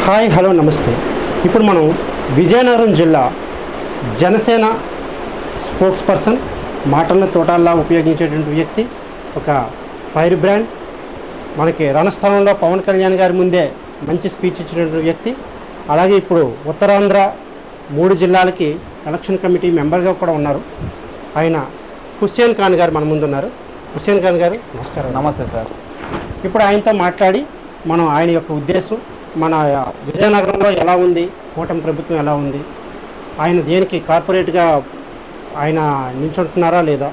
Hi hello నమస్తే. ఇప్పుడు మనం విజయనగరం జిల్లా జనసేన స్పోక్స్ పర్సన్, మాటలను తోటాల్లా ఉపయోగించేటువంటి వ్యక్తి, ఒక ఫైర్ బ్రాండ్, మనకి రణస్థలంలో పవన్ కళ్యాణ్ గారి ముందే మంచి స్పీచ్ ఇచ్చినటువంటి వ్యక్తి, అలాగే ఇప్పుడు ఉత్తరాంధ్ర 3 జిల్లాలకి ఎలక్షన్ కమిటీ మెంబర్గా కూడా ఉన్నారు. ఆయన హుస్సేన్ ఖాన్ గారు మన ముందున్నారు. హుస్సేన్ ఖాన్ గారు నమస్కారం. నమస్తే సార్. ఇప్పుడు ఆయనతో మాట్లాడి మనం ఆయన యొక్క ఉద్దేశం, మన విజయనగరంలో ఎలా ఉంది, కూటమి ప్రభుత్వం ఎలా ఉంది, ఆయన దేనికి కార్పొరేట్గా ఆయన నిల్చుంటున్నారా లేదా,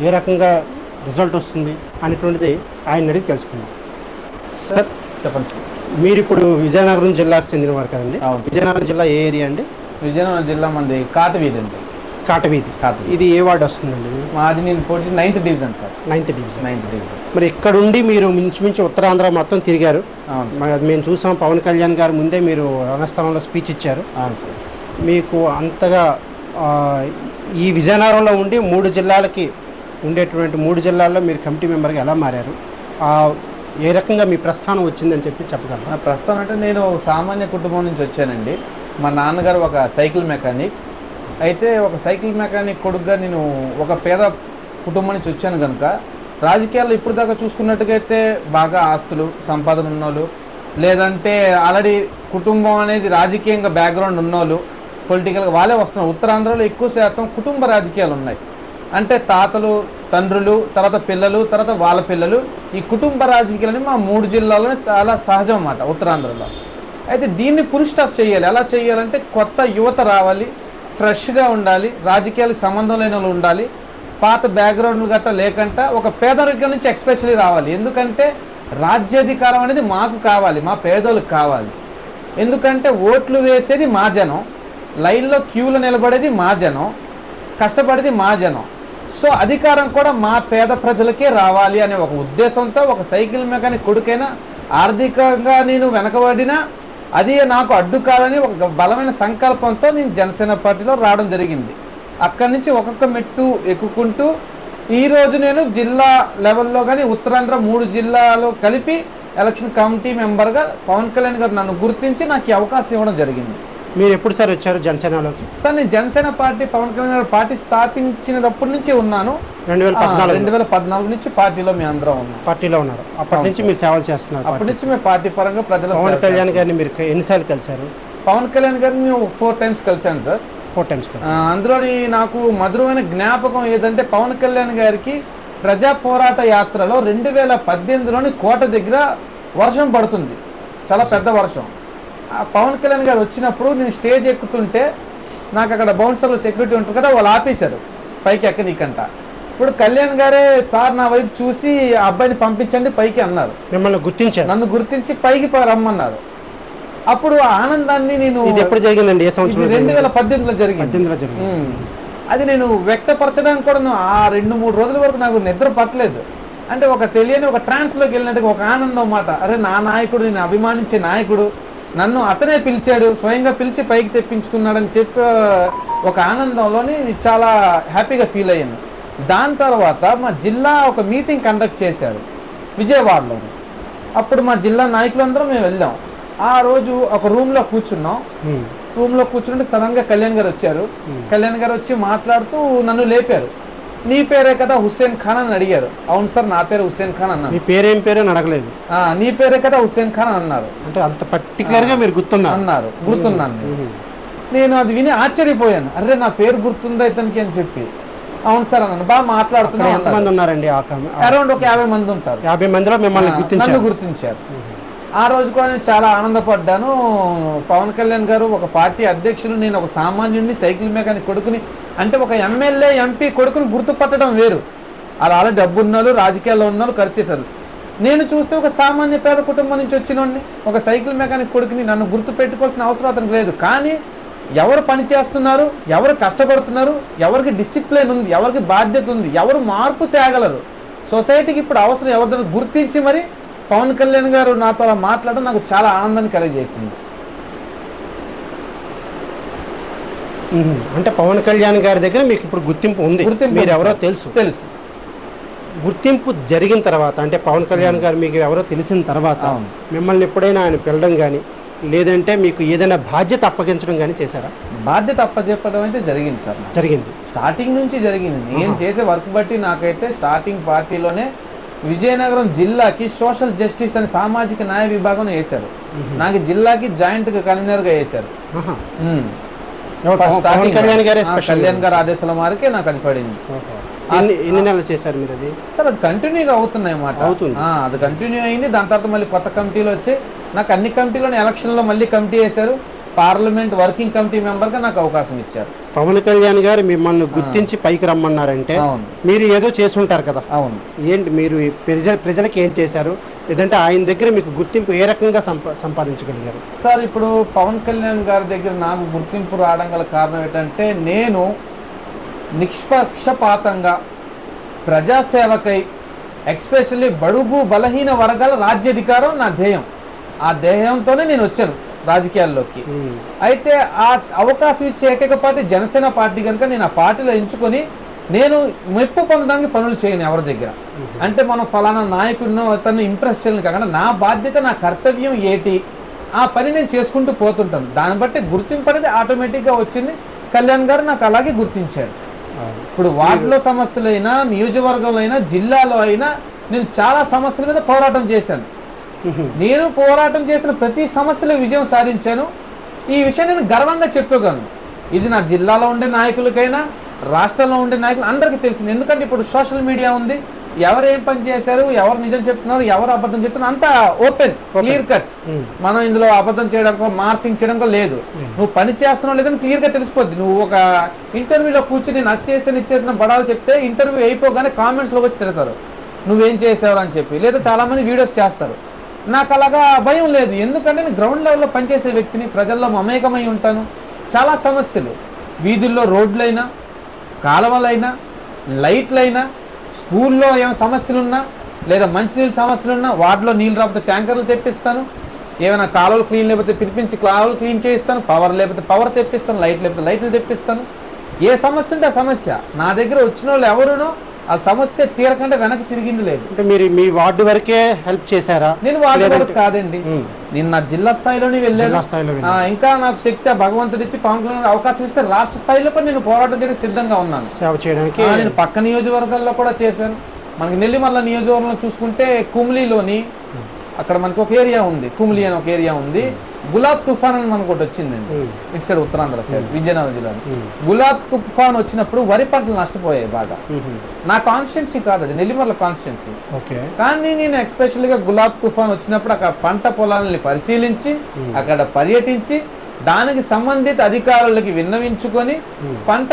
ఏ రకంగా రిజల్ట్ వస్తుంది అనేటువంటిది ఆయన అడిగి తెలుసుకుందాం. సార్ చెప్పండి సార్. మీరు ఇప్పుడు విజయనగరం జిల్లాకు చెందినవారు కదండి? విజయనగరం జిల్లా ఏ ఏరియా అండి? విజయనగరం జిల్లా మంది కాటవీధి అండి. కాటవీధి. ఇది ఏ వార్డు వస్తుందండి? మాది నేను పోటీ 9th division sir. 9th division. 9th division. మరి ఇక్కడుండి మీరు మించుమించు ఉత్తరాంధ్ర మొత్తం తిరిగారు. అది మేము చూసాం. పవన్ కళ్యాణ్ గారు ముందే మీరు రణస్థలంలో స్పీచ్ ఇచ్చారు. అవును సార్. మీకు అంతగా ఈ విజయనగరంలో ఉండి 3 జిల్లాలకి ఉండేటువంటి 3 జిల్లాల్లో మీరు కమిటీ మెంబర్గా ఎలా మారారు, ఏ రకంగా మీ ప్రస్థానం వచ్చిందని చెప్పగలరు? నా ప్రస్థానం అంటే నేను సామాన్య కుటుంబం నుంచి వచ్చానండి. మా నాన్నగారు ఒక సైకిల్ మెకానిక్. అయితే ఒక సైకిల్ మెకానిక్ కొడుకుగా నేను ఒక పేద కుటుంబం నుంచి వచ్చాను కనుక రాజకీయాల్లో ఇప్పుడు దాకా చూసుకున్నట్టుగైతే బాగా ఆస్తులు సంపాదన ఉన్నోళ్ళు, లేదంటే ఆల్రెడీ కుటుంబం అనేది రాజకీయంగా బ్యాక్గ్రౌండ్ ఉన్నోళ్ళు, పొలిటికల్గా వాళ్ళే వస్తున్నారు. ఉత్తరాంధ్రలో ఎక్కువ శాతం కుటుంబ రాజకీయాలు ఉన్నాయి. అంటే తాతలు, తండ్రులు, తర్వాత పిల్లలు, తర్వాత వాళ్ళ పిల్లలు, ఈ కుటుంబ రాజకీయాలని మా 3 జిల్లాల్లోనే చాలా సహజం అన్నమాట ఉత్తరాంధ్రలో. అయితే దీన్ని పుల్ స్టాప్ చేయాలి. ఎలా చేయాలంటే కొత్త యువత రావాలి, ఫ్రెష్గా ఉండాలి, రాజకీయాలకు సంబంధం లేని వాళ్ళు ఉండాలి, పాత బ్యాక్గ్రౌండ్లు గట్రా లేకుండా ఒక పేదరికం నుంచి ఎక్స్పెషల్లీ రావాలి. ఎందుకంటే రాజ్యాధికారం అనేది మాకు కావాలి, మా పేదోళ్ళకి కావాలి. ఎందుకంటే ఓట్లు వేసేది మా జనం, లైన్లో క్యూలో నిలబడేది మా జనం, కష్టపడేది మా జనం. సో అధికారం కూడా మా పేద ప్రజలకే రావాలి అనే ఒక ఉద్దేశంతో ఒక సైకిల్ మెకానిక్ కొడుకైనా ఆర్థికంగా నేను వెనకబడినా అది నాకు అడ్డు కాదని ఒక బలమైన సంకల్పంతో నేను జనసేన పార్టీలో రావడం జరిగింది. అక్కడి నుంచి ఒక్కొక్క మెట్టు ఎక్కుకుంటూ ఈరోజు నేను జిల్లా లెవెల్లో కానీ ఉత్తరాంధ్ర 3 జిల్లాలు కలిపి ఎలక్షన్ కమిటీ మెంబర్గా పవన్ కళ్యాణ్ గారు నన్ను గుర్తించి నాకు ఈ అవకాశం ఇవ్వడం జరిగింది. మీరు ఎప్పుడు సార్ వచ్చారు జనసేనలోకి? సార్ నేను జనసేన పార్టీ పవన్ కళ్యాణ్ గారు పార్టీ స్థాపించినప్పటి నుంచి ఉన్నాను. 2014 నుంచి పార్టీలో మేము అందరం ఉన్నాం. పార్టీలో ఉన్నారు. అప్పటి నుంచి మీరు సేవలు చేస్తున్నారు. అప్పటి నుంచి మేము పార్టీ పరంగా ప్రజల పవన్ కళ్యాణ్ గారిని మీరు ఎన్నిసార్లు కలిశారు? పవన్ కళ్యాణ్ గారిని మేము 4 times కలిశాను సార్. 4 times కలిసారు. అందులోని నాకు మధురమైన జ్ఞాపకం ఏదంటే పవన్ కళ్యాణ్ గారికి ప్రజా పోరాట యాత్రలో 2018లోని కోట దగ్గర వర్షం పడుతుంది, చాలా పెద్ద వర్షం. పవన్ కళ్యాణ్ గారు వచ్చినప్పుడు నేను స్టేజ్ ఎక్కుతుంటే నాకు అక్కడ బౌన్సర్లు సెక్యూరిటీ ఉంటుంది కదా, వాళ్ళు ఆపేశారు పైకి ఎక్కనీకంట. ఇప్పుడు కళ్యాణ్ గారే సార్ నా వైపు చూసి ఆ అబ్బాయిని పంపించండి పైకి అన్నారు. మిమ్మల్ని గుర్తించారు? నన్ను గుర్తించి పైకి రమ్మన్నారు. అప్పుడు ఆనందాన్ని నేను ఎప్పుడు జరిగిందండి? ఏ సంవత్సరం? 2018లో జరిగింది. అది నేను వ్యక్తపరచడానికి కూడా ఆ 2-3 రోజుల వరకు నాకు నిద్ర పట్టలేదు. అంటే ఒక తెలియని ఒక ట్రాన్స్లోకి వెళ్ళినట్టుగా ఒక ఆనందం మాట. అరే నా నాయకుడు, నేను అభిమానించే నాయకుడు నన్ను అతనే పిలిచాడు, స్వయంగా పిలిచి పైకి తెప్పించుకున్నాడని చెప్పి ఒక ఆనందంలోని చాలా హ్యాపీగా ఫీల్ అయ్యాను. దాని తర్వాత మా జిల్లా ఒక మీటింగ్ కండక్ట్ చేశారు విజయవాడలో. అప్పుడు మా జిల్లా నాయకులందరం మేము వెళ్ళాం. ఆ రోజు ఒక రూమ్లో కూర్చున్నాం. రూమ్లో కూర్చుంటే సడన్గా కళ్యాణ్ గారు వచ్చారు. కళ్యాణ్ గారు వచ్చి మాట్లాడుతూ నన్ను లేపారు. నీ పేరే కదా హుస్సేన్ ఖాన్ అని అడిగారు. అవును సార్ నా పేరు హుస్సేన్ ఖాన్ అన్నారు. మీ పేరేం పేరు అని అడగలేదు? నీ పేరే కదా హుస్సేన్ ఖాన్ అన్నారు. అంటే అంత పర్టికులర్గా మీరు అన్నారు. గుర్తున్నాను. నేను అది విని ఆశ్చర్యపోయాను. అరే నా పేరు గుర్తుందా ఇతనికి అని చెప్పి. అవును సార్ అన్నాను. బాగా మాట్లాడుతున్నా. ఎంతమంది ఉన్నారండి? అరౌండ్ ఒక 50 మంది ఉంటారు. 50 మందిలో మిమ్మల్ని గుర్తించారు. ఆ రోజు కూడా నేను చాలా ఆనందపడ్డాను. పవన్ కళ్యాణ్ గారు ఒక పార్టీ అధ్యక్షులు, నేను ఒక సామాన్యుడిని, సైకిల్ మెకానిక్ కొడుకుని, అంటే ఒక ఎమ్మెల్యే ఎంపీ కొడుకుని గుర్తుపట్టడం వేరు. అలా అలా డబ్బు ఉన్నోళ్ళు, రాజకీయాల్లో ఉన్నోళ్ళు ఖర్చు చేశారు. నేను చూస్తే ఒక సామాన్య పేద కుటుంబం నుంచి వచ్చినోడిని, ఒక సైకిల్ మెకానిక్ కొడుకుని, నన్ను గుర్తు పెట్టుకోవాల్సిన అవసరం అతనికి లేదు. కానీ ఎవరు పని చేస్తున్నారు, ఎవరు కష్టపడుతున్నారు, ఎవరికి డిసిప్లిన్ ఉంది, ఎవరికి బాధ్యత ఉంది, ఎవరు మార్పు తేగలరు, సొసైటీకి ఇప్పుడు అవసరం ఎవరితో గుర్తించి మరి పవన్ కళ్యాణ్ గారు నాతో అలా మాట్లాడడం నాకు చాలా ఆనందాన్ని కలిగజేసింది. అంటే పవన్ కళ్యాణ్ గారి దగ్గర మీకు ఇప్పుడు గుర్తింపు ఉంది, మీరు ఎవరో తెలుసు. గుర్తింపు జరిగిన తర్వాత, అంటే పవన్ కళ్యాణ్ గారు మీకు ఎవరో తెలిసిన తర్వాత మిమ్మల్ని ఎప్పుడైనా ఆయన పిలవడం కానీ, లేదంటే మీకు ఏదైనా బాధ్యత అప్పగించడం కానీ చేశారా? బాధ్యత అప్పచెప్పడం అయితే జరిగింది సార్. జరిగింది, స్టార్టింగ్ నుంచి జరిగింది. నేను చేసే వర్క్ బట్టి నాకైతే స్టార్టింగ్ పార్టీలోనే విజయనగరం జిల్లాకి సోషల్ జస్టిస్ అని సామాజిక న్యాయ విభాగం వేశారు. నాకు జిల్లాకి జాయింట్ కన్వీనర్గా వేశారు. కళ్యాణ్ గారు ఆదేశాల మేరకే నాకు అది పడింది. ఎన్ని నెలలు చేశారు మీరు అది? సార్ అది కంటిన్యూగా అవుతున్నాయి అన్నమాట. అది కంటిన్యూ అయింది. దాని తర్వాత మళ్ళీ కొత్త కమిటీలు వచ్చి నాకు అన్ని కమిటీలోనే ఎలక్షన్లో మళ్ళీ కమిటీ వేశారు. పార్లమెంట్ వర్కింగ్ కమిటీ మెంబర్గా నాకు అవకాశం ఇచ్చారు. పవన్ కళ్యాణ్ గారు మిమ్మల్ని గుర్తించి పైకి రమ్మన్నారంటే మీరు ఏదో చేసి ఉంటారు కదా? అవును. ఏంటి మీరు ప్రజలకి ఏం చేశారు, లేదంటే ఆయన దగ్గర మీకు గుర్తింపు ఏ రకంగా సంపాదించగలిగారు? సార్ ఇప్పుడు పవన్ కళ్యాణ్ గారి దగ్గర నాకు గుర్తింపు రావడం గల కారణం ఏంటంటే నేను నిష్పక్షపాతంగా ప్రజాసేవకై ఎక్స్పెషల్లీ బడుగు బలహీన వర్గాల రాజ్యాధికారం నా ధ్యేయం. ఆ ధ్యేయంతోనే నేను వచ్చాను రాజకీయాల్లోకి. అయితే ఆ అవకాశం ఇచ్చే ఏకైక పార్టీ జనసేన పార్టీ కనుక నేను ఆ పార్టీలో ఎంచుకొని నేను మెప్పు పొందడానికి పనులు చేయను ఎవరి దగ్గర. అంటే మనం ఫలానా నాయకుడినో అతన్ని ఇంప్రెస్ చేయాలని కాకుండా నా బాధ్యత, నా కర్తవ్యం ఏంటి, ఆ పని నేను చేసుకుంటూ పోతుంటాను. దాన్ని బట్టి గుర్తింపు అనేది ఆటోమేటిక్గా వచ్చింది. కళ్యాణ్ గారు నాకు అలాగే గుర్తించారు. ఇప్పుడు వార్డులో సమస్యలైనా, నియోజకవర్గంలో అయినా, జిల్లాలో అయినా నేను చాలా సమస్యల మీద పోరాటం చేశాను. నేను పోరాటం చేసిన ప్రతి సమస్యలో విజయం సాధించాను. ఈ విషయం నేను గర్వంగా చెప్పుకోగలను. ఇది నా జిల్లాలో ఉండే నాయకులకైనా, రాష్ట్రంలో ఉండే నాయకులు అందరికీ తెలిసింది. ఎందుకంటే ఇప్పుడు సోషల్ మీడియా ఉంది. ఎవరు ఏం పని చేశారు, ఎవరు నిజం చెప్తున్నారు, ఎవరు అబద్ధం చెప్తున్నారు, అంతా ఓపెన్, క్లియర్ కట్. మనం ఇందులో అబద్ధం చేయడానికో మార్ఫింగ్ చేయడానికో లేదు. నువ్వు పని చేస్తున్నావు లేదని క్లియర్గా తెలిసిపోద్ది. నువ్వు ఒక ఇంటర్వ్యూలో కూర్చుని నేను అది చేసిన బడాలు చెప్తే ఇంటర్వ్యూ అయిపోగానే కామెంట్స్లో వచ్చి తిడతారు నువ్వేం చేసావు అని చెప్పి, లేదా చాలామంది వీడియోస్ చేస్తారు. నాకు అలాగా భయం లేదు. ఎందుకంటే నేను గ్రౌండ్ లెవెల్లో పనిచేసే వ్యక్తిని, ప్రజల్లో మమేకమై ఉంటాను. చాలా సమస్యలు, వీధుల్లో రోడ్లైనా, కాలువలైనా, లైట్లైనా, స్కూల్లో ఏమైనా సమస్యలున్నా, లేదా మంచినీళ్ళు సమస్యలున్నా, వార్డులో నీళ్ళు రాకపోతే ట్యాంకర్లు తెప్పిస్తాను. ఏమైనా కాలువలు క్లీన్ లేకపోతే పిలిపించి కాలువలు క్లీన్ చేయిస్తాను. పవర్ లేకపోతే పవర్ తెప్పిస్తాను. లైట్ లేకపోతే లైట్లు తెప్పిస్తాను. ఏ సమస్య ఉంటే ఆ సమస్య నా దగ్గర వచ్చిన వాళ్ళు ఎవరునో ఆ సమస్య తీరకుండా వెనక్కి తిరిగింది లేదు. అంటే మీరు మీ వార్డు వరకే హెల్ప్ చేశారా? నేను వార్డు వరకు కాదండి, నేను నా జిల్లా స్థాయిలోనే వెళ్ళాను. ఇంకా నాకు శక్తి భగవంతుడు ఇచ్చి పవన్ కళ్యాణ్ అవకాశం ఇస్తే రాష్ట్ర స్థాయిలో కూడా నేను పోరాటం చేయడానికి సిద్ధంగా ఉన్నాను. సేవ చేయడానికి నేను పక్క నియోజకవర్గాల్లో కూడా చేశాను. మనకి నెల్లిమర్ల నియోజకవర్గంలో చూసుకుంటే కుమ్లీలోని అక్కడ మనకు ఒక ఏరియా ఉంది, కుమ్లీ అని ఒక ఏరియా ఉంది. గులాబ్ తుఫాన్ అని మనకు ఒకటి వచ్చిందండి ఇటు సైడ్ ఉత్తరాంధ్ర సైడ్ విజయనగరం జిల్లాలో. గులాబ్ తుఫాన్ వచ్చినప్పుడు వరి పంటలు నష్టపోయాయి బాగా. నా కాన్స్టిట్యున్సీ కాదు అది, నెల్లిమర్ల కాన్స్టిట్యున్సీ. కానీ నేను ఎక్స్పెషల్గా గులాబ్ తుఫాన్ వచ్చినప్పుడు అక్కడ పంట పొలాలని పరిశీలించి అక్కడ పర్యటించి దానికి సంబంధిత అధికారులకి విన్నవించుకొని పంట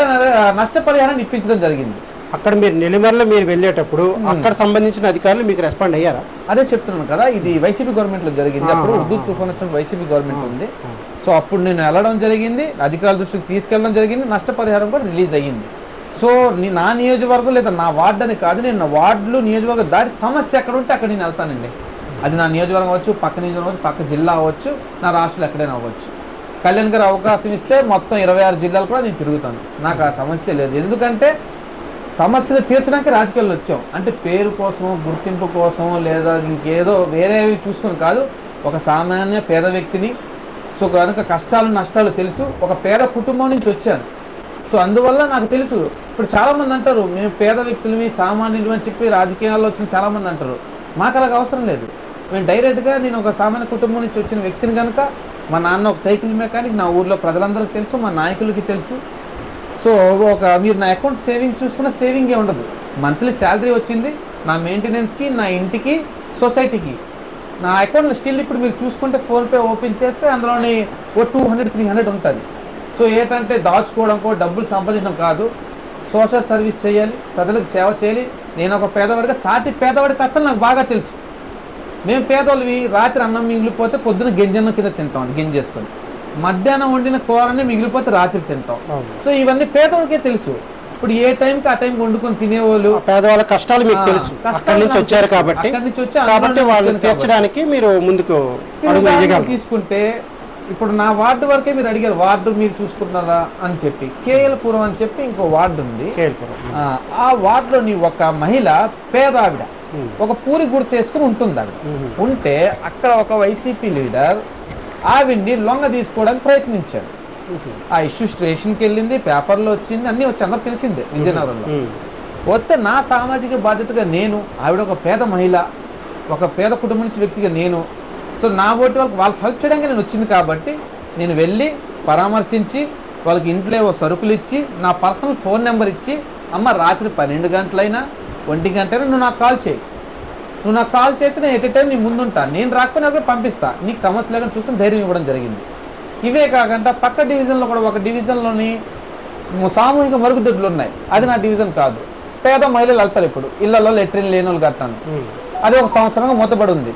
నష్టపరిహారాన్ని ఇప్పించడం జరిగింది. అక్కడ మీరు నెల్లిమర్ల మీరు వెళ్ళేటప్పుడు అక్కడ సంబంధించిన అధికారులు మీకు రెస్పాండ్ అయ్యారా? అదే చెప్తున్నాను కదా, ఇది వైసీపీ గవర్నమెంట్ లో జరిగింది. అప్పుడు ఉద్దూత్ తుఫాన్ వచ్చిన వైసీపీ గవర్నమెంట్ ఉంది. సో అప్పుడు నేను వెళ్ళడం జరిగింది, అధికారుల దృష్టికి తీసుకెళ్ళడం జరిగింది, నష్టపరిహారం కూడా రిలీజ్ అయ్యింది. సో నా నియోజకవర్గం లేదా నా వార్డు అని కాదు, నేను నా వార్డులు నియోజకవర్గం దాటి సమస్య ఎక్కడ ఉంటే అక్కడ నేను వెళ్తానండి. అది నా నియోజకవర్గం అవ్వచ్చు, పక్క నియోజకవర్గం అవ్వచ్చు, పక్క జిల్లా అవ్వచ్చు, నా రాష్ట్రంలో ఎక్కడైనా అవ్వచ్చు. కళ్యాణ్ గారు అవకాశం ఇస్తే మొత్తం 26 జిల్లాలు కూడా నేను తిరుగుతాను. నాకు ఆ సమస్య లేదు. ఎందుకంటే సమస్యలు తీర్చడానికి రాజకీయాల్లో వచ్చాం. అంటే పేరు కోసం, గుర్తింపు కోసం, లేదా ఇంకేదో వేరేవి చూసుకొని కాదు. ఒక సామాన్య పేద వ్యక్తిని. సో కనుక కష్టాలు నష్టాలు తెలుసు. ఒక పేద కుటుంబం నుంచి వచ్చాను. సో అందువల్ల నాకు తెలుసు. ఇప్పుడు చాలామంది అంటారు మేము పేద వ్యక్తులవి, సామాన్యులు అని చెప్పి రాజకీయాల్లో వచ్చిన చాలామంది అంటారు. మాకు అలాగ అవసరం లేదు. మేము డైరెక్ట్గా నేను ఒక సామాన్య కుటుంబం నుంచి వచ్చిన వ్యక్తిని కనుక, మా నాన్న ఒక సైకిల్ మెకానిక్, నా ఊర్లో ప్రజలందరికీ తెలుసు, మా నాయకులకి తెలుసు. సో మీరు నా అకౌంట్ సేవింగ్ చూసుకున్న సేవింగే ఉండదు. మంత్లీ శాలరీ వచ్చింది నా మెయింటెనెన్స్కి, నా ఇంటికి, సొసైటీకి. నా అకౌంట్లో స్టిల్ ఇప్పుడు మీరు చూసుకుంటే ఫోన్పే ఓపెన్ చేస్తే అందులోని ఓ 200-300 ఉంటుంది. సో ఏంటంటే దాచుకోవడంకో డబ్బులు సంపాదించడం కాదు, సోషల్ సర్వీస్ చేయాలి, ప్రజలకు సేవ చేయాలి. నేను ఒక పేదవాడిగా సాటి పేదవాడి కష్టం నాకు బాగా తెలుసు. మేము పేదవాళ్ళవి రాత్రి అన్నం మిగిలిపోతే పొద్దున గింజన్నం కింద తింటాం, అది గింజేసుకొని. మధ్యాహ్నం వండిన కూరని మిగిలిపోతే రాత్రి తింటాం. సో ఇవన్నీ పేదవాళ్ళకే తెలుసు. ఇప్పుడు ఏ టైంకి ఆ టైంకి వండుకొని తినేవాళ్ళు, పేదవాళ్ళ కష్టాలు మీకు తెలుసు. అక్కడి నుంచి వచ్చారు కాబట్టి వాళ్ళని తీర్చడానికి మీరు ముందుకు తీసుకుంటే. ఇప్పుడు నా వార్డు వరకే మీరు అడిగారు, వార్డు మీరు చూసుకుంటున్నారా అని చెప్పి. కేఎల్పురం అని చెప్పి ఇంకో వార్డు ఉంది. ఆ వార్డులోని ఒక మహిళ పేద ఆవిడ ఒక పూరి గుడిసె వేసుకుని ఉంటుంది. ఆవిడ ఉంటే అక్కడ ఒక వైసీపీ లీడర్ ఆవిడ్ని లొంగ తీసుకోవడానికి ప్రయత్నించాడు. ఆ ఇష్యూ స్టేషన్కి వెళ్ళింది, పేపర్లో వచ్చింది, అన్నీ వచ్చి అందరికి తెలిసిందే విజయనగరంలో. వస్తే నా సామాజిక బాధ్యతగా నేను, ఆవిడ ఒక పేద మహిళ, ఒక పేద కుటుంబం నుంచి వ్యక్తిగా నేను, సో నా ఓటు వాళ్ళకి హెల్ప్ చేయడానికి నేను వచ్చింది కాబట్టి నేను వెళ్ళి పరామర్శించి వాళ్ళకి ఇంట్లో ఏవో సరుకులు ఇచ్చి నా పర్సనల్ ఫోన్ నెంబర్ ఇచ్చి, అమ్మ రాత్రి 12 గంటలైనా 1 గంటైనా నువ్వు నాకు కాల్ చేయి, నువ్వు నాకు కాల్ చేసి నేను ఎట్ టైం నీ ముందుంటా, నేను రాకపోయినా అప్పుడు పంపిస్తా, నీకు సమస్య లేకుండా చూసి ధైర్యం ఇవ్వడం జరిగింది. ఇవే కాకుండా పక్క డివిజన్లో కూడా ఒక డివిజన్లోని సామూహిక మరుగుదొడ్లు ఉన్నాయి, అది నా డివిజన్ కాదు. పేద మహిళలు వెళ్తారు ఇప్పుడు ఇళ్లలో లెట్రిన్ లేని వాళ్ళు కట్టాను, అది ఒక సంవత్సరంగా మూతపడి ఉంది.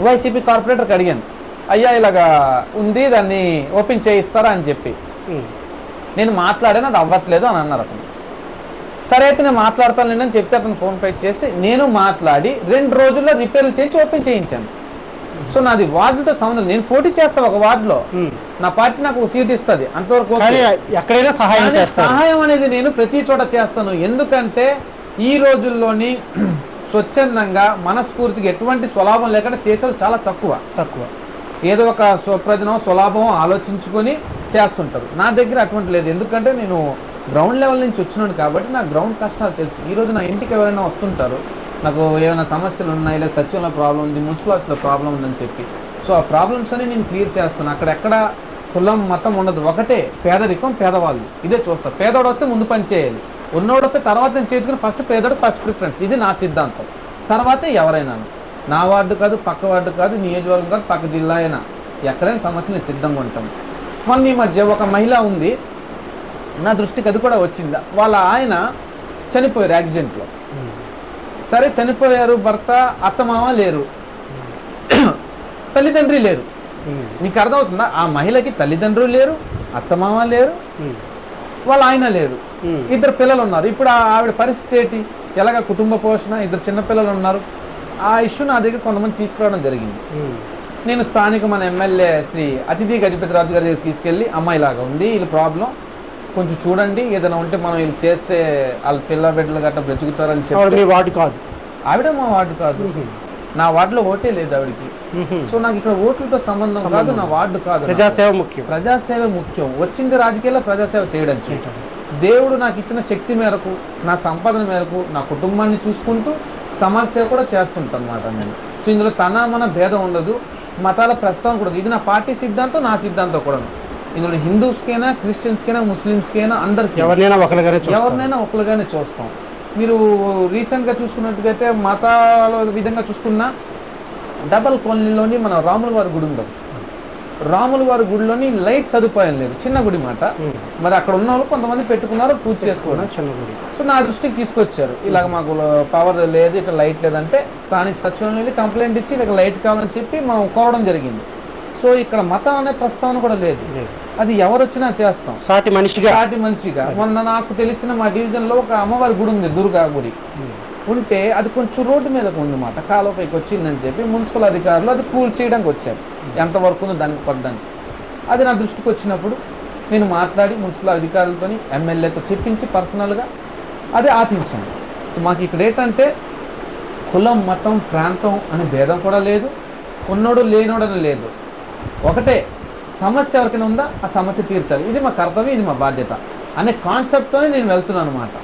వైసీపీ కార్పొరేటర్కి అడిగాను, అయ్యా ఇలాగా ఉంది దాన్ని ఓపెన్ చేయిస్తారా అని చెప్పి. నేను మాట్లాడాను, అది అవ్వట్లేదు అని అన్నారు అతను. సరే అయితే నేను మాట్లాడతాను అని చెప్తే అతను ఫోన్ పే చేసి నేను మాట్లాడి 2 రోజుల్లో రిపేర్లు చేయించి ఓపెన్ చేయించాను. సో నాది వార్డులతో సంబంధం, నేను పోటీ చేస్తాను ఒక వార్డులో, నా పార్టీ నాకు ఒక సీట్ ఇస్తుంది, అంతవరకు ఎక్కడైనా సహాయం అనేది నేను ప్రతి చోట చేస్తాను. ఎందుకంటే ఈ రోజుల్లోని స్వచ్ఛందంగా మనస్ఫూర్తిగా ఎటువంటి స్వలాభం లేకుండా చేసేది చాలా తక్కువ. ఏదో ఒక స్వప్రయోజనం స్వలాభం ఆలోచించుకొని చేస్తుంటారు. నా దగ్గర అటువంటి లేదు, ఎందుకంటే నేను గ్రౌండ్ లెవెల్ నుంచి వచ్చినాను కాబట్టి నాకు గ్రౌండ్ కష్టాలు తెలుసు. ఈరోజు నా ఇంటికి ఎవరైనా వస్తుంటారు, నాకు ఏమైనా సమస్యలు ఉన్నాయి, లేదా సచివంలో ప్రాబ్లం ఉంది, మున్సిపల్ ఆఫీస్లో ప్రాబ్లం ఉందని చెప్పి, సో ఆ ప్రాబ్లమ్స్ అని నేను క్లియర్ చేస్తాను. అక్కడెక్కడ కులం మతం ఉండదు, ఒకటే పేదరికం, పేదవాళ్ళు, ఇదే చూస్తా. పేదవాడు వస్తే ముందు పని చేయాలి, ఉన్నోడు వస్తే తర్వాత నేను చేర్చుకుని ఫస్ట్ పేదోడు ఫస్ట్ ప్రిఫరెన్స్, ఇది నా సిద్ధాంతం. తర్వాతే ఎవరైనా, నా వార్డు కాదు, పక్క వార్డు కాదు, నియోజకవర్గం కాదు, పక్క జిల్లా అయినా ఎక్కడైనా సమస్యలు సిద్ధంగా ఉంటాం. మొన్న ఈ మధ్య ఒక మహిళ ఉంది, నా దృష్టికి అది కూడా వచ్చింది. వాళ్ళ ఆయన చనిపోయారు యాక్సిడెంట్లో. సరే చనిపోయారు, భర్త అత్తమామ లేరు, తల్లిదండ్రి లేరు. మీకు అర్థమవుతుందా? ఆ మహిళకి తల్లిదండ్రులు లేరు, అత్తమామ లేరు, వాళ్ళ ఆయన లేరు, 2 పిల్లలు ఉన్నారు. ఇప్పుడు ఆవిడ పరిస్థితి ఏంటి? ఎలాగ కుటుంబ పోషణ, 2 చిన్నపిల్లలు ఉన్నారు. ఆ ఇష్యూ నా దగ్గర కొంతమంది తీసుకురావడం జరిగింది. నేను స్థానిక మన ఎమ్మెల్యే శ్రీ అతిథి గజపతిరాజు గారి దగ్గర తీసుకెళ్ళి, అమ్మాయి లాగా ఉంది, వీళ్ళ ప్రాబ్లం కొంచెం చూడండి, ఏదైనా ఉంటే మనం వీళ్ళు చేస్తే వాళ్ళ పిల్ల బిడ్డలు గట్రా బ్రతుకుతారని చెప్పి. వార్డు కాదు ఆవిడ, మా వార్డు కాదు, నా వార్డులో ఓటే లేదు ఆవిడకి. సో నాకు ఇక్కడ ఓట్లతో సంబంధం కాదు, నా వార్డు కాదు, ప్రజాసేవ ముఖ్యం. వచ్చింది రాజకీయాల్లో ప్రజాసేవ చేయడం. దేవుడు నాకు ఇచ్చిన శక్తి మేరకు, నా సంపాదన మేరకు, నా కుటుంబాన్ని చూసుకుంటూ సమాజ సేవ కూడా చేస్తుంటాను అన్నమాట నేను. సో ఇందులో మన భేదం ఉండదు, మతాల ప్రస్తావన కూడా. ఇది నా పార్టీ సిద్ధాంతం, నా సిద్ధాంతం కూడా. ఇందులో హిందూస్కైనా, క్రిస్టియన్స్కైనా, ముస్లిమ్స్కైనా అందరికి ఎవరినైనా ఒకరిగానే చూస్తాం. మీరు రీసెంట్గా చూసుకున్నట్టుగైతే మతాల విధంగా చూసుకున్న డబల్ కాలనీలోని మన రాముల వారి గుడి ఉంది. రాముల వారి గుడిలోని లైట్ సదుపాయం లేదు, చిన్న గుడి మాట. మరి అక్కడ ఉన్న వాళ్ళు కొంతమంది పెట్టుకున్నారు, పూజ చేసుకోవడం చిన్న గుడి. సో నా దృష్టికి తీసుకొచ్చారు, ఇలాగ మాకు పవర్ లేదు, ఇక్కడ లైట్ లేదంటే స్థానిక సచివాలయం వెళ్ళి కంప్లైంట్ ఇచ్చి ఇక్కడ లైట్ కావాలని చెప్పి మనం కోరడం జరిగింది. సో ఇక్కడ మతం అనే ప్రస్తావన కూడా లేదు, అది ఎవరు వచ్చినా చేస్తాం, సాటి మనిషిగా. మొన్న నాకు తెలిసిన మా డివిజన్లో ఒక అమ్మవారి గుడి ఉంది, దుర్గా గుడి ఉంటే, అది కొంచెం రోడ్డు మీదకు ఉందన్నమాట, కాలువపైకి వచ్చిందని చెప్పి మున్సిపల్ అధికారులు అది కూల్ చేయడానికి వచ్చారు, ఎంతవరకు ఉందో దానికి పడ్డానికి. అది నా దృష్టికి వచ్చినప్పుడు నేను మాట్లాడి మున్సిపల్ అధికారులతో, ఎమ్మెల్యేతో చెప్పించి పర్సనల్గా అది ఆపించాను. సో మాకు ఇక్కడ ఏంటంటే కులం, మతం, ప్రాంతం అనే భేదం కూడా లేదు, ఉన్నోడు లేనోడని లేదు, ఒకటే సమస్య ఎవరికైనా ఉందా ఆ సమస్య తీర్చాలి, ఇది మా కర్తవ్యం, ఇది మా బాధ్యత అనే కాన్సెప్ట్తోనే నేను వెళ్తున్నాను అనమాట.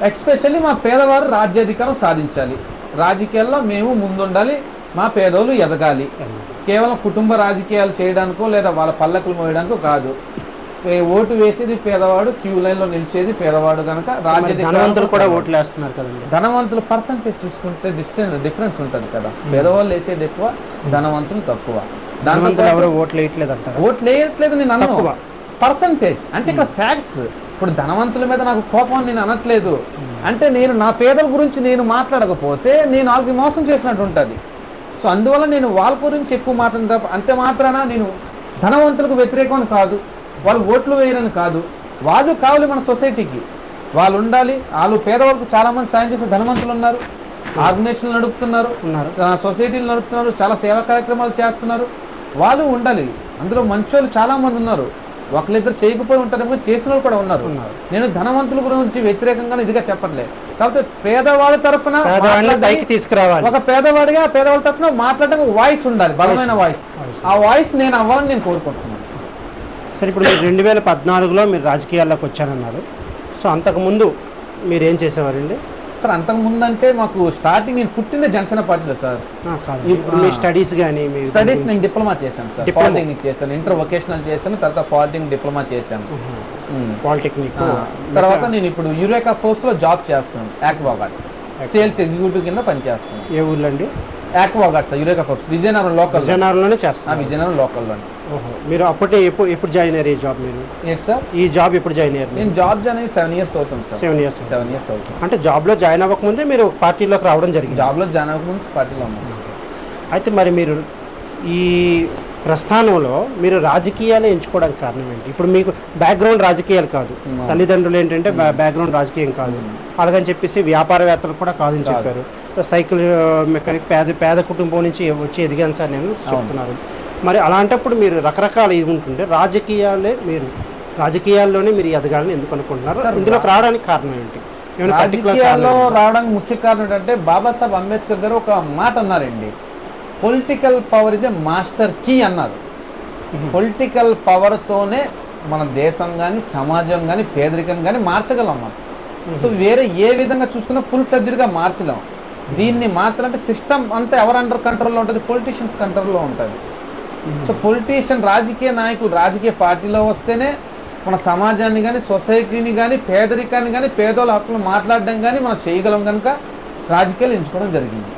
ఎక్స్పెషల్లీ మా పేదవారు రాజ్యాధికారం సాధించాలి, రాజకీయాల్లో మేము ముందుండాలి, మా పేదోళ్ళు ఎదగాలి. కేవలం కుటుంబ రాజకీయాలు చేయడానికో లేదా వాళ్ళ పల్లకులు మోయడానికో కాదు. ఓటు వేసేది పేదవాడు, క్యూ లైన్లో నిలిచేది పేదవాడు కనుక రాజ్యాధికారం కూడా ఓట్లు వేస్తున్నారు కదండి. ధనవంతుల పర్సంటేజ్ చూసుకుంటే డిఫరెన్స్ ఉంటుంది కదా, పేదవాళ్ళు వేసేది ఎక్కువ, ధనవంతులు తక్కువ. ఓట్లు వేయట్లేదు నేను అన్న పర్సంటేజ్ అంటే ఇక్కడ ఫ్యాక్ట్స్. ఇప్పుడు ధనవంతుల మీద నాకు కోపం నేను అనట్లేదు, అంటే నేను నా పేదల గురించి నేను మాట్లాడకపోతే నేను వాళ్ళకి మోసం చేసినట్టు ఉంటుంది. సో అందువల్ల నేను వాళ్ళ గురించి ఎక్కువ మాట్లాడిన తప్ప, అంతే మాత్రాన నేను ధనవంతులకు వ్యతిరేకం కాదు, వాళ్ళు ఓట్లు వేయరని కాదు, వాళ్ళు కావాలి మన సొసైటీకి, వాళ్ళు ఉండాలి. వాళ్ళు పేదవాళ్ళకు చాలామంది సాయం చేసే ధనవంతులు ఉన్నారు, ఆర్గనైజేషన్లు నడుపుతున్నారు, సొసైటీలు నడుపుతున్నారు, చాలా సేవా కార్యక్రమాలు చేస్తున్నారు, వాళ్ళు ఉండాలి. అందులో మంచి వాళ్ళు చాలామంది ఉన్నారు. ఒకరిద్దరు చేయకపోయి ఉంటారేమో, చేసిన వాళ్ళు కూడా ఉన్నారు. నేను ధనవంతుల గురించి వ్యతిరేకంగా ఇదిగా చెప్పట్లేదు, కాకపోతే పేదవాళ్ళ తరఫున తీసుకురావాలి. ఒక పేదవాడిగా పేదవాళ్ళ తరఫున మాట్లాడడానికి వాయిస్ ఉండాలి, బలమైన వాయిస్. ఆ వాయిస్ నేను అవ్వాలని నేను కోరుకుంటున్నాను. సరే, ఇప్పుడు మీరు 2014లో మీరు రాజకీయాల్లోకి వచ్చారన్నారు. సో అంతకుముందు మీరు ఏం చేసేవారండి? సార్ అంతకుముందు అంటే మాకు స్టార్టింగ్ నేను పుట్టిందే జనసేన పార్టీలో సార్. మీ స్టడీస్ కానీ? స్టడీస్ నేను డిప్లొమా చేశాను సార్, పాలిటెక్నిక్ చేశాను, ఇంటర్ వొకేషనల్ చేశాను, తర్వాత పాలిటెక్నిక్ డిప్లొమా చేశాను. పాలిటెక్నిక్ తర్వాత నేను ఇప్పుడు యురేకా ఫోర్స్ లో జాబ్ చేస్తున్నాను, యాక్వాగార్డ్ సేల్స్ ఎగ్జిక్యూటివ్ కింద పనిచేస్తున్నాను. ఏ ఊళ్ళో అండి? Aquaguard sir, Eureka Forbes Vizianagaram local. విజయనగరంలోనే చేస్తాను. విజయనగరం లోకల్లోనే. మీరు అప్పుడే ఎప్పుడు జాయిన్ అయ్యారు ఈ జాబ్? మీరు ఏంటి సార్ ఈ జాబ్ ఎప్పుడు జాయిన్ అయ్యారు? నేను జాబ్ జాయిన్ అయ్యి 7 years అవుతుంది సార్. 7 years. 7 years అవుతుంది. అంటే జాబ్లో జాయిన్ అవ్వకముందే మీరు పార్టీలోకి రావడం జరిగింది? జాబ్లో జాయిన్ అవ్వకముందు పార్టీలో ఉన్నాను. అయితే మరి మీరు ఈ ప్రస్థానంలో మీరు రాజకీయాలు ఎంచుకోవడానికి కారణం ఏంటి? ఇప్పుడు మీకు బ్యాక్గ్రౌండ్ రాజకీయాలు కాదు, తల్లిదండ్రులు ఏంటంటే బ్యాక్గ్రౌండ్ రాజకీయం కాదు, అలాగని చెప్పేసి వ్యాపారవేత్తలు కూడా కాదని చెప్పారు. సైకిల్ మెకానిక్ పేద కుటుంబం నుంచి వచ్చి ఎదిగాను సార్ నేను చెప్తున్నారు. మరి అలాంటప్పుడు మీరు రకరకాల ఇది ఉంటుంటే రాజకీయాల్లోనే మీరు ఎదగాలని ఎందుకు అనుకుంటున్నారు? ఇందులోకి రావడానికి కారణం ఏంటి? రాజకీయాల్లో రావడానికి ముఖ్య కారణం ఏంటంటే బాబాసాహెబ్ అంబేద్కర్ గారు ఒక మాట అన్నారండి, political power is a master key అన్నారు. పొలిటికల్ పవర్తోనే మన దేశం కానీ సమాజం కానీ పేదరికం కానీ మార్చగలం మనం. సో వేరే ఏ విధంగా చూసుకున్నా ఫుల్ ఫ్లెడ్జ్డ్గా మార్చలేం. దీన్ని మార్చాలంటే సిస్టమ్ అంతా ఎవరు అండర్ కంట్రోల్లో ఉంటుంది? పొలిటీషియన్స్ కంట్రోల్లో ఉంటుంది. సో పొలిటీషియన్, రాజకీయ నాయకులు రాజకీయ పార్టీలో వస్తేనే మన సమాజాన్ని కానీ సొసైటీని కానీ పేదరికాన్ని కానీ పేదోళ్ళ హక్కులు మాట్లాడడం కానీ మనం చేయగలం కనుక రాజకీయాలు ఎంచుకోవడం జరిగింది.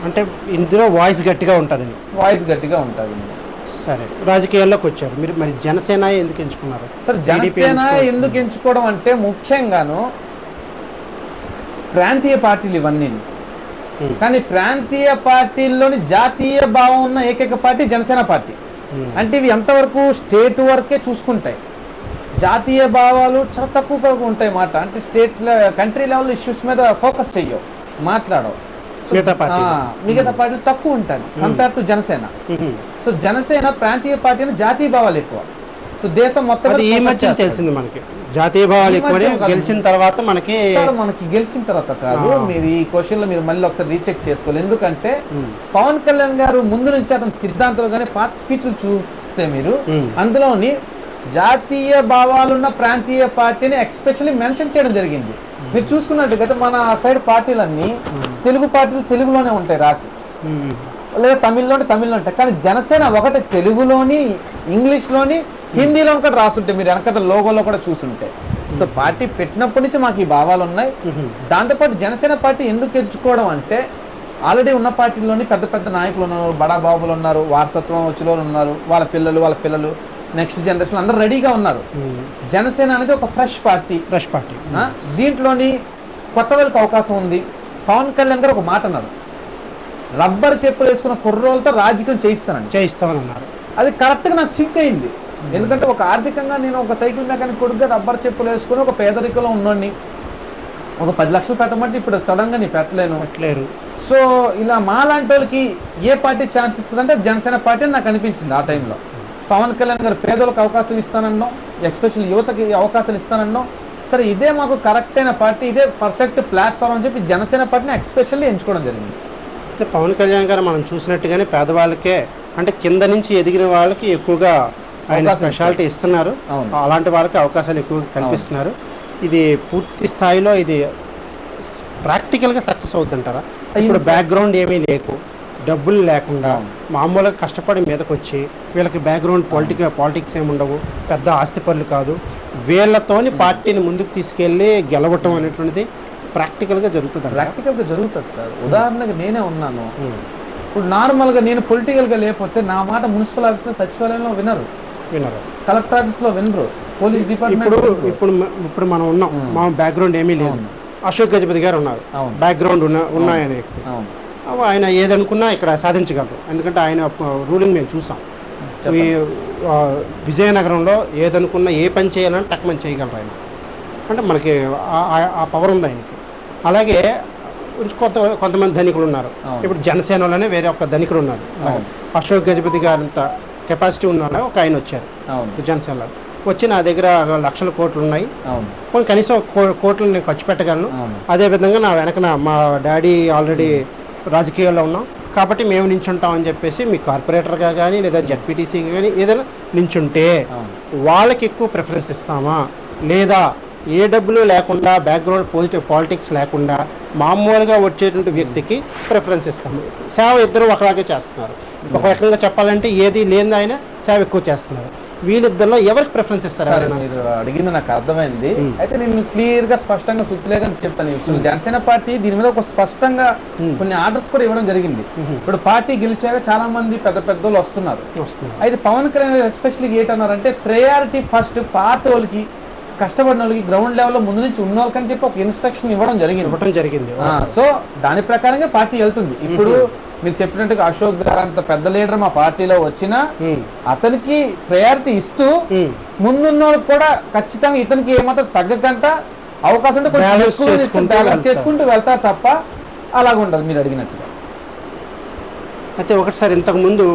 అంటే ఇందులో వాయిస్ గట్టిగా ఉంటుందని? వాయిస్ గట్టిగా ఉంటుంది. సరే, రాజకీయాల్లోకి వచ్చారు మీరు, మరి జనసేన ఎందుకు ఎంచుకున్నారు? సార్ జనసేన ఎందుకు ఎంచుకోవడం అంటే ముఖ్యంగాను ప్రాంతీయ పార్టీలు ఇవన్నీ, కానీ ప్రాంతీయ పార్టీల్లోని జాతీయ భావం ఉన్న ఏకైక పార్టీ జనసేన పార్టీ. అంటే ఇవి ఎంతవరకు స్టేట్ వరకే చూసుకుంటాయి, జాతీయ భావాలు చాలా తక్కువ ఉంటాయి మాట. అంటే స్టేట్ కంట్రీ లెవెల్ ఇష్యూస్ మీద ఫోకస్ చెయ్యవు, మాట్లాడవు. మిగతా పార్టీలు తక్కువ ఉంటుంది compare to Janasena. So Janasena ప్రాంతీయ పార్టీ అని జాతీయ భావాలు ఎక్కువ. సో దేశం మొత్తం ఈ మధ్య తెలిసింది మనకి జాతీయ భావాలు ఎక్కువ. గెలిచిన తర్వాత మనకి గెలిచిన తర్వాత కాదు, మీరు ఈ క్వశ్చన్ లో మీరు మళ్ళీ ఒకసారి రీచెక్ చేసుకోవాలి. ఎందుకంటే పవన్ కళ్యాణ్ గారు ముందు నుంచి అతని సిద్ధాంతాలు కానీ పాత స్పీచ్లు చూస్తే మీరు అందులోని జాతీయ భావాలున్న ప్రాంతీయ పార్టీని ఎక్స్పెషల్లీ మెన్షన్ చేయడం జరిగింది. మీరు చూసుకున్నట్టు కదా మన సైడ్ పార్టీలన్నీ తెలుగు పార్టీలు తెలుగులోనే ఉంటాయి రాసి, లేదా తమిళ్లో ఉంటాయి. కానీ జనసేన ఒకటి తెలుగులోని, ఇంగ్లీష్లోని, హిందీలో కూడా రాసుంటే మీరు వెనకట లోగోలో కూడా చూసుంటే. సో పార్టీ పెట్టినప్పటి నుంచి మాకు ఈ భావాలు ఉన్నాయి. దాంతోపాటు జనసేన పార్టీ ఎందుకు ఎంచుకోవడం అంటే ఆల్రెడీ ఉన్న పార్టీలోని పెద్ద పెద్ద నాయకులు ఉన్నారు, బడా బాబులు ఉన్నారు, వారసత్వం వచ్చిన ఉన్నారు, వాళ్ళ పిల్లలు నెక్స్ట్ జనరేషన్ అందరూ రెడీగా ఉన్నారు. జనసేన అనేది ఒక ఫ్రెష్ పార్టీ. దీంట్లోని కొత్త వాళ్ళకి అవకాశం ఉంది. పవన్ కళ్యాణ్ గారు ఒక మాట అన్నారు, రబ్బర్ చెప్పులు వేసుకున్న కుర్రోళ్ళతో రాజకీయం చేయిస్తామన్నారు. అది కరెక్ట్గా నాకు సింక్ అయింది. ఎందుకంటే ఒక ఆర్థికంగా నేను ఒక సైకిల్ మెకానిక్ కొడుకుగా రబ్బర్ చెప్పులు వేసుకుని ఒక పేదరికంలో ఉన్నోడిని ఒక 10 లక్షలు పెట్టమంటే ఇప్పుడు సడన్గా నీ పెట్టలేరు. సో ఇలా మాలాంటి వాళ్ళకి ఏ పార్టీ ఛాన్స్ ఇస్తుందంటే జనసేన పార్టీ అని నాకు అనిపించింది ఆ టైంలో. పవన్ కళ్యాణ్ గారు పేదలకు అవకాశం ఇస్తానన్నాం, ఎక్స్పెషల్ యువతకి అవకాశాలు ఇస్తానన్నాం. సరే ఇదే మాకు కరెక్ట్ అయిన పార్టీ, ఇదే పర్ఫెక్ట్ ప్లాట్ఫామ్ అని చెప్పి జనసేన పార్టీని ఎక్స్పెషల్లీ ఎంచుకోవడం జరిగింది. అయితే పవన్ కళ్యాణ్ గారు మనం చూసినట్టుగానే పేదవాళ్ళకే, అంటే కింద నుంచి ఎదిగిన వాళ్ళకి ఎక్కువగా ఆయన స్పెషాలిటీ ఇస్తున్నారు. అలాంటి వాళ్ళకి అవకాశాలు ఎక్కువగా కల్పిస్తున్నారు. ఇది పూర్తి స్థాయిలో ఇది ప్రాక్టికల్గా సక్సెస్ అవుతుంటారా? ఇప్పుడు బ్యాక్గ్రౌండ్ ఏమీ లేకు, డబ్బులు లేకుండా మామూలుగా కష్టపడి మీదకి వచ్చి వీళ్ళకి బ్యాక్గ్రౌండ్ పాలిటిక్స్ ఏమి ఉండవు, పెద్ద ఆస్తిపరులు కాదు, వీళ్ళతోని పార్టీని ముందుకు తీసుకెళ్ళి గెలవటం అనేటువంటిది ప్రాక్టికల్గా జరుగుతుంది సార్. ఉదాహరణకు నేనే ఉన్నాను. ఇప్పుడు నార్మల్గా నేను పొలిటికల్గా లేకపోతే నా మాట మున్సిపల్ ఆఫీస్లో సచివాలయంలో వినరు, కలెక్టర్ ఆఫీస్లో వినరు, పోలీస్ డిపార్ట్మెంట్. ఇప్పుడు మనం ఉన్నాం, మా బ్యాక్గ్రౌండ్ ఏమీ లేదు. అశోక్ గజపతి గారు ఉన్నారు, బ్యాక్గ్రౌండ్ ఉన్నాయనే వ్యక్తి. ఆయన ఏదనుకున్నా ఇక్కడ సాధించగలరు. ఎందుకంటే ఆయన రూలింగ్ మేము చూసాం. విజయనగరంలో ఏదనుకున్నా ఏ పని చేయాలని టక్మని చేయగలరు ఆయన. అంటే మనకి ఆ పవర్ ఉంది ఆయనకి. అలాగే కొంతమంది ధనికులు ఉన్నారు. ఇప్పుడు జనసేనలోనే వేరే ఒక ధనికుడు ఉన్నారు, అశోక్ గజపతి గారంత కెపాసిటీ ఉన్న ఒక ఆయన వచ్చారు అవును జనసేనలో. వచ్చి నా దగ్గర లక్షల కోట్లు ఉన్నాయి, అవును కొన్ని కనీసం కోట్లు నేను ఖర్చు పెట్టగలను, అవును అదేవిధంగా నా వెనకన మా డాడీ ఆల్రెడీ రాజకీయాల్లో ఉన్నాం కాబట్టి మేము నించుంటాం అని చెప్పేసి మీ కార్పొరేటర్గా కానీ లేదా జడ్పీటీసీగా కానీ ఏదైనా నించుంటే అవును వాళ్ళకి ఎక్కువ ప్రిఫరెన్స్ ఇస్తామా, లేదా ఏ డబ్బులు లేకుండా బ్యాక్గ్రౌండ్ పాలిటిక్స్ లేకుండా మామూలుగా వచ్చేటువంటి వ్యక్తికి ప్రిఫరెన్స్ ఇస్తాము. సేవ ఇద్దరు ఒకలాగే చేస్తున్నారు. ఒక రకంగా చెప్పాలంటే ఏది లేని ఆయన సేవ ఎక్కువ చేస్తున్నారు. వీళ్ళిద్దరిలో ఎవరికి ప్రిఫరెన్స్ ఇస్తారు? సరే, మీరు అడిగింది నాకు అర్థమైంది. అయితే నేను క్లియర్ గా స్పష్టంగా సుత్తిలేదని చెప్తాను. ఇప్పుడు జనసేన పార్టీ దీని మీద ఒక స్పష్టంగా కొన్ని ఆర్డర్స్ కూడా ఇవ్వడం జరిగింది. ఇప్పుడు పార్టీ గెలిచాక చాలా మంది పెద్ద పెద్దోళ్ళు వస్తున్నారు. అయితే పవన్ కళ్యాణ్ ఎస్పెషల్లీ ఏంటన్నారంటే ప్రయారిటీ ఫస్ట్ పాత వాళ్ళకి, కష్టపడిన వాళ్ళకి, గ్రౌండ్ లెవెల్లో ముందు నుంచి ఉన్న వాళ్ళకని చెప్పి ఒక ఇన్స్ట్రక్షన్ ఇవ్వడం జరిగింది. సో దాని ప్రకారంగా పార్టీ వెళ్తుంది. ఇప్పుడు మీరు చెప్పినట్టుగా అశోక్ గారు అంత పెద్ద లీడర్ మా పార్టీలో వచ్చినా అతనికి ప్రయారిటీ ఇస్తూ ముందున్న కూడా ఖచ్చితంగా ఇతనికి ఏమాత్రం తగ్గకంట అవకాశం ఉంటే కొంచెం చేసుకుంటూ వెళ్తారు తప్ప అలాగ ఉండదు మీరు అడిగినట్టుగా. అయితే ఒకటిసారి ఇంతకు ముందు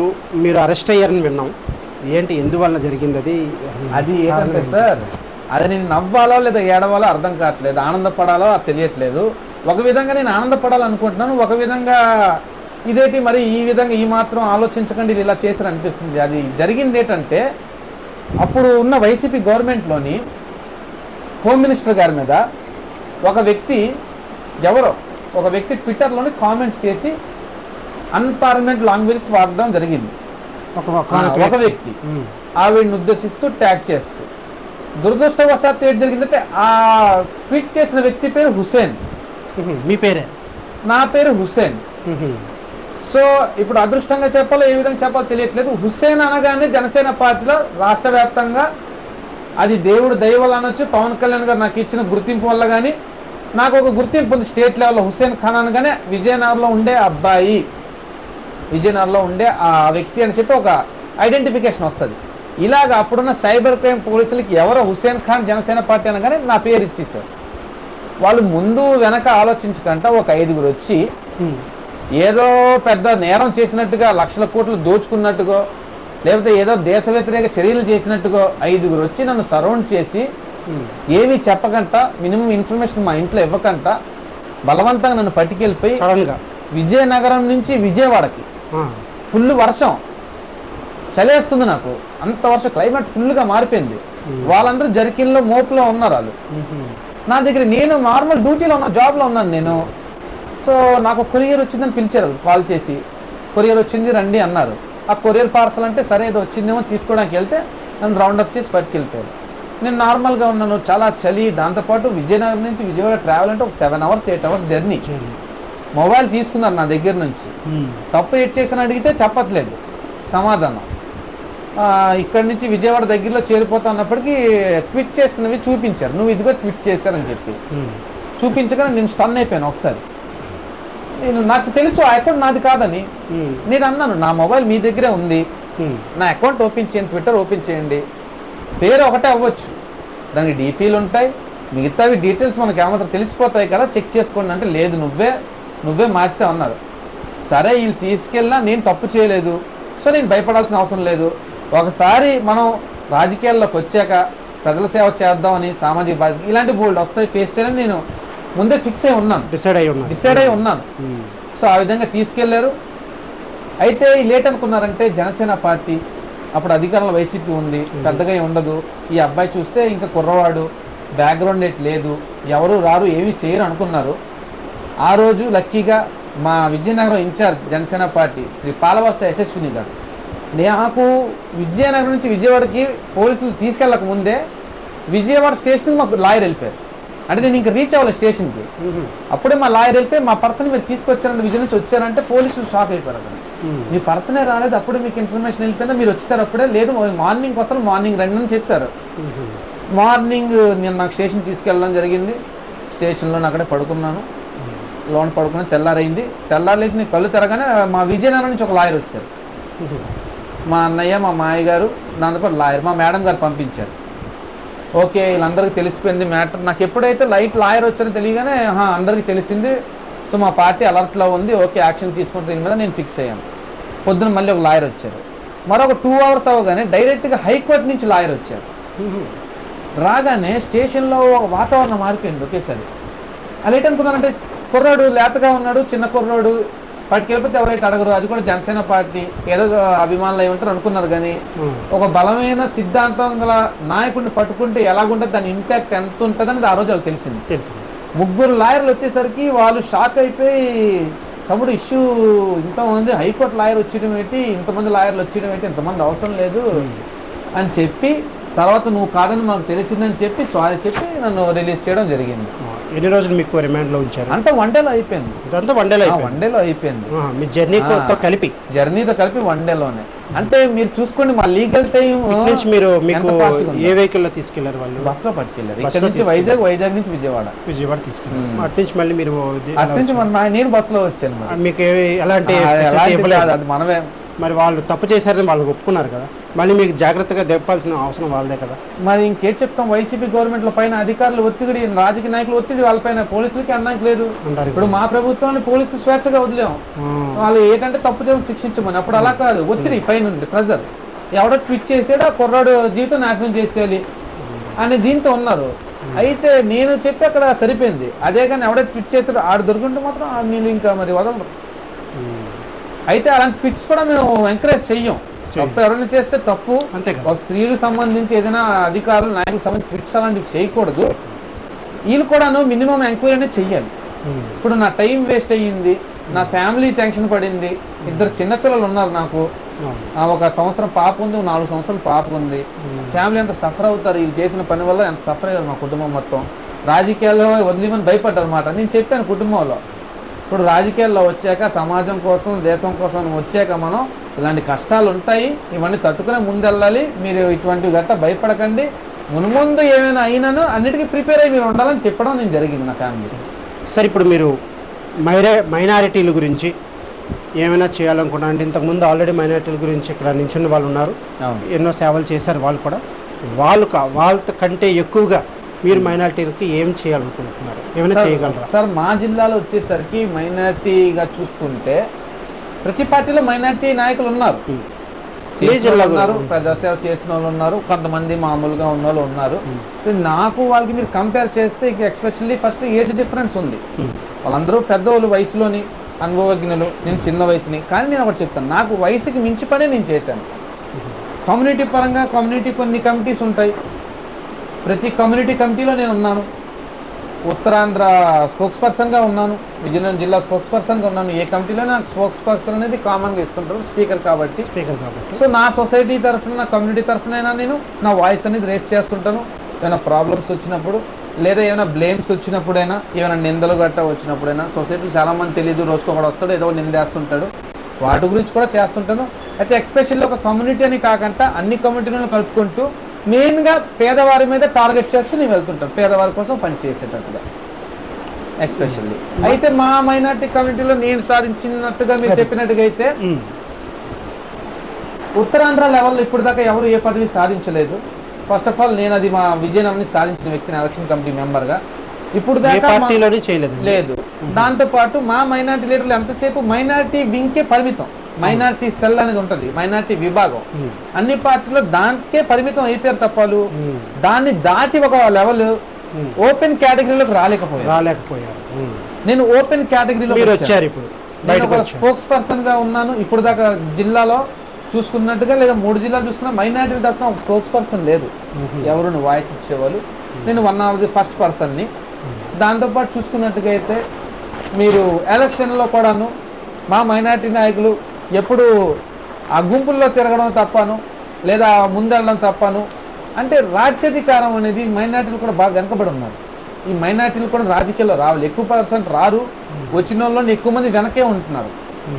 మీరు అరెస్ట్ అయ్యారని విన్నాం. ఏంటి, ఎందువల్ల జరిగింది అది ఏంటంటే సార్, అది నేను నవ్వాలో లేదా ఏడవాలో అర్థం కావట్లేదు, ఆనందపడాలో అది తెలియట్లేదు. ఒక విధంగా నేను ఆనందపడాలనుకుంటున్నాను, ఒక విధంగా ఇదేంటి మరి ఈ విధంగా ఈ మాత్రం ఆలోచించకండి ఇలా చేశారు అనిపిస్తుంది. అది జరిగింది ఏంటంటే అప్పుడు ఉన్న వైసీపీ గవర్నమెంట్లోని హోమ్ మినిస్టర్ గారి మీద ఒక వ్యక్తి ట్విట్టర్లోని కామెంట్స్ చేసి అన్పార్లమెంట్ లాంగ్వేజెస్ వాడడం జరిగింది. ఒక వ్యక్తి ఆవిడని ఉద్దేశిస్తూ ట్యాగ్ చేస్తూ, దురదృష్టవశాత్తు ఏం జరిగిందంటే ఆ ట్వీట్ చేసిన వ్యక్తి పేరు హుసేన్. మీ పేరే? నా పేరు హుసేన్. సో ఇప్పుడు అదృష్టంగా చెప్పాలో ఏ విధంగా చెప్పాలో తెలియట్లేదు. హుస్సేన్ అనగానే జనసేన పార్టీలో రాష్ట్ర వ్యాప్తంగా అది దేవుడు దయ వల్ల అనొచ్చు, పవన్ కళ్యాణ్ గారు నాకు ఇచ్చిన గుర్తింపు వల్ల కానీ నాకు ఒక గుర్తింపు ఉంది స్టేట్ లెవెల్లో. హుస్సేన్ ఖాన్ అనగానే విజయనగరంలో ఉండే అబ్బాయి, విజయనగరంలో ఉండే ఆ వ్యక్తి అని చెప్పి ఒక ఐడెంటిఫికేషన్ వస్తుంది. ఇలాగ అప్పుడున్న సైబర్ క్రైమ్ పోలీసులకి ఎవరో హుస్సేన్ ఖాన్ జనసేన పార్టీ అనగానే నా పేరు ఇచ్చేసారు. వాళ్ళు ముందు వెనక ఆలోచించకుండా ఒక 5గురు వచ్చి ఏదో పెద్ద నేరం చేసినట్టుగా, లక్షల కోట్లు దోచుకున్నట్టుగా, లేకపోతే ఏదో దేశ వ్యతిరేక చర్యలు చేసినట్టుగా 5గురు వచ్చి నన్ను సరౌండ్ చేసి ఏమీ చెప్పకంట, మినిమం ఇన్ఫర్మేషన్ మా ఇంట్లో ఇవ్వకంట బలవంతంగా నన్ను పట్టుకెళ్ళిపోయి విజయనగరం నుంచి విజయవాడకి, ఫుల్ వర్షం చలేస్తుంది, నాకు అంత వర్షం, క్లైమేట్ ఫుల్గా మారిపోయింది. వాళ్ళందరూ జర్కిన్లో మోపులో ఉన్నారు. వాళ్ళు నా దగ్గర, నేను నార్మల్ డ్యూటీలో ఉన్న జాబ్లో ఉన్నాను నేను. సో నాకు కొరియర్ వచ్చిందని పిలిచారు కాల్ చేసి, కొరియర్ వచ్చింది రండి అన్నారు. ఆ కొరియర్ పార్సల్ అంటే సరే ఏదో వచ్చిందేమో తీసుకోవడానికి వెళ్తే నన్ను రౌండ్ అప్ చేసి పట్టుకెళ్ళిపోయారు. నేను నార్మల్గా ఉన్నాను, చాలా చలి, దాంతోపాటు విజయనగరం నుంచి విజయవాడ ట్రావెల్ అంటే ఒక 7 hours 8 hours జర్నీ. మొబైల్ తీసుకున్నారు నా దగ్గర నుంచి. తప్పు ఏడ్ చేసిన అడిగితే చెప్పట్లేదు సమాధానం. ఇక్కడి నుంచి విజయవాడ దగ్గరలో చేరిపోతా అన్నప్పటికీ ట్వీట్ చేసినవి చూపించారు, నువ్వు ఇదిగో ట్వీట్ చేశారని చెప్పి చూపించగానే నేను స్టన్ అయిపోయాను. ఒకసారి నాకు తెలుసు ఆ అకౌంట్ నాది కాదని. నేను అన్నాను, నా మొబైల్ మీ దగ్గరే ఉంది, నా అకౌంట్ ఓపెన్ చేయండి, ట్విట్టర్ ఓపెన్ చేయండి, పేరు ఒకటే అవ్వచ్చు, దానికి డీపీలు ఉంటాయి, మిగతావి డీటెయిల్స్ మనకు ఏమాత్రం తెలిసిపోతాయి కదా, చెక్ చేసుకోండి అంటే లేదు నువ్వే మార్చావు అన్నారు. సరే వీళ్ళు తీసుకెళ్ళినా నేను తప్పు చేయలేదు, సో నేను భయపడాల్సిన అవసరం లేదు. ఒకసారి మనం రాజకీయాల్లోకి వచ్చాక ప్రజల సేవ చేద్దామని, సామాజిక బాధ్యత ఇలాంటి బోల్డ్ వస్తాయి, ఫేస్ చేయాలని నేను ముందే ఫిక్స్ అయి ఉన్నాను, డిసైడ్ అయి ఉన్నాను. సో ఆ విధంగా తీసుకెళ్లారు. అయితే లేట్ అనుకున్నారంటే జనసేన పార్టీ అప్పుడు అధికారంలో వైసీపీ ఉంది, పెద్దగా ఉండదు, ఈ అబ్బాయి చూస్తే ఇంకా కుర్రవాడు, బ్యాక్గ్రౌండ్ ఎట్ లేదు, ఎవరు రారు ఏమీ చేయరు అనుకున్నారు. ఆ రోజు లక్కీగా మా విజయనగరం ఇన్ఛార్జ్ జనసేన పార్టీ శ్రీ పాలవలస యశస్విని గారు, నాకు విజయనగరం నుంచి విజయవాడకి పోలీసులు తీసుకెళ్ళక ముందే విజయవాడ స్టేషన్కి మాకు లాయర్ వెళ్ళిపోయారు. అంటే నేను ఇంకా రీచ్ అవ్వాలి స్టేషన్కి, అప్పుడే మా లాయర్ వెళ్ళిపోయి మా పర్సన్ మీరు తీసుకొచ్చారంటే విజయ్ నుంచి వచ్చారంటే పోలీసులు షాక్ అయిపోయారు. అక్కడ మీ పర్సనే రాలేదు, అప్పుడే మీకు ఇన్ఫర్మేషన్ వెళ్ళిపోయిందా, మీరు వచ్చేసారు అప్పుడే, లేదు మార్నింగ్ వస్తారు, మార్నింగ్ రండి అని చెప్పారు. మార్నింగ్ నేను నాకు స్టేషన్ తీసుకెళ్ళడం జరిగింది. స్టేషన్లో అక్కడే పడుకున్నాను, లోన్ పడుకుని తెల్లారైంది. తెల్లారేసి నేను కళ్ళు తెరగానే మా విజయనగరం నుంచి ఒక లాయర్ వచ్చారు. మా అన్నయ్య, మా మాయ గారు, దాంతోపాటు లాయర్, మా మేడం గారు పంపించారు. ఓకే వీళ్ళందరికీ తెలిసిపోయింది మ్యాటర్. నాకు ఎప్పుడైతే లాయర్ వచ్చారో తెలియగానే అందరికీ తెలిసింది. సో మా పార్టీ అలర్ట్లో ఉంది, ఓకే యాక్షన్ తీసుకుంటే దీని మీద నేను ఫిక్స్ అయ్యాను. పొద్దున మళ్ళీ ఒక లాయర్ వచ్చారు. మరొక 2 hours అవ్వగానే డైరెక్ట్గా హైకోర్టు నుంచి లాయర్ వచ్చారు. రాగానే స్టేషన్లో వాతావరణం మారిపోయింది ఒకేసారి. అలా ఏంటనుకున్నారంటే కుర్రాడు లేతగా ఉన్నాడు, చిన్న కుర్రాడు, పట్టుకెళ్ళిపోతే ఎవరైతే అడగరు, అది కూడా జనసేన పార్టీ ఏదో అభిమానులు అయి ఉంటారు అనుకున్నారు. కానీ ఒక బలమైన సిద్ధాంతం గల నాయకుడిని పట్టుకుంటే ఎలాగుంటుంది, దాని ఇంపాక్ట్ ఎంత ఉంటుంది అనేది ఆ రోజు వాళ్ళకి తెలిసింది. 3 లాయర్లు వచ్చేసరికి వాళ్ళు షాక్ అయిపోయి, తమ్ముడు ఇష్యూ ఇంతమంది హైకోర్టు లాయర్ వచ్చేయడం ఏంటి, ఇంతమంది లాయర్లు వచ్చేయడం ఏంటి, ఇంతమంది అవసరం లేదు అని చెప్పి, తర్వాత నువ్వు కాదని మాకు తెలిసిందని చెప్పి సారీ చెప్పి నన్ను రిలీజ్ చేయడం జరిగింది. ఎన్ని రోజులు మీకు రిమాండ్లో ఉంచారు? అంటే 1 dayలో అయిపోయింది. ఇదంతా 1 dayలో అయిపోయింది. మీ జర్నీతో కలిపి 1 dayలోనే. అంటే మీరు చూసుకోండి, మా లీగల్ టైం మీరు మీకు ఏ వెహికల్లో తీసుకెళ్లారు? వాళ్ళు బస్సులో పట్టుకెళ్ళారు. ఇక్కడ నుంచి వైజాగ్ నుంచి విజయవాడ తీసుకెళ్ళారు. అటు నుంచి మళ్ళీ మీరు నేను బస్సులో వచ్చాను. మీకు ఎలాంటి అది మనమే. మరి వాళ్ళు తప్పు చేశారని వాళ్ళు ఒప్పుకున్నారు కదా, మళ్ళీ మీకు జాగ్రత్తగా చెప్పాల్సిన అవసరం వాళ్ళదే కదా. మరి ఇంకేం చెప్తాం, వైసీపీ గవర్నమెంట్లో పైన అధికారులు ఒత్తిడి, రాజకీయ నాయకులు ఒత్తిడి, వాళ్ళపైన పోలీసులకి అనడానికి లేదు. ఇప్పుడు మా ప్రభుత్వాన్ని పోలీసులు స్వేచ్ఛగా వదిలేం, వాళ్ళు ఏంటంటే తప్పు చేయడం శిక్షించమని. అప్పుడు అలా కాదు, ఒత్తిడి పైన ప్రెజర్, ఎవడో ట్వీట్ చేసాడో ఆ కుర్రాడు జీవితం నాశనం చేసేయాలి అని దీంతో ఉన్నారు. అయితే నేను చెప్పి అక్కడ సరిపోయింది. అదే కానీ ఎవడో ట్వీట్ చేసాడో ఆడు దొరుకుంటే మాత్రం నేను ఇంకా మరి వదలరు. అయితే అలాంటి ట్వీట్స్ కూడా మేము ఎంకరేజ్ చెయ్యం. తప్పు ఎవరైనా చేస్తే తప్పు, ఒక స్త్రీలకు సంబంధించి ఏదైనా అధికారులు నాయకులకు సంబంధించి ట్వీట్స్ అలాంటివి చేయకూడదు. వీళ్ళు కూడాను మినిమం ఎంక్వైరీ అనేది చెయ్యాలి. ఇప్పుడు నా టైం వేస్ట్ అయ్యింది, నా ఫ్యామిలీ టెన్షన్ పడింది, 2 చిన్నపిల్లలు ఉన్నారు నాకు, ఒక సంవత్సరం పాప ఉంది, 4 సంవత్సరాల పాప ఉంది. ఫ్యామిలీ ఎంత సఫర్ అవుతారు, వీళ్ళు చేసిన పని వల్ల ఎంత సఫర్ అయ్యారు మా కుటుంబం మొత్తం. రాజకీయాల్లో వదిలేమని భయపడ్డారు అన్నమాట. నేను చెప్పాను కుటుంబంలో, ఇప్పుడు రాజకీయాల్లో వచ్చాక సమాజం కోసం దేశం కోసం వచ్చాక మనం ఇలాంటి కష్టాలు ఉంటాయి, ఇవన్నీ తట్టుకునే ముందెళ్ళాలి, మీరు ఇటువంటి గట్ట భయపడకండి, మున్ముందు ఏమైనా అయినాను అన్నిటికీ ప్రిపేర్ అయ్యి మీరు ఉండాలని చెప్పడం నేను జరిగింది నా ఫ్యామిలీ. సార్, ఇప్పుడు మీరు మైనారిటీల గురించి ఏమైనా చేయాలనుకున్నాను అంటే, ఇంతకుముందు ఆల్రెడీ మైనారిటీల గురించి ఇక్కడ నించున్న వాళ్ళు ఉన్నారు, ఎన్నో సేవలు చేశారు వాళ్ళు కూడా. వాళ్ళ కంటే ఎక్కువగా మీరు మైనారిటీలకి ఏం చేయాలనుకుంటున్నారు, ఏమైనా చేయగలరా? సార్, మా జిల్లాలో వచ్చేసరికి మైనారిటీగా చూసుకుంటే ప్రతి పార్టీలో మైనారిటీ నాయకులు ఉన్నారు, ప్రజాసేవ చేసిన వాళ్ళు ఉన్నారు, కొంతమంది మామూలుగా ఉన్న వాళ్ళు ఉన్నారు. నాకు వాళ్ళకి మీరు కంపేర్ చేస్తే ఎస్పెషల్లీ ఫస్ట్ ఏజ్ డిఫరెన్స్ ఉంది. వాళ్ళందరూ పెద్దవాళ్ళు, వయసులోని అనుభవజ్ఞులు, నేను చిన్న వయసుని. కానీ నేను ఒకటి చెప్తాను, నాకు వయసుకి మించి పనే నేను చేశాను. కమ్యూనిటీ పరంగా కొన్ని కమిటీస్ ఉంటాయి, ప్రతి కమ్యూనిటీ కమిటీలో నేను ఉన్నాను. ఉత్తరాంధ్ర స్పోక్స్ పర్సన్గా ఉన్నాను, విజయనగరం జిల్లా స్పోక్స్ పర్సన్గా ఉన్నాను. ఏ కమిటీలో నాకు స్పోక్స్ పర్సన్ అనేది కామన్గా ఇస్తుంటారు, స్పీకర్ కాబట్టి. సో నా సొసైటీ తరఫున, నా కమ్యూనిటీ తరఫునైనా నేను నా వాయిస్ అనేది రేస్ చేస్తుంటాను. ఏమైనా ప్రాబ్లమ్స్ వచ్చినప్పుడు, లేదా ఏమైనా బ్లేమ్స్ వచ్చినప్పుడైనా, ఏమైనా నిందలు గట్ట వచ్చినప్పుడైనా, సొసైటీలో చాలామంది తెలియదు, రోజుకొకడు వస్తాడు ఏదో నిందేస్తుంటాడు, వాటి గురించి కూడా చేస్తుంటాను. అయితే ఎస్పెషల్లీ ఒక కమ్యూనిటీ అని కాకుండా అన్ని కమ్యూనిటీలను కలుపుకుంటూ మెయిన్గా పేదవారి మీద టార్గెట్ చేస్తూ నేను వెళ్తుంటాను, పేదవారి కోసం పనిచేసేటట్టుగా ఎస్పెషల్లీ. అయితే మా మైనార్టీ కమ్యూనిటీలో నేను సాధించినట్టుగా మీరు చెప్పినట్టుగా అయితే ఉత్తరాంధ్ర లెవెల్లో ఇప్పుడు దాకా ఎవరు ఏ పదవి సాధించలేదు. ఫస్ట్ ఆఫ్ ఆల్ నేను అది మా విజయనగరం సాధించిన వ్యక్తిని, ఎలక్షన్ కమిటీ మెంబర్గా. ఇప్పుడు దాకా లేదు. దాంతోపాటు మా మైనార్టీ లీడర్లు ఎంతసేపు మైనార్టీ వింగ్కే పరిమితం, మైనార్టీ సెల్ అనేది ఉంటుంది, మైనార్టీ విభాగం. అన్ని పార్టీలో దానికే పరిమితం అయిపోయారు తప్పలు. దాన్ని దాటి ఒక లెవెల్ ఓపెన్ కేటగిరీలోకి రాలేకపోయారు. నేను ఓపెన్ కేటగిరీలో వచ్చారు. ఇప్పుడు నేను ఒక స్పోక్స్ పర్సన్ గా ఉన్నాను. ఇప్పుడు దాకా జిల్లాలో చూసుకున్నట్టుగా, లేదా 3 జిల్లాలు చూసుకున్నా మైనార్టీల తరఫున ఒక స్పోక్స్ పర్సన్ లేదు, ఎవరు వాయిస్ ఇచ్చేవాళ్ళు. నేను 1 of the ఫస్ట్ పర్సన్ని. దాంతోపాటు చూసుకున్నట్టుగా అయితే మీరు ఎలక్షన్లో కూడాను మా మైనార్టీ నాయకులు ఎప్పుడు ఆ గుంపుల్లో తిరగడం తప్పను, లేదా ముందెళ్ళడం తప్పను. అంటే రాజ్యాధికారం అనేది మైనార్టీలు కూడా బాగా వెనకబడి ఉన్నారు. ఈ మైనార్టీలు కూడా రాజకీయాల్లో రావాలి, ఎక్కువ పర్సెంట్ రారు, వచ్చిన వాళ్ళని ఎక్కువ మంది వెనకే ఉంటున్నారు.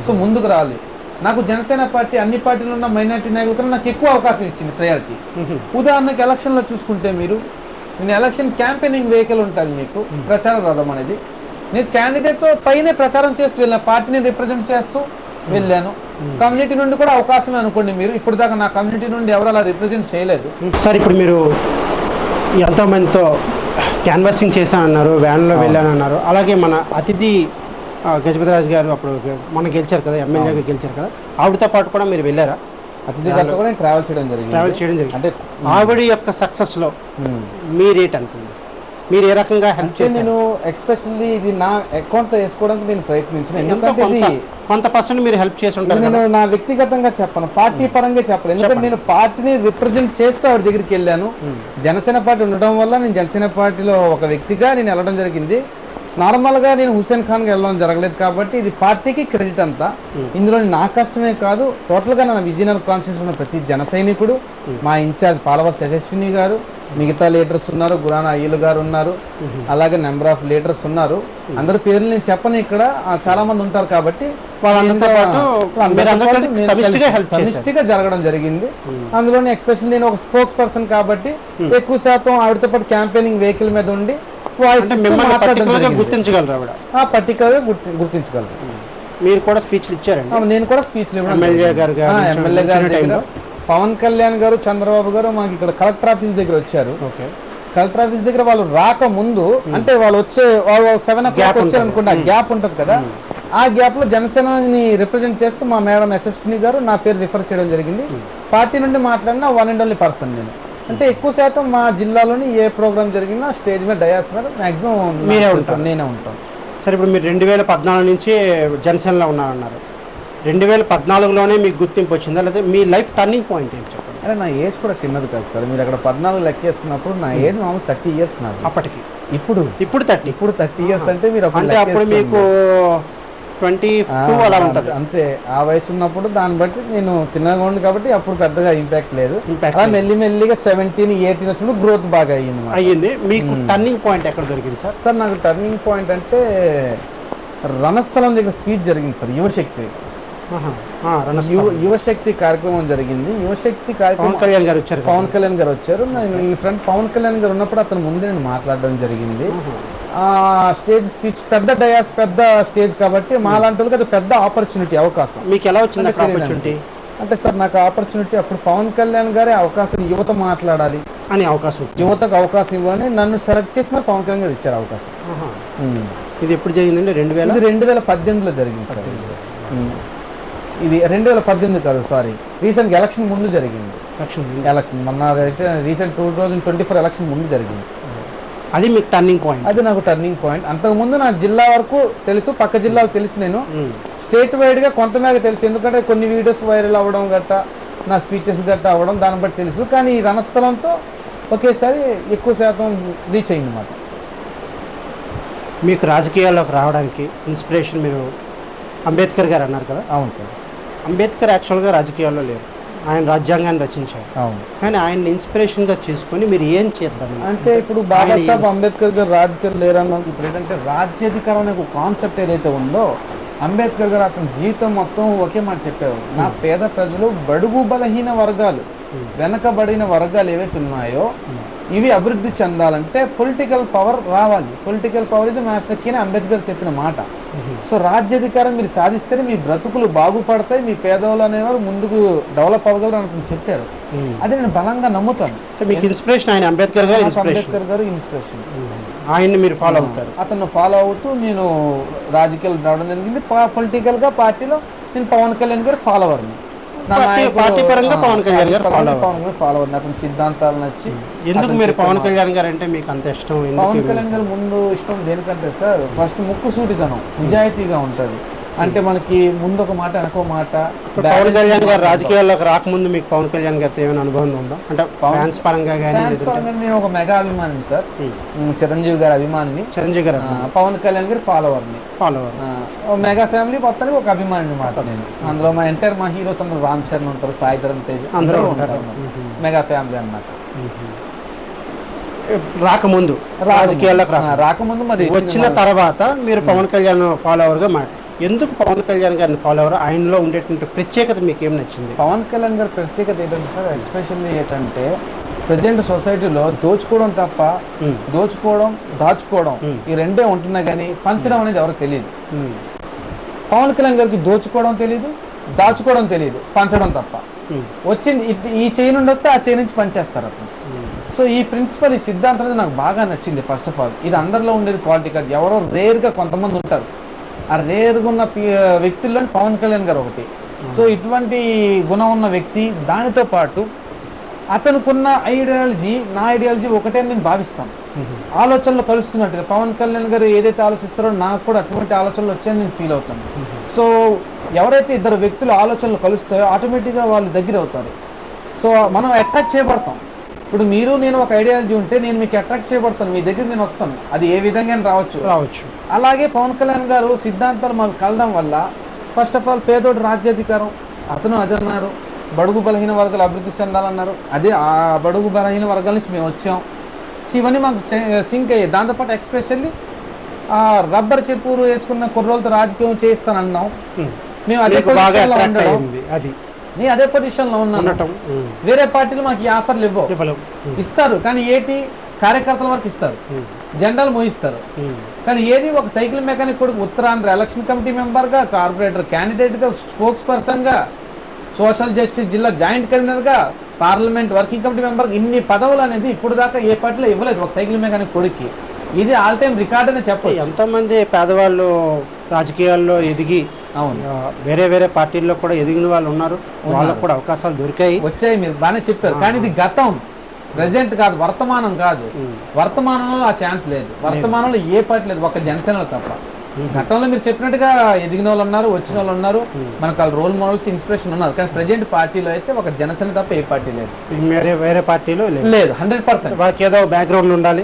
సో ముందుకు రావాలి. నాకు జనసేన పార్టీ అన్ని పార్టీలు ఉన్న మైనార్టీ నాయకులు కన్నా నాకు ఎక్కువ అవకాశం ఇచ్చింది, ప్రయారిటీ. ఉదాహరణకు ఎలక్షన్లో చూసుకుంటే మీరు, నేను ఎలక్షన్ క్యాంపెయినింగ్ వెహికల్ ఉంటుంది మీకు, ప్రచార రథం అనేది. నేను క్యాండిడేట్తో పైనే ప్రచారం చేస్తూ వెళ్ళిన, పార్టీని రిప్రజెంట్ చేస్తూ వెళ్ళాను. కమ్యూనిటీ నుండి కూడా అవకాశం అనుకోండి మీరు, ఇప్పుడు దాకా నా కమ్యూనిటీ నుండి ఎవరు అలా రిప్రజెంట్ చేయలేదు. సార్, ఇప్పుడు మీరు ఎంతోమందితో క్యాన్వాసింగ్ చేశానన్నారు, వ్యాన్లో వెళ్ళానన్నారు. అలాగే మన అతిథి గజపతిరాజు గారు అప్పుడు మన గెలిచారు కదా, ఎమ్మెల్యేగా గెలిచారు కదా, ఆవిడతో పాటు కూడా మీరు వెళ్ళారా? అతిథిగా కూడా నేను ట్రావెల్ చేయడం జరిగింది. అంటే ఆవిడ యొక్క సక్సెస్లో మీ రేట్ ఎంత ఉంది? మీరు ఏ రకంగా హెల్ప్ చేసి? నేను ఎక్స్పెషల్లీ ఇది నా అకౌంట్లో వేసుకోవడానికి నేను ప్రయత్నించిన, ఎందుకంటే ఇది కొంత పర్సెంట్ మీరు హెల్ప్ చేసి ఉంటారు. నేను నా వ్యక్తిగతంగా చెప్పను, పార్టీ పరంగా చెప్పను, ఎందుకంటే నేను పార్టీని రిప్రజెంట్ చేస్తూ ఆవిడ దగ్గరికి వెళ్ళాను. జనసేన పార్టీ ఉండడం వల్ల నేను జనసేన పార్టీలో ఒక వ్యక్తిగా నేను వెళ్ళడం జరిగింది. నార్మల్గా నేను హుస్సేన్ ఖాన్కి వెళ్ళడం జరగలేదు కాబట్టి ఇది పార్టీకి క్రెడిట్ అంతా. ఇందులో నా కష్టమే కాదు, టోటల్గా నా విజయనగరం కాన్స్టిట్యూన్సీ ఉన్న ప్రతి జన సైనికుడు, మా ఇన్ఛార్జ్ పాలవర్తి యశస్విని గారు, మిగతా లీడర్స్ ఉన్నారు, గురానా అయ్యలు గారు ఉన్నారు, అలాగే నెంబర్ ఆఫ్ లీడర్స్ ఉన్నారు. అందరి పేర్లు నేను చెప్పను, ఇక్కడ చాలా మంది ఉంటారు కాబట్టి సమిష్టిగా జరగడం జరిగింది. అందులోనే ఎక్స్పెషల్ నేను ఒక స్పోక్స్ పర్సన్ కాబట్టి ఎక్కువ శాతం ఆవిడతో పాటు క్యాంపెయినింగ్ వెహికల్ మీద ఉండి గుర్తించగలరు. మీరు కూడా స్పీచ్లు ఇచ్చారండి? నేను కూడా స్పీచ్లు ఎమ్మెల్యే గారి దగ్గర పవన్ కళ్యాణ్ గారు, చంద్రబాబు గారు మాకు ఇక్కడ కలెక్టర్ ఆఫీస్ దగ్గర వచ్చారు. కలెక్టర్ ఆఫీస్ దగ్గర వాళ్ళు రాక ముందు, అంటే వాళ్ళు 7 o'clock వచ్చారు అనుకుంటా, గ్యాప్ ఉంటుంది కదా, ఆ గ్యాప్ లో జనసేనని రిప్రజెంట్ చేస్తూ మా మేడం యశస్విని గారు నా పేరు రిఫర్ చేయడం జరిగింది. పార్టీ నుండి మాట్లాడిన వన్ అండ్ ఓన్లీ పర్సన్ నేను. అంటే ఎక్కువ శాతం మా జిల్లాలోని ఏ ప్రోగ్రామ్ జరిగినా స్టేజ్ మీద, డయాస్ మీద మాక్సిమం నేనే ఉంటాను. సరే, ఇప్పుడు మీరు 2014 నుంచి జనసేనలో ఉన్నారన్నారు. 2014లోనే మీకు గుర్తింపు వచ్చిందా, లేదా మీ లైఫ్ టర్నింగ్ పాయింట్ ఏంటి చెప్పండి? అరే నా ఏజ్ కూడా చిన్నది కాదు సార్. మీరు అక్కడ 14 లెక్కేసుకున్నప్పుడు నా ఏజ్ మామూలు 30 years నాకు అప్పటికి. ఇప్పుడు 30 years అంటే మీరు అప్పుడు మీకు 22 అలా ఉంటుంది అంతే. ఆ వయసు ఉన్నప్పుడు దాన్ని బట్టి నేను చిన్నగా ఉంది కాబట్టి అప్పుడు పెద్దగా ఇంపాక్ట్ లేదు. అలా మెల్లిమెల్లిగా 17, 18 వచ్చినప్పుడు గ్రోత్ బాగా అయ్యింది. మీకు టర్నింగ్ పాయింట్ ఎక్కడ దొరికింది సార్? సార్ నాకు టర్నింగ్ పాయింట్ అంటే రణస్థలం దగ్గర స్పీచ్ జరిగింది సార్, యువశక్తి. యువశక్తి కార్యక్రమం జరిగింది. యువశక్తి కార్యక్రమం పవన్ కళ్యాణ్ గారు వచ్చారు. ఈ ఫ్రెండ్ పవన్ కళ్యాణ్ గారు ఉన్నప్పుడు అతను ముందే నేను మాట్లాడడం జరిగింది. ఆ స్టేజ్ స్పీచ్ పెద్ద డయాస్, పెద్ద స్టేజ్ కాబట్టి మా లాంటి వాళ్ళకి అది పెద్ద ఆపర్చునిటీ, అవకాశం. మీకు ఎలా వచ్చింది ఆపర్చునిటీ? అంటే సార్ నాకు ఆపర్చునిటీ అప్పుడు పవన్ కళ్యాణ్ గారే అవకాశం, యువత మాట్లాడాలి అని అవకాశం, యువతకు అవకాశం ఇవ్వాలని నన్ను సెలెక్ట్ చేసి మరి పవన్ కళ్యాణ్ గారు ఇచ్చారు అవకాశం. ఇది ఎప్పుడు జరిగిందండి? 2018లో జరిగింది సార్. ఇది 2018 కాదు, సారీ, రీసెంట్ ఎలక్షన్ ముందు జరిగింది. ఎలక్షన్ మొన్న రీసెంట్ 2024 ఎలక్షన్ ముందు జరిగింది. అది మీకు టర్నింగ్ పాయింట్? అది నాకు టర్నింగ్ పాయింట్. అంతకుముందు నా జిల్లా వరకు తెలుసు, పక్క జిల్లాలు తెలుసు, నేను స్టేట్ వైడ్గా కొంతమేర తెలుసు, ఎందుకంటే కొన్ని వీడియోస్ వైరల్ అవ్వడం గట్టా, నా స్పీచెస్ గట్టా అవ్వడం, దాన్ని బట్టి తెలుసు. కానీ ఈ రణస్థలంతో ఒకేసారి ఎక్కువ శాతం రీచ్ అయింది అన్నమాట. మీకు రాజకీయాల్లోకి రావడానికి ఇన్స్పిరేషన్ మీరు అంబేద్కర్ గారు అన్నారు కదా? అవును సార్. అంబేద్కర్ యాక్చువల్గా రాజకీయాల్లో లేరు, ఆయన రాజ్యాంగాన్ని రచించారు. అవును. కానీ ఆయన ఇన్స్పిరేషన్గా చేసుకొని మీరు ఏం చేద్దాం అంటే ఇప్పుడు బాబాసాహెబ్ అంబేద్కర్ గారు రాజకీయాలు లేరన్నా, ఇప్పుడు ఏంటంటే రాజ్యాధికారం అనే ఒక కాన్సెప్ట్ ఏదైతే ఉందో, అంబేద్కర్ గారు అతని జీవితం మొత్తం ఒకే మాట చెప్పారు, నా పేద ప్రజలు, బడుగు బలహీన వర్గాలు, వెనకబడిన వర్గాలు ఏవైతే ఉన్నాయో ఇవి అభివృద్ధి చెందాలంటే పొలిటికల్ పవర్ రావాలి. Political power is master key అని అంబేద్కర్ చెప్పిన మాట. సో రాజ్యాధికారం మీరు సాధిస్తేనే మీ బ్రతుకులు బాగుపడతాయి, మీ పేదవాళ్ళు అనేవారు ముందుకు డెవలప్ అవ్వగలరు అని చెప్పారు. అది నేను బలంగా నమ్ముతాను. మీకు ఇన్స్పిరేషన్ ఆయన అంబేద్కర్ గారు ఇన్స్పిరేషన్. ఆయన్ని మీరు ఫాలో అవుతారు? అతను ఫాలో అవుతూ నేను రాజకీయాలు రావడం జరిగింది. పొలిటికల్గా పార్టీలో నేను పవన్ కళ్యాణ్ గారు ఫాలోవర్ని. పార్టీ పరంగా పవన్ కళ్యాణ్ గారు ఫాలోవర్. అతని సిద్ధాంతాలు నచ్చి. ఎందుకు మీరు పవన్ కళ్యాణ్ గారు అంటే మీకు అంత ఇష్టం? పవన్ కళ్యాణ్ గారు ముందు ఇష్టం దేనికంటే సార్, ఫస్ట్ ముక్కు సూటితనం, నిజాయితీగా ఉంటుంది. అంటే మనకి ముందు ఒక మాట వెనక మాట. పవన్ కళ్యాణ్ గారు రాజకీయాల్లోకి రాకముందు మీకు పవన్ కళ్యాణ్ గారితో ఏమైనా అనుభవం ఉందా? అంటే ఫ్యాన్స్ పరంగా కానీ? నేను ఒక మెగా అభిమాని సార్, చిరంజీవి గారి అభిమానిని. చిరంజీవి గారు పవన్ కళ్యాణ్ గారి ఫాలోవర్. మెగా ఫ్యామిలీ మొత్తానికి ఒక అభిమాని మాట నేను. అందులో మా ఎంటైర్ మా హీరోస్ అందరూ రామ్ చరణ్ ఉంటారు, సాయి ధరమ్ తేజ్ అందరూ ఉంటారు. మెగా ఫ్యామిలీ అన్నమాట. రాకముందు రాజకీయాల్లోకి రాకముందు మరి వచ్చిన తర్వాత మీరు పవన్ కళ్యాణ్ ఫాలోవర్గా ఎందుకు పవన్ కళ్యాణ్ గారిని ఫాలోవర్? ఆయనలో ఉండేటువంటి ప్రత్యేకత మీకు ఏం నచ్చింది? పవన్ కళ్యాణ్ గారి ప్రత్యేకత ఏంటంటే సార్, ఎస్పెషల్లీ ఏంటంటే ప్రజెంట్ సొసైటీలో దోచుకోవడం తప్ప, దాచుకోవడం ఈ రెండే ఉంటున్నాయి, కానీ పంచడం అనేది ఎవరికి తెలియదు. పవన్ కళ్యాణ్ గారికి దోచుకోవడం తెలియదు, దాచుకోవడం తెలియదు, పంచడం తప్ప. వచ్చింది ఈ చేయి నుండి వస్తే ఆ చేయి నుంచి పనిచేస్తారు అతను. సో ఈ ప్రిన్సిపల్, ఈ సిద్ధాంతం అనేది నాకు బాగా నచ్చింది. ఫస్ట్ ఆఫ్ ఆల్ ఇది అందరిలో ఉండేది క్వాలిటీ కాదు, ఎవరో రేర్గా కొంతమంది ఉంటారు. ఆ రేర్గా ఉన్న వ్యక్తుల్లో పవన్ కళ్యాణ్ గారు ఒకటి. సో ఇటువంటి గుణం ఉన్న వ్యక్తి, దానితో పాటు అతనుకున్న ఐడియాలజీ నా ఐడియాలజీ ఒకటే నేను భావిస్తాను. ఆలోచనలు కలుస్తున్నట్టుగా పవన్ కళ్యాణ్ గారు ఏదైతే ఆలోచిస్తారో నాకు కూడా అటువంటి ఆలోచనలు వచ్చాయని నేను ఫీల్ అవుతాను. సో ఎవరైతే ఇద్దరు వ్యక్తుల ఆలోచనలు కలుస్తాయో ఆటోమేటిక్గా వాళ్ళు దగ్గర అవుతారు. సో మనం అట్రాక్ట్ చేయబడతాం. ఇప్పుడు మీరు నేను ఒక ఐడియాలజీ ఉంటే నేను మీకు అట్రాక్ట్ చేయబడతాను, మీ దగ్గర నేను వస్తాను. అది ఏ విధంగా రావచ్చు. అలాగే పవన్ కళ్యాణ్ గారు సిద్ధాంతాలు మాకు కలడం వల్ల ఫస్ట్ ఆఫ్ ఆల్ పేదోడు రాజ్యాధికారం అతను అది అన్నారు, బడుగు బలహీన వర్గాలు అభివృద్ధి చెందాలన్నారు. అదే ఆ బడుగు బలహీన వర్గాల నుంచి మేము వచ్చాం. సో ఇవన్నీ మాకు సింక్ అయ్యాయి. దాంతోపాటు ఎక్స్పెషల్లీ రబ్బర్ చెప్పులు వేసుకున్న కుర్రోళ్ళతో రాజకీయం చేయిస్తానన్నాం. మేము అదే పొజిషన్లో ఉండడం, నేను అదే పొజిషన్లో ఉన్నాను. వేరే పార్టీలు మాకు ఈ ఆఫర్లు ఇస్తారు, కానీ ఏంటి కార్యకర్తల వరకు ఇస్తారు, జెండాలు మోయిస్తారు. కానీ ఏది ఒక సైకిల్ మెకానిక్ కొడుకు ఉత్తరాంధ్ర ఎలక్షన్ కమిటీ మెంబర్గా, కార్పొరేటర్ క్యాండిడేట్గా, స్పోక్స్ పర్సన్గా, సోషల్ జస్టిస్ జిల్లా జాయింట్ కన్వీనర్గా, పార్లమెంట్ వర్కింగ్ కమిటీ మెంబర్, ఇన్ని పదవులు అనేది ఇప్పుడు దాకా ఏ పార్టీలో ఇవ్వలేదు ఒక సైకిల్ మెకానిక్ కొడుక్కి. ఇది ఆల్ టైమ్ రికార్డ్ అని చెప్పచ్చు. ఎంతోమంది పేదవాళ్ళు రాజకీయాల్లో ఎదిగి వేరే వేరే పార్టీల్లో కూడా ఎదిగిన వాళ్ళు ఉన్నారు, వాళ్ళకు కూడా అవకాశాలు వచ్చాయి. మీరు బాగానే చెప్పారు. కానీ ఇది గతం, ప్రెసెంట్ కాదు, వర్తమానం కాదు. వర్తమానంలో ఆ ఛాన్స్ లేదు. వర్తమానంలో ఏ పార్టీ లేదు, ఒక జనసేనలో తప్ప. గతంలో మీరు చెప్పినట్టుగా ఎదిగిన వాళ్ళు ఉన్నారు, వచ్చిన వాళ్ళు ఉన్నారు, మనకు వాళ్ళు రోల్ మోడల్స్, ఇన్స్పిరేషన్ ఉన్నారు. కానీ ప్రెసెంట్ పార్టీలో అయితే ఒక జనసేన తప్ప ఏ పార్టీ లేదు, వేరే పార్టీలో లేదు. 100% వాళ్ళకి ఏదో బ్యాక్గ్రౌండ్ ఉండాలి,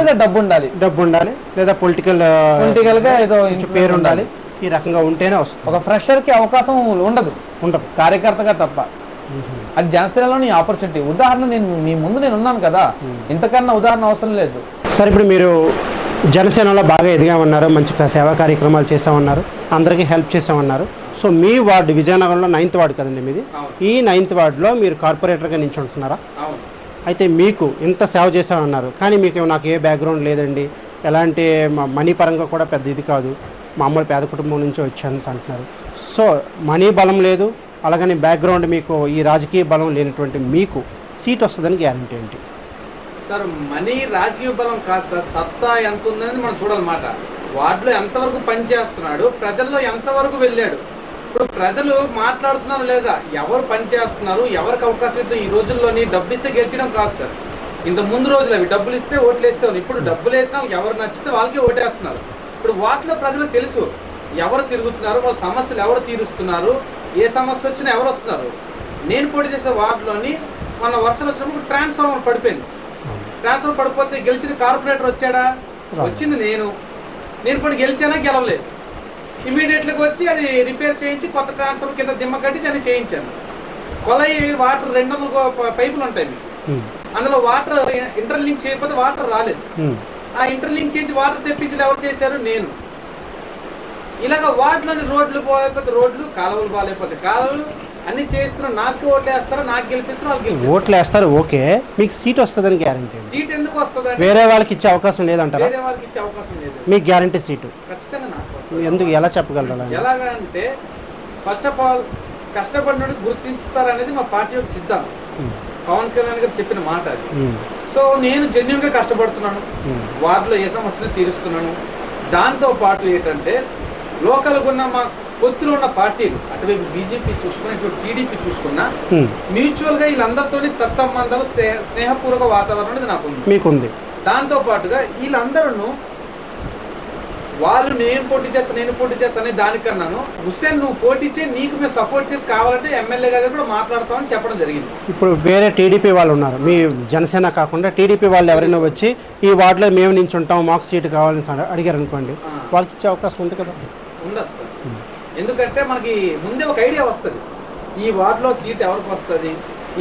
లేదా డబ్బు ఉండాలి, లేదా పొలిటికల్ గా ఏదో పేరు ఉండాలి. ఈ రకంగా ఉంటేనే వస్తుంది. ఒక ఫ్రెషర్ కి అవకాశం ఉండదు కార్యకర్తగా తప్ప. అది జనసేనలోని ఆపర్చునిటీ. ఉదాహరణ నేను మీ ముందు నేను ఉన్నాను కదా, ఇంతకన్నా ఉదాహరణ అవసరం లేదు. సార్ ఇప్పుడు మీరు జనసేనలో బాగా ఎదిగామన్నారు, మంచి సేవా కార్యక్రమాలు చేసామన్నారు, అందరికీ హెల్ప్ చేసామన్నారు. సో మీ వార్డు విజయనగరంలో 9th వార్డు కదండి మీది. ఈ 9th వార్డులో మీరు కార్పొరేటర్గా నించుంటున్నారా? అయితే మీకు ఇంత సేవ చేసామన్నారు, కానీ మీకు నాకు ఏ బ్యాక్గ్రౌండ్ లేదండి, ఎలాంటి మనీ పరంగా కూడా పెద్ద ఇది కాదు, మామూలు పేద కుటుంబం నుంచి వచ్చాను అంటున్నారు. సో మనీ బలం లేదు, అలాగని బ్యాక్గ్రౌండ్ మీకు ఈ రాజకీయ బలం లేనటువంటి మీకు సీట్ వస్తుందని గ్యారంటీ ఏంటి? సార్ మనీ రాజకీయ బలం కాదు సార్, సత్తా ఎంత ఉందని మనం చూడాలన్నమాట. వార్డులో ఎంతవరకు పనిచేస్తున్నాడు, ప్రజల్లో ఎంతవరకు వెళ్ళాడు. ఇప్పుడు ప్రజలు మాట్లాడుతున్నారు లేదా, ఎవరు పనిచేస్తున్నారు, ఎవరికి అవకాశం ఇస్తే. ఈ రోజుల్లోని డబ్బు ఇస్తే గెలిచడం కాదు సార్. ఇంత ముందు రోజులు అవి డబ్బులు ఇస్తే ఓట్లు వేసేవారు. ఇప్పుడు డబ్బులు వేసినా ఎవరు నచ్చితే వాళ్ళకే ఓటేస్తున్నారు. ఇప్పుడు వాటిలో ప్రజలకు తెలుసు ఎవరు తిరుగుతున్నారు, వాళ్ళ సమస్యలు ఎవరు తీరుస్తున్నారు, ఏ సమస్య వచ్చినా ఎవరు వస్తున్నారు. నేను పోటీ చేసే వార్డులోని మన వర్షాలు వచ్చినప్పుడు ట్రాన్స్ఫార్మర్ పడిపోయింది. ట్రాన్స్ఫార్మర్ పడిపోతే గెలిచిన కార్పొరేటర్ వచ్చాడా? వచ్చింది నేను పోటీ గెలిచానా? గెలవలేదు. ఇమీడియట్గా వచ్చి అది రిపేర్ చేయించి కొత్త ట్రాన్స్ఫార్మర్ కింద దిమ్మ కట్టించి అని చేయించాను. కొలయి వాటర్ 200 పైపులు ఉంటాయి మీకు, అందులో వాటర్ ఇంటర్లింక్ చేయకపోతే వాటర్ రాలేదు. ఆ ఇంటర్లింక్ చేయించి వాటర్ తెప్పించి ఎవరు చేశారు? నేను. ఇలాగ వార్డులోని రోడ్లు పోలేకపోతే రోడ్లు, కాలువలు బాగాలేకపోతే కాలువలు, అన్ని చేస్తున్నారు. నాకు ఓట్లు వేస్తారు, నాకు గెలిపిస్తారు, వాళ్ళకి ఓట్లు వేస్తారు. ఓకే, మీకు సీట్ వస్తుందని గ్యారంటీ? సీట్ ఎందుకు వస్తుంది? వేరే వాళ్ళకి ఇచ్చే అవకాశం లేదంటారా? వేరే వాళ్ళకి ఇచ్చే అవకాశం లేదు. మీకు గ్యారంటీ సీటు ఖచ్చితంగా నాకు వస్తుంది. ఎందుకు, ఎలా చెప్పగలరా? ఎలాగా అంటే ఫస్ట్ ఆఫ్ ఆల్ కష్టపడినోడు గుర్తిస్తారనేది మా పార్టీ యొక్క సిద్ధాంతం. పవన్ కళ్యాణ్ గారు చెప్పిన మాట అది. సో నేను జెన్యున్గా కష్టపడుతున్నాను, వార్డులో ఏ సమస్యలు తీరుస్తున్నాను. దాంతో పాటు ఏంటంటే లోకల్గా ఉన్న మా పొత్తులో ఉన్న పార్టీలు, అటువైపు బీజేపీ చూసుకున్నా, ఇటు టీడీపీ చూసుకున్నా, మ్యూచువల్గా వీళ్ళందరితో సత్సంబంధాలు, స్నేహపూర్వక వాతావరణం అనేది నాకు ఉంది, మీకుంది. దాంతో పాటుగా వీళ్ళందరూ వాళ్ళు నేను పోటీ చేస్తాను దానికన్నాను, హుస్సేన్ నువ్వు పోటీ చేయి, నీకు మేము సపోర్ట్ చేసి కావాలంటే ఎమ్మెల్యే గారు కూడా మాట్లాడతామని చెప్పడం జరిగింది. ఇప్పుడు వేరే టీడీపీ వాళ్ళు ఉన్నారు, మీ జనసేన కాకుండా టీడీపీ వాళ్ళు ఎవరైనా వచ్చి ఈ వార్డులో మేము నించుంటాం, మాకు సీటు కావాలని అడిగారు అనుకోండి, వాళ్ళకి ఇచ్చే అవకాశం ఉంది కదా? ఉండదు సార్. ఎందుకంటే మనకి ముందే ఒక ఐడియా వస్తుంది, ఈ వార్డులో సీట్ ఎవరికి వస్తుంది,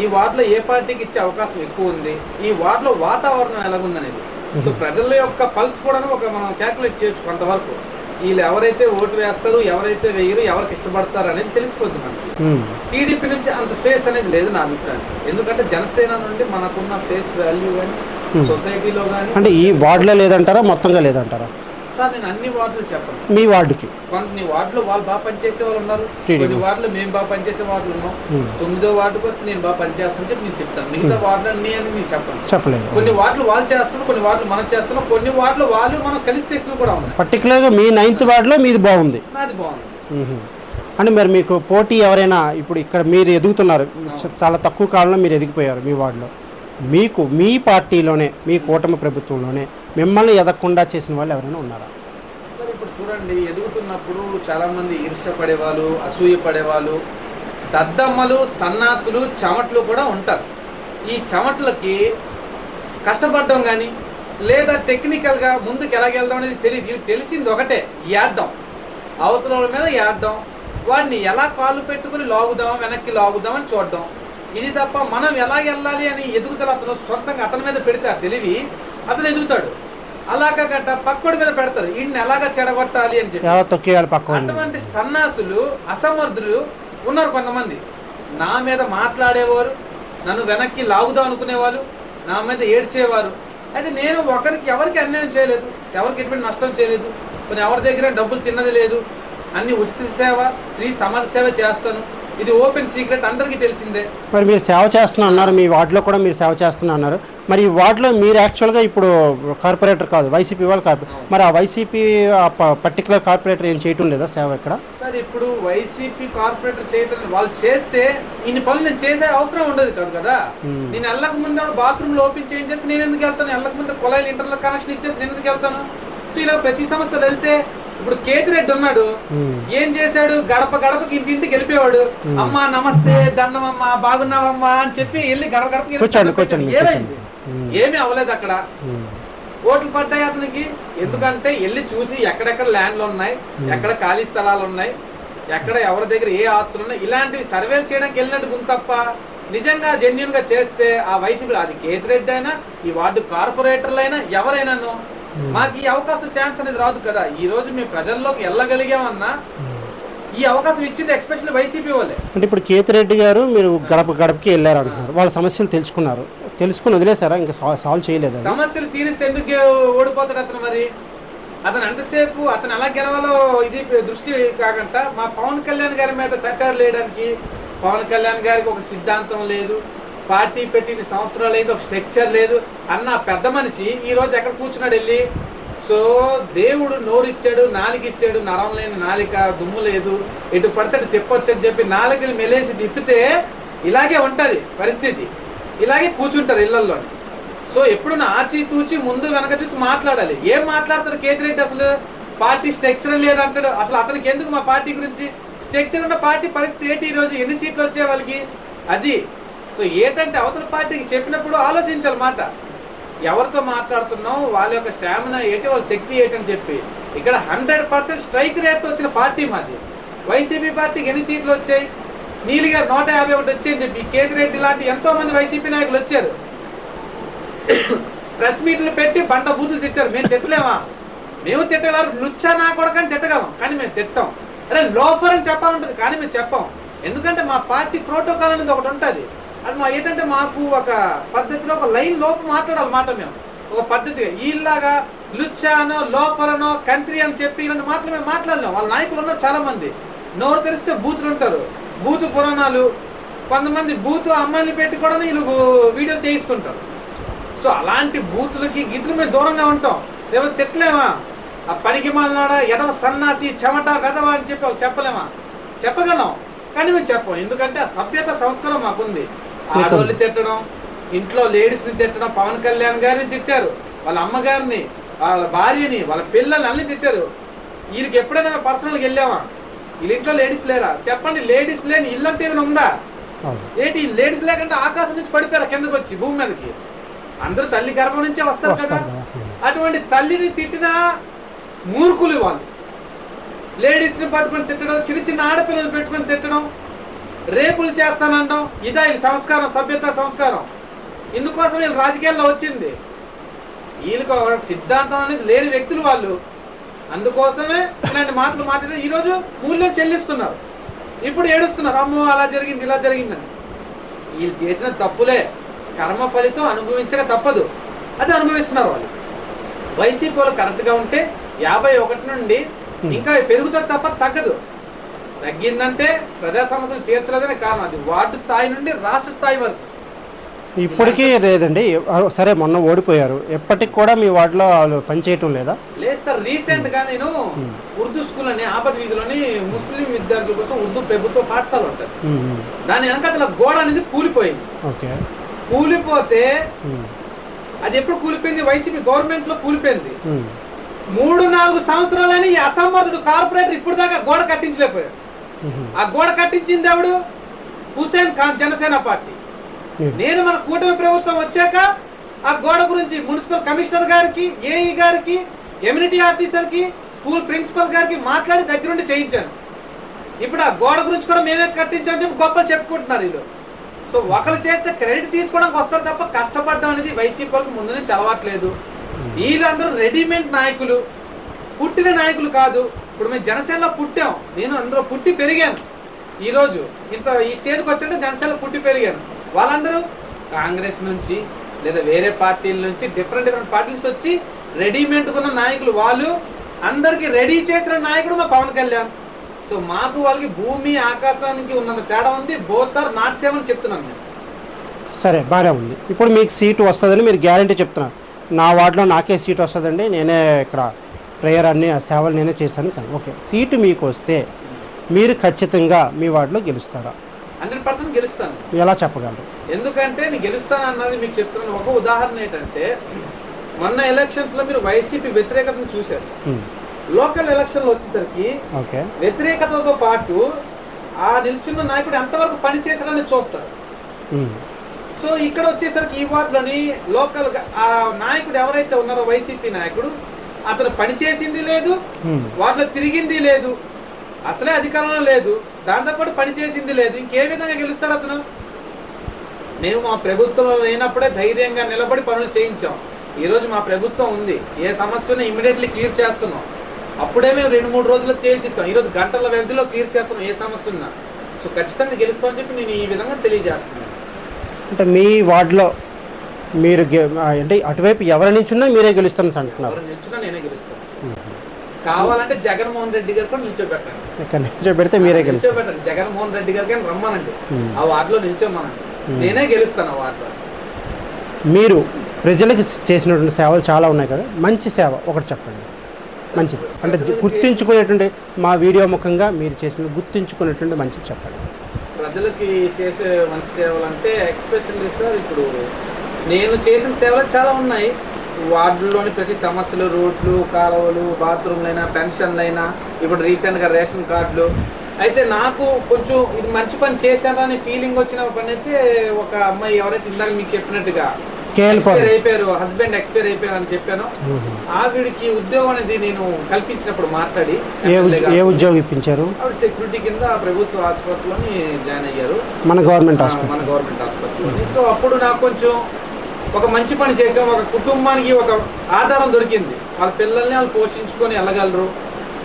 ఈ వార్డులో ఏ పార్టీకి ఇచ్చే అవకాశం ఎక్కువ ఉంది, ఈ వార్డులో వాతావరణం ఎలాగుందనేది. సో ప్రజల యొక్క పల్స్ కూడా మనం క్యాల్కులేట్ చేయొచ్చు కొంతవరకు. వీళ్ళు ఎవరైతే ఓటు వేస్తారు, ఎవరైతే వేయరు, ఎవరికి ఇష్టపడతారు అనేది తెలిసిపోతుంది మనకి. టీడీపీ నుంచి అంత ఫేస్ అనేది లేదు నా అభిప్రాయం సార్. ఎందుకంటే జనసేన నుండి మనకున్న ఫేస్ వాల్యూ కానీ సొసైటీలో కానీ. అంటే ఈ వార్డులో లేదంటారా, మొత్తంగా లేదంటారా? సార్ నేను అన్ని వార్డులు చెప్పను. మీ వార్డుకి కొన్ని వార్డులో వాళ్ళు బాగా పనిచేసే వాళ్ళు ఉన్నారు, కొన్ని వార్డులో మేము బాగా పనిచేసే వార్డులు ఉన్నాం. 9వ వార్డుకి వస్తే నేను బాగా పనిచేస్తాను చెప్పి నేను చెప్తాను. మిగతా వార్డులు అన్ని అని నేను చెప్పలేదు. కొన్ని వార్డులు వాళ్ళు చేస్తున్నాం, కొన్ని వార్డులు మనం చేస్తున్నాం, కొన్ని వార్డులు వాళ్ళు మనం కలిసి చేసిన కూడా ఉన్నాయి. పర్టికులర్గా మీ 9th వార్డులో మీది బాగుంది, నాది బాగుంది. అంటే మరి మీకు పోటీ ఎవరైనా ఇప్పుడు ఇక్కడ మీరు ఎదుగుతున్నారు, చాలా తక్కువ కాలంలో మీరు ఎదిగిపోయారు మీ వార్డులో, మీకు మీ పార్టీలోనే మీ కూటమి ప్రభుత్వంలోనే మిమ్మల్ని ఎదగకుండా చేసిన వాళ్ళు ఎవరైనా ఉన్నారా? సార్ ఇప్పుడు చూడండి, ఎదుగుతున్నప్పుడు చాలామంది ఈర్ష్య పడేవాళ్ళు, అసూయ పడేవాళ్ళు, దద్దమ్మలు, సన్నాసులు, చెమట్లు కూడా ఉంటారు. ఈ చెమట్లకి కష్టపడడం కానీ లేదా టెక్నికల్గా ముందుకు ఎలాగెళ్దాం అనేది తెలియదు. వీళ్ళకి తెలిసింది ఒకటే, ఏడ్డం, అవతల వాళ్ళ మీద ఏడ్డం, వాడిని ఎలా కాళ్ళు పెట్టుకుని లాగుదాం, వెనక్కి లాగుదామని చూడడం. ఇది తప్ప మనం ఎలా వెళ్ళాలి అని ఎదుగుతాడు. అతను సొంతంగా అతని మీద పెడితే ఆ తెలివి అతను ఎదుగుతాడు. అలాగా గట్ట పక్కోడి మీద పెడతారు, ఈయన్ని ఎలాగా చెడగొట్టాలి అని చెప్పి. అటువంటి సన్నాసులు, అసమర్థులు ఉన్నారు కొంతమంది. నా మీద మాట్లాడేవారు, నన్ను వెనక్కి లాగుదాం అనుకునేవాళ్ళు, నా మీద ఏడ్చేవారు. అయితే నేను ఎవరికి అన్యాయం చేయలేదు, ఎవరికి ఎటువంటి నష్టం చేయలేదు, కొన్ని ఎవరి దగ్గర డబ్బులు తిన్నది లేదు, అన్ని ఉచిత సేవ, ఫ్రీ సమాజ సేవ చేస్తాను. ఇది ఓపెన్ సీక్రెట్, అందరికీ తెలిసిందే. మరి మీరు సేవ చేస్తున్నా అన్నారు, మీ వార్డులో కూడా మీరు సేవ చేస్తున్నా అన్నారు. మరి ఈ వార్డులో మీరు యాక్చువల్గా ఇప్పుడు కార్పొరేటర్ కాదు, వైసీపీ వాళ్ళు కార్పొరేటర్. మరి ఆ వైసీపీ పర్టికులర్ కార్పొరేటర్ ఏం చేయటం లేదా సేవ ఇక్కడ? సార్ ఇప్పుడు వైసీపీ కార్పొరేటర్ చేయటం, వాళ్ళు చేస్తే ఇన్ని పనులు నేను చేసే అవసరం ఉండదు కాదు కదా. నేను వెళ్ళక ముందు బాత్రూమ్లో ఓపెన్ చేంజ్ చేస్తే నేను ఎందుకు వెళ్తాను? వెళ్ళక ముందు కుళాయిలు ఇంటర్లో కనెక్షన్ ఇచ్చేసి నేను ఎందుకు వెళ్తాను? సో ఇలా ప్రతి సమస్యలు వెళ్తే, ఇప్పుడు కేతిరెడ్డి ఉన్నాడు, ఏం చేశాడు? గడప గడపకి ఇంటింటికి వెళ్ళిపోయాడు. అమ్మా నమస్తే, దండమమ్మా, బాగున్నావమ్మా అని చెప్పి వెళ్ళి గడప గడపకి ఏమైంది? ఏమీ అవ్వలేదు అక్కడ. ఓట్లు పడ్డాయి అతనికి. ఎందుకంటే వెళ్ళి చూసి ఎక్కడెక్కడ ల్యాండ్లు ఉన్నాయి, ఎక్కడ ఖాళీ స్థలాలు ఉన్నాయి, ఎక్కడ ఎవరి దగ్గర ఏ ఆస్తులు ఉన్నాయి, ఇలాంటివి సర్వేలు చేయడానికి వెళ్ళినట్టు తప్ప నిజంగా జెన్యున్ గా చేస్తే ఆ వైసీపీ, అది కేతిరెడ్డి అయినా, ఈ వార్డు కార్పొరేటర్లు అయినా, ఎవరైనాను మాకు ఈ అవకాశం, ఛాన్స్ అనేది రాదు కదా. ఈ రోజు మేము ప్రజల్లోకి వెళ్ళగలిగామన్నా ఈ అవకాశం ఇచ్చింది ఎక్స్పెషల్లీ వైసీపీ వాళ్ళే. అంటే ఇప్పుడు కేతిరెడ్డి గారు మీరు గడప గడపకి వెళ్ళారు అంటున్నారు, వాళ్ళ సమస్యలు తెలుసుకుని వదిలేసారా? ఇంకా సాల్వ్ చేయలేదు? సమస్యలు తీరిస్తే ఎందుకు ఓడిపోతాడు అతను? మరి అతను ఎంతసేపు అతను ఎలా గెలవాలో ఇది దృష్టి కాకుండా మా పవన్ కళ్యాణ్ గారి మీద సెటార్ లేయడానికి, పవన్ కళ్యాణ్ గారికి ఒక సిద్ధాంతం లేదు, పార్టీ పెట్టిన సంవత్సరాలు లేదు, ఒక స్ట్రక్చర్ లేదు అన్న పెద్ద మనిషి ఈ రోజు ఎక్కడ కూర్చున్నాడు వెళ్ళి? సో దేవుడు నోరిచ్చాడు, నాలికిచ్చాడు, నరం లేని నాలిక, దుమ్ము లేదు, ఎటు పడితే తిప్పొచ్చు అని చెప్పి నాలుకలు మెలేసి తిప్పితే ఇలాగే ఉంటుంది పరిస్థితి. ఇలాగే కూర్చుంటారు ఇళ్లలోని. సో ఎప్పుడు ఆచి తూచి ముందు వెనక చూసి మాట్లాడాలి. ఏం మాట్లాడతాడు కేతిరెడ్డి? అసలు పార్టీ స్ట్రక్చర్ లేదంటాడు. అసలు అతనికి ఎందుకు మా పార్టీ గురించి? స్ట్రక్చర్ ఉన్న పార్టీ పరిస్థితి ఏంటి? ఈరోజు ఎన్ని సీట్లు వచ్చే వాళ్ళకి అది. సో ఏంటంటే అవతల పార్టీకి చెప్పినప్పుడు ఆలోచించాలి మాట, ఎవరితో మాట్లాడుతున్నాం, వాళ్ళ యొక్క స్టామినా ఏంటి, వాళ్ళ శక్తి ఏంటని చెప్పి. ఇక్కడ 100% స్ట్రైక్ రేట్తో వచ్చిన పార్టీ మాది. వైసీపీ పార్టీకి ఎన్ని సీట్లు వచ్చాయి? నీలి గారు 151 వచ్చాయని చెప్పి కేతిరెడ్డి లాంటి ఎంతో మంది వైసీపీ నాయకులు వచ్చారు, ప్రెస్ మీట్లు పెట్టి బండ బూతులు తిట్టారు. మేము తిట్టలేమా? మేము తిట్టగలరు, లుచ్చా నా కూడా కానీ తిట్టగలం, కానీ మేము తిట్టాం. అరే లోఫర్ అని చెప్పాలంటుంది కానీ మేము చెప్పాం. ఎందుకంటే మా పార్టీ ప్రోటోకాల్ అనేది ఒకటి ఉంటుంది. అది మా ఏంటంటే మాకు ఒక పద్ధతిలో ఒక లైన్ లోపు మాట్లాడాలి మాట. మేము ఒక పద్ధతిగా వీళ్ళలాగా లుచ్చానో, లోఫరనో, కంత్రి అని చెప్పి ఇలాంటి మాటలు మేము మాట్లాడలేం. వాళ్ళ నాయకులు ఉన్నారు చాలా మంది, నోరు తెరిస్తే బూతులు ఉంటారు, బూతు పురాణాలు, కొంతమంది బూతు అమ్మాయిని పెట్టి కూడా వీళ్ళు వీడియోలు చేయిస్తుంటారు. సో అలాంటి బూతులకి గీతులు మేము దూరంగా ఉంటాం. లేకపోతే తిట్టలేమా? ఆ పనికి మాలనాడా, ఎదవ సన్నాసి, చెమట, వెదవ అని చెప్పి వాళ్ళు చెప్పలేమా? చెప్పగలం కానీ మేము చెప్పం. ఎందుకంటే ఆ సభ్యత సంస్కారం మాకుంది. ఆడవాళ్ళు తిట్టడం, ఇంట్లో లేడీస్ని తిట్టడం, పవన్ కళ్యాణ్ గారిని తిట్టారు, వాళ్ళ అమ్మగారిని, వాళ్ళ భార్యని, వాళ్ళ పిల్లల్ని అన్ని తిట్టారు. వీళ్ళకి ఎప్పుడైనా పర్సనల్గా వెళ్ళామా? వీళ్ళ ఇంట్లో లేడీస్ లేరా? చెప్పండి. లేడీస్ లేని ఇల్లు అంటే ఏదైనా ఉందా? ఏంటి లేడీస్ లేకంటే ఆకాశం నుంచి పడిపోయారు కిందకు వచ్చి భూమి మీదకి? అందరూ తల్లి గర్భం నుంచే వస్తారు కదా. అటువంటి తల్లిని తిట్టిన మూర్ఖులు వాళ్ళు. లేడీస్ని పట్టుకొని తిట్టడం, చిన్న చిన్న ఆడపిల్లలు పెట్టుకొని తిట్టడం, రేపులు చేస్తానంటాం. ఇదా వీళ్ళ సంస్కారం, సభ్యత సంస్కారం? ఇందుకోసం వీళ్ళు రాజకీయాల్లో వచ్చింది. వీళ్ళకి సిద్ధాంతం అనేది లేని వ్యక్తులు వాళ్ళు. అందుకోసమే ఇలాంటి మాటలు మాట్లాడి ఈరోజు మూల్యం చెల్లిస్తున్నారు. ఇప్పుడు ఏడుస్తున్నారు, అమ్మో అలా జరిగింది, ఇలా జరిగిందని. వీళ్ళు చేసిన తప్పులే, కర్మ ఫలితం అనుభవించక తప్పదు, అది అనుభవిస్తున్నారు వాళ్ళు. వైసీపీ వాళ్ళు కరెక్ట్గా ఉంటే 51 నుండి ఇంకా పెరుగుతుంది తప్ప తగ్గదు. తగ్గిందంటే ప్రజా సమస్యలు తీర్చలేదనే కారణం. అది వార్డు స్థాయి నుండి రాష్ట్ర స్థాయి వరకు. ఇప్పటికీ లేదండి. సరే మొన్న ఓడిపోయారు, ఎప్పటికి కూడా మీ వార్డులో వాళ్ళు పనిచేయటం లేదా? లేదు సార్, రీసెంట్ గా నేను ఉర్దూ స్కూల్ అని ఆపద వీధిలోని ముస్లిం విద్యార్థుల కోసం ఉర్దూ ప్రభుత్వ పాఠశాల ఉంటుంది. దాని వెనకాల గోడ అనేది కూలిపోయింది. ఓకే. కూలిపోతే అది ఎప్పుడు కూలిపోయింది? వైసీపీ గవర్నమెంట్ లో కూలిపోయింది. 3-4 సంవత్సరాలని ఈ అసమర్థుడు కార్పొరేటర్ ఇప్పుడు దాకా గోడ కట్టించలేకపోయారు. ఆ గోడ కట్టించింది ఎవడు? హుసేన్ ఖాన్, జనసేన పార్టీ. నేను మన కూటమి ప్రభుత్వం వచ్చాక ఆ గోడ గురించి మున్సిపల్ కమిషనర్ గారికి, ఏఈ గారికి, ఎమ్యూనిటీ ఆఫీసర్ కి, స్కూల్ ప్రిన్సిపల్ గారికి మాట్లాడి దగ్గరుండి చేయించాను. ఇప్పుడు ఆ గోడ గురించి కూడా మేమే కట్టించామని చెప్పి గొప్ప చెప్పుకుంటున్నారు వీళ్ళు. సో ఒకరు చేస్తే క్రెడిట్ తీసుకోవడానికి వస్తారు తప్ప కష్టపడడం అనేది వైసీపీ వాళ్ళకి ముందు నుంచి అలవాట్లేదు. వీళ్ళందరూ రెడీమేడ్ నాయకులు, పుట్టిన నాయకులు కాదు. ఇప్పుడు మేము జనసేనలో పుట్టాం, నేను అందులో పుట్టి పెరిగాను. ఈరోజు ఈ స్టేజ్కి వచ్చాక జనసేనలో పుట్టి పెరిగాను. వాళ్ళందరూ కాంగ్రెస్ నుంచి లేదా వేరే పార్టీల నుంచి డిఫరెంట్ పార్టీస్ వచ్చి రెడీమేడ్ ఉన్న నాయకులు. వాళ్ళు అందరికి రెడీ చేసిన నాయకుడు మా పవన్ కళ్యాణ్. సో మాకు వాళ్ళకి భూమి ఆకాశానికి ఉన్నంత తేడా ఉంది. బోత్ ఆర్ నాట్ సేమ్ అని చెప్తున్నాను నేను. సరే, బాగానే ఉంది. ఇప్పుడు మీకు సీటు వస్తుందని మీరు గ్యారంటీ చెప్తున్నారు. నా వార్డులో నాకే సీటు వస్తుందండి, నేనే ఇక్కడ ప్రేయర్ అన్ని సేవలు నేనే చేశాను సార్. ఓకే, సీటు మీకు వస్తే మీరు ఖచ్చితంగా మీ వార్డులో గెలుస్తారా? 100% గెలుస్తాను. ఎలా చెప్పగలరు? ఎందుకంటే నేను గెలుస్తాను అన్నది మీకు చెప్తున్నాను. ఒక ఉదాహరణ ఏంటంటే, మొన్న ఎలక్షన్స్ లో మీరు వైసీపీ వ్యతిరేకతను చూశారు. లోకల్ ఎలక్షన్లు వచ్చేసరికి వ్యతిరేకతతో పాటు ఆ నిల్చున్న నాయకుడు ఎంతవరకు పని చేశారని చూస్తారు. సో ఇక్కడ వచ్చేసరికి ఈ వార్డులోని లోకల్ ఆ నాయకుడు ఎవరైతే ఉన్నారో వైసీపీ నాయకుడు, అతను పని చేసింది లేదు, వాటిలో తిరిగింది లేదు, అసలే అధికారంలో లేదు, దాంతోపాటు పని చేసింది లేదు. ఇంకే విధంగా గెలుస్తాడు అతను? మేము మా ప్రభుత్వంలో లేనప్పుడే ధైర్యంగా నిలబడి పనులు చేయించాం. ఈరోజు మా ప్రభుత్వం ఉంది, ఏ సమస్యను ఇమీడియట్లీ క్లియర్ చేస్తున్నాం. అప్పుడే మేము 2-3 రోజుల్లో తేల్చేస్తాం. ఈరోజు గంటల వ్యవధిలో క్లియర్ చేస్తున్నాం ఏ సమస్య ఉన్నా. సో ఖచ్చితంగా గెలుస్తామని చెప్పి నేను ఈ విధంగా తెలియజేస్తున్నాను. అంటే మీ వార్డులో మీరు అంటే అటువైపు ఎవరి నిల్చున్నా మీరే గెలుస్తాను అంటున్నారు? ఎవరు నిల్చున్నా నేనే గెలుస్తాను. కావాలంటే జగన్మోహన్ రెడ్డి గారు కూడా నిల్చోబెట్టండి. ఇక్కడ నిల్చోబెడితే మీరే గెలుస్తారు. జగన్మోహన్ రెడ్డి గారికి రమ్మనండి, ఆ వార్డులో నిల్చోమనండి, నేనే గెలుస్తాను ఆ వార్డులో. మీరు ప్రజలకు చేసినటువంటి సేవలు చాలా ఉన్నాయి కదా, మంచి సేవ ఒకటి చెప్పండి. మంచిది అంటే గుర్తించుకునేటువంటి, మా వీడియో ముఖంగా మీరు చేసిన గుర్తించుకునేటువంటి మంచిది చెప్పండి. ప్రజలకి చేసే మంచి సేవలు అంటే ఎక్స్పెషల్లీ సార్, ఇప్పుడు నేను చేసిన సేవలు చాలా ఉన్నాయి. వార్డుల్లోని ప్రతి సమస్యలు, రోడ్లు, కాలువలు, బాత్రూమ్లైనా, పెన్షన్లైనా, ఇప్పుడు రీసెంట్గా రేషన్ కార్డులు. అయితే నాకు కొంచెం ఇది మంచి పని చేశానని ఫీలింగ్ వచ్చిన పని అయితే, ఒక అమ్మాయి ఎవరైతే ఇందాక మీకు చెప్పినట్టుగా ఎక్స్పైర్ అయిపోయారు, హస్బెండ్ ఎక్స్పైర్ అయిపోయారు అని చెప్పాను. ఆవిడికి ఉద్యోగం అనేది నేను కల్పించినప్పుడు మాట్లాడి. ఏ ఉద్యోగం ఇప్పించారు? ఆవిడ సెక్యూరిటీ కింద ప్రభుత్వ హాస్పిటల్లోని జాయిన్ అయ్యారు, మన గవర్నమెంట్ హాస్పిటల్లోని. సో అప్పుడు నాకు కొంచెం ఒక మంచి పని చేసాం, ఒక కుటుంబానికి ఒక ఆధారం దొరికింది, వాళ్ళ పిల్లల్ని వాళ్ళు పోషించుకొని వెళ్ళగలరు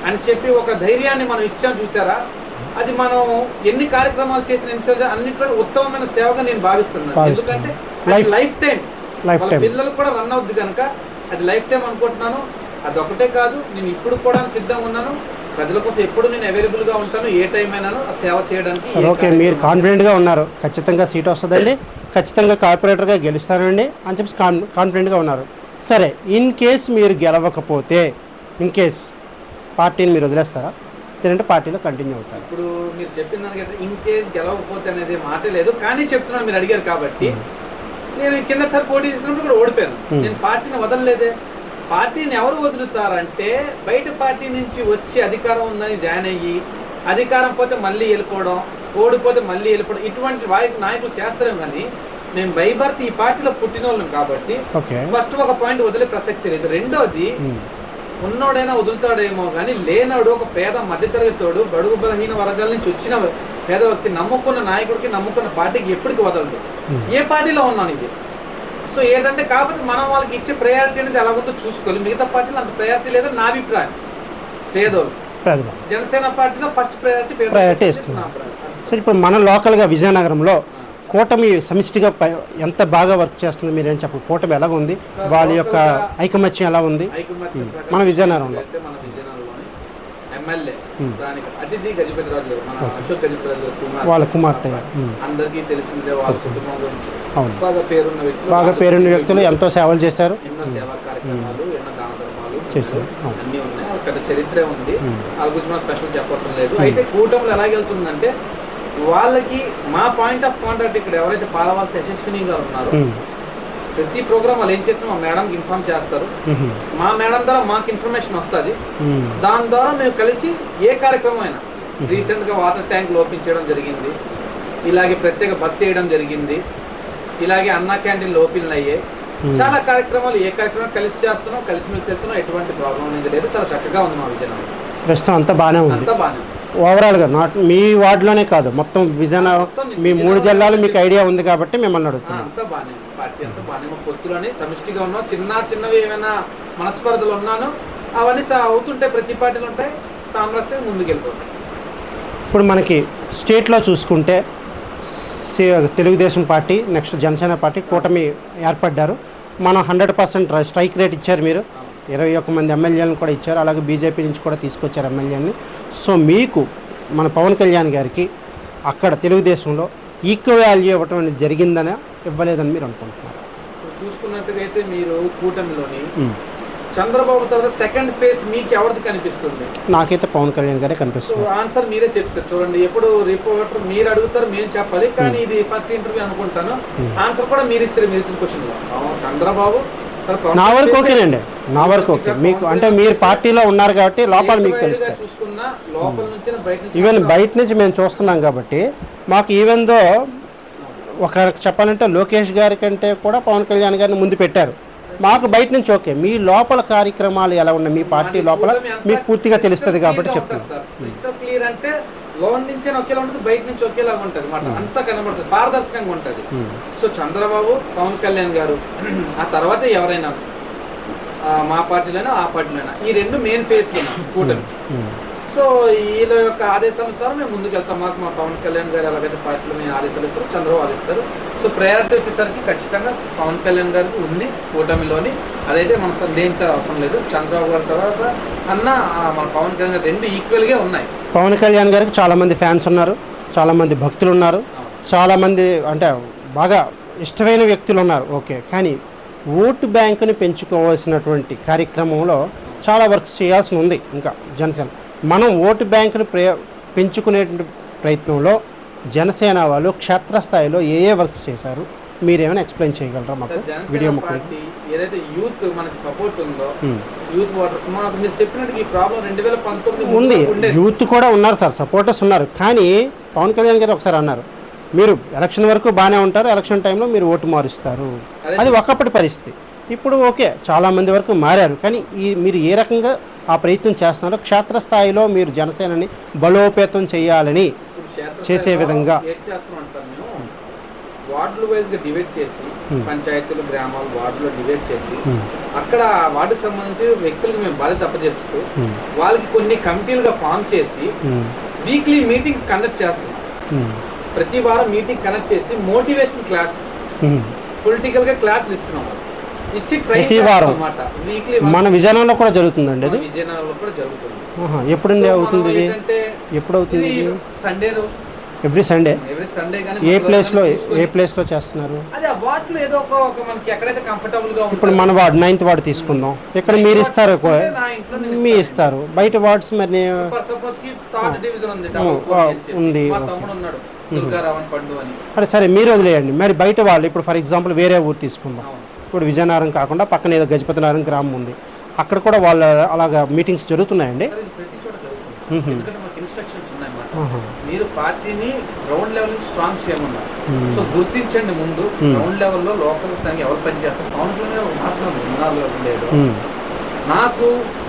అని చెప్పి ఒక ధైర్యాన్ని మనం ఇచ్చాం. చూసారా, అది మనం ఎన్ని కార్యక్రమాలు చేసిన అన్నింటిలో ఉత్తమమైన సేవగా నేను భావిస్తున్నాను. ఎందుకంటే లైఫ్ టైం పిల్లలు కూడా రన్ అవుద్ది కనుక అది లైఫ్ టైం అనుకుంటున్నాను. అదొకటే కాదు, నేను ఇప్పుడు కూడా సిద్ధంగా ఉన్నాను. ప్రజల కోసం ఎప్పుడు నేను అవైలబుల్గా ఉంటాను, ఏ టైం అయినాను సేవ చేయడానికి. ఓకే, మీరు కాన్ఫిడెంట్గా ఉన్నారు, ఖచ్చితంగా సీట్ వస్తుందండి, ఖచ్చితంగా కార్పొరేటర్గా గెలుస్తానండి అని చెప్పి కాన్ఫిడెంట్గా ఉన్నారు. సరే, ఇన్ కేస్ మీరు గెలవకపోతే, ఇన్ కేస్ పార్టీని మీరు వదిలేస్తారా, లేదంటే పార్టీలో కంటిన్యూ అవుతారు? ఇప్పుడు మీరు చెప్పిన దానికంటే ఇన్ కేస్ గెలవకపోతే అనేది మాట లేదు, కానీ చెప్తున్నాను, మీరు అడిగారు కాబట్టి. నేను కిందసారి పోటీ చేసినప్పుడు కూడా ఓడిపోయాను. నేను పార్టీని వదలలేదే. పార్టీని ఎవరు వదులుతారంటే, బయట పార్టీ నుంచి వచ్చి అధికారం ఉందని జాయిన్ అయ్యి, అధికారం పోతే మళ్ళీ వెళ్ళిపోవడం, ఓడిపోతే మళ్ళీ వెళ్ళిపోవడం, ఇటువంటి నాయకులు చేస్తారేమో. కానీ మేము బైబర్త్ ఈ పార్టీలో పుట్టిన వాళ్ళం కాబట్టి ఫస్ట్ ఒక పాయింట్ వదిలే ప్రసక్తి లేదు. రెండోది, ఉన్నోడైనా వదులుతాడేమో కానీ లేనాడు ఒక పేద మధ్యతరగతితోడు, బడుగు బలహీన వర్గాల నుంచి వచ్చిన పేద వ్యక్తి నమ్ముకున్న నాయకుడికి, నమ్ముకున్న పార్టీకి ఎప్పటికి వదలదు. ఏ పార్టీలో ఉన్నాను ఇది. సో ఏంటంటే, కాబట్టి మనం వాళ్ళకి ఇచ్చే ప్రయారిటీ అనేది ఎలాగొందో చూసుకోవాలి. మిగతా పార్టీలో అంత ప్రయారిటీ లేదని నా అభిప్రాయం. పేదోళ్ళు జనసేన పార్టీలో ఫస్ట్ ప్రయారిటీ ఇస్తున్నాం. సరే, ఇప్పుడు మన లోకల్గా విజయనగరంలో కూటమి సమిష్టిగా ఎంత బాగా వర్క్ చేస్తుంది మీరేం చెప్పండి. కూటమి ఎలాగ ఉంది, వాళ్ళ యొక్క ఐకమత్యం ఎలా ఉంది మన విజయనగరంలో? ఎమ్మెల్యే దానికి అతిథి గజపతిరాజు గారు, మన అశోక్ గజపతిరాజు గారు వాళ్ళ కుమార్తె. అందరికీ తెలిసిందే వాళ్ళ కుటుంబం గురించి. అవును, బాగా పేరున్న వ్యక్తులు ఎంతో సేవలు చేశారు, ఎన్నో సేవా కార్యక్రమాలు, ఎన్నో దాన ధర్మాలు చేశారు, అన్నీ ఉన్నాయి. వాళ్ళ పెద్ద చరిత్రే ఉంది, వాళ్ళ గురించి మనం స్పెషల్ చెప్పవసరం లేదు. అయితే కూటమిలో ఎలాగెళ్తుందంటే వాళ్ళకి మా పాయింట్ ఆఫ్ కాంటాక్ట్ ఇక్కడ ఎవరైతే పాలవాల్సి యశస్విని గారు ఉన్నారో ప్రతి ప్రోగ్రామ్ వాళ్ళు ఏం చేస్తే మా మేడంకి ఇన్ఫార్మ్ చేస్తారు, మా మేడం ద్వారా మాకు ఇన్ఫర్మేషన్ వస్తుంది, దాని ద్వారా మేము కలిసి ఏ కార్యక్రమం అయినా రీసెంట్గా వాటర్ ట్యాంక్ ఓపెన్ చేయడం జరిగింది, ఇలాగే ప్రత్యేక బస్సు వేయడం జరిగింది, ఇలాగే అన్నా క్యాంటీన్లు ఓపెన్లు అయ్యాయి, చాలా కార్యక్రమాలు ఏ కార్యక్రమం కలిసి చేస్తున్నాం, కలిసిమెలిసి వెళ్తున్నాం, ఎటువంటి ప్రాబ్లం అనేది లేదు, చాలా చక్కగా ఉంది మా విజయనగరం. ప్రస్తుతం అంతా బాగానే ఉంది, అంతా బాగానే ఉంది. ఓవరాల్గా నాట్ మీ వార్డులోనే కాదు మొత్తం విజయనగరం మీ 3 జిల్లాలు మీకు ఐడియా ఉంది కాబట్టి మిమ్మల్ని అడుగుతున్నాం. అంతా బాగానే ఉంది, పార్టీ అంతా బాగానే ఉంది, పొత్తులోనే సమిష్టిగా ఉన్నాం. చిన్నవి ఏమైనా మనస్పర్ధలు ఉన్నాను అవన్నీ అవుతుంటాయి, ప్రతి పార్టీలు ఉంటాయి, సామరస్యం ముందుకెళ్ళిపోతాయి. ఇప్పుడు మనకి స్టేట్లో చూసుకుంటే Telugu Desam party next Janasena party కూటమి ఏర్పడ్డారు. మనం 100% స్ట్రైక్ రేట్ ఇచ్చారు, మీరు 21 మంది ఎమ్మెల్యేలను కూడా ఇచ్చారు, అలాగే బీజేపీ నుంచి కూడా తీసుకొచ్చారు ఎమ్మెల్యేని. సో మీకు మన పవన్ కళ్యాణ్ గారికి అక్కడ తెలుగుదేశంలో ఈక్వల్ వాల్యూ ఇవ్వటం అనేది జరిగిందని ఇవ్వలేదని మీరు అనుకుంటున్నారు? చూసుకున్నట్టుగా అయితే మీరు కూటమిలోని చంద్రబాబు తర్వాత సెకండ్ ఫేజ్ మీకు ఎవరిది కనిపిస్తుంది? నాకైతే పవన్ కళ్యాణ్ గారే కనిపిస్తుంది. ఆన్సర్ మీరే చెప్తారు. చూడండి, ఎప్పుడు రిపోర్టర్ మీరు అడుగుతారు, మేము చెప్పాలి, కానీ ఇది ఫస్ట్ ఇంటర్వ్యూ అనుకుంటాను. ఆన్సర్ కూడా మీరు ఇచ్చిన క్వశ్చన్ లో చంద్రబాబు నా వరకు ఓకేనండి, నా వరకు ఓకే. మీకు అంటే మీరు పార్టీలో ఉన్నారు కాబట్టి లోపల మీకు తెలుస్తాయి. ఈవెన్ బయట నుంచి మేము చూస్తున్నాం కాబట్టి మాకు ఈవెన్ దో ఒక చెప్పాలంటే లోకేష్ గారి కంటే కూడా పవన్ కళ్యాణ్ గారిని ముందు పెట్టారు. మాకు బయట నుంచి ఓకే, మీ లోపల కార్యక్రమాలు ఎలా ఉన్నాయి మీ పార్టీ లోపల మీకు పూర్తిగా తెలుస్తుంది కాబట్టి చెప్తాను. లోన్ నుంచి ఒకేలా ఉంటుంది, బయట నుంచి ఒకేలాగా ఉంటుంది అన్నమాట, అంతా కనబడుతుంది, పారదర్శకంగా ఉంటుంది. సో చంద్రబాబు, పవన్ కళ్యాణ్ గారు, ఆ తర్వాత ఎవరైనా మా పార్టీలోనా ఆ పార్టీలోనా, ఈ 2 మెయిన్ ఫేస్ కూటమి. సో వీళ్ళ యొక్క ఆదేశానుసారం మేము ముందుకు వెళ్తాం. మాకు మా పవన్ కళ్యాణ్ గారు ఎలాగైతే పార్టీలో మేము ఆదేశాలు ఇస్తారు, చంద్రబాబు ఆదేశారు. సో ప్రయారిటీ వచ్చేసరికి ఖచ్చితంగా పవన్ కళ్యాణ్ గారికి ఉంది కూటమిలోని, అదైతే మనం సందేహించాల్సిన అవసరం లేదు. చంద్రబాబు గారి తర్వాత అన్న మన పవన్ కళ్యాణ్ గారు 2 ఈక్వల్గా ఉన్నాయి. పవన్ కళ్యాణ్ గారికి చాలామంది ఫ్యాన్స్ ఉన్నారు, చాలామంది భక్తులు ఉన్నారు, చాలామంది అంటే బాగా ఇష్టమైన వ్యక్తులు ఉన్నారు, ఓకే. కానీ ఓటు బ్యాంకుని పెంచుకోవాల్సినటువంటి కార్యక్రమంలో చాలా వర్క్స్ చేయాల్సి ఉంది. ఇంకా జనసేన మనం ఓటు బ్యాంకును పెంచుకునే ప్రయత్నంలో జనసేన వాళ్ళు క్షేత్రస్థాయిలో ఏ వర్క్స్ చేశారు మీరేమైనా ఎక్స్ప్లెయిన్ చేయగలరా మాకు? వీడియో ఏదైతే యూత్ మనకి సపోర్ట్ ఉందో, యూత్ ఓటర్స్ మనకు మీరు చెప్పినట్టు ఈ ప్రాబ్లం 2019 ఉంది, యూత్ కూడా ఉన్నారు సార్, సపోర్టర్స్ ఉన్నారు. కానీ పవన్ కళ్యాణ్ గారు ఒకసారి అన్నారు, మీరు ఎలక్షన్ వరకు బాగానే ఉంటారు, ఎలక్షన్ టైంలో మీరు ఓటు మారుస్తారు. అది ఒకప్పటి పరిస్థితి. ఇప్పుడు ఓకే, చాలామంది వరకు మారారు. కానీ మీరు ఏ రకంగా ఆ ప్రయత్నం చేస్తున్నారో క్షేత్రస్థాయిలో మీరు జనసేనని బలోపేతం చేయాలని చేసే విధంగా వార్డులు వైజ్గా డివైడ్ చేసి, పంచాయతీలు, గ్రామాలు వార్డులో డివైడ్ చేసి, అక్కడ వార్డుకి సంబంధించి వ్యక్తులకు మేము బాధ్యత అప్పచెప్పిస్తూ వాళ్ళకి కొన్ని కమిటీలుగా ఫామ్ చేసి వీక్లీ మీటింగ్స్ కండక్ట్ చేస్తున్నాం. ప్రతి వారం మీటింగ్ కండక్ట్ చేసి మోటివేషన్ క్లాస్, పొలిటికల్ గా క్లాసులు ఇస్తున్నాం, ఇచ్చి ప్రతి వారం అన్నమాట. వీక్లీ మన విజయనగరంలో కూడా జరుగుతుందండి, అది విజయనగరంలో కూడా జరుగుతుంది. ఎప్పుడు అవుతుంది ఇది? ఎప్పుడు అవుతుంది? Sunday every Sunday. కానీ ఏ ప్లేస్లో చేస్తున్నారు? అదే వార్డులో ఏదో ఒక మనకి ఎక్కడైతే కంఫర్టబుల్ గా. ఇప్పుడు మన వార్డు 9th వార్డు తీసుకుందాం, ఇక్కడ మీరు ఇస్తారు, మీ ఇస్తారు. బయట వార్డ్స్ మరి ఉంది, అదే సరే మీరు వదిలేయండి. మరి బయట వాళ్ళు ఇప్పుడు ఫర్ ఎగ్జాంపుల్ వేరే ఊరు తీసుకుందాం, ఇప్పుడు విజయనగరం కాకుండా పక్కన ఏదో గజపతి నగరం గ్రామం ఉంది, అక్కడ కూడా వాళ్ళు అలాగా మీటింగ్స్ జరుగుతున్నాయండి. మీరు పార్టీని గ్రౌండ్ లెవెల్ స్ట్రాంగ్ చేయమన్నారు. సో గుర్తించండి ముందు గ్రౌండ్ లెవెల్లో లోకల్ స్థాయికి ఎవరు పనిచేస్తారు. పవన్ కళ్యాణ్ మాట్లాడలేదు లేదు, నాకు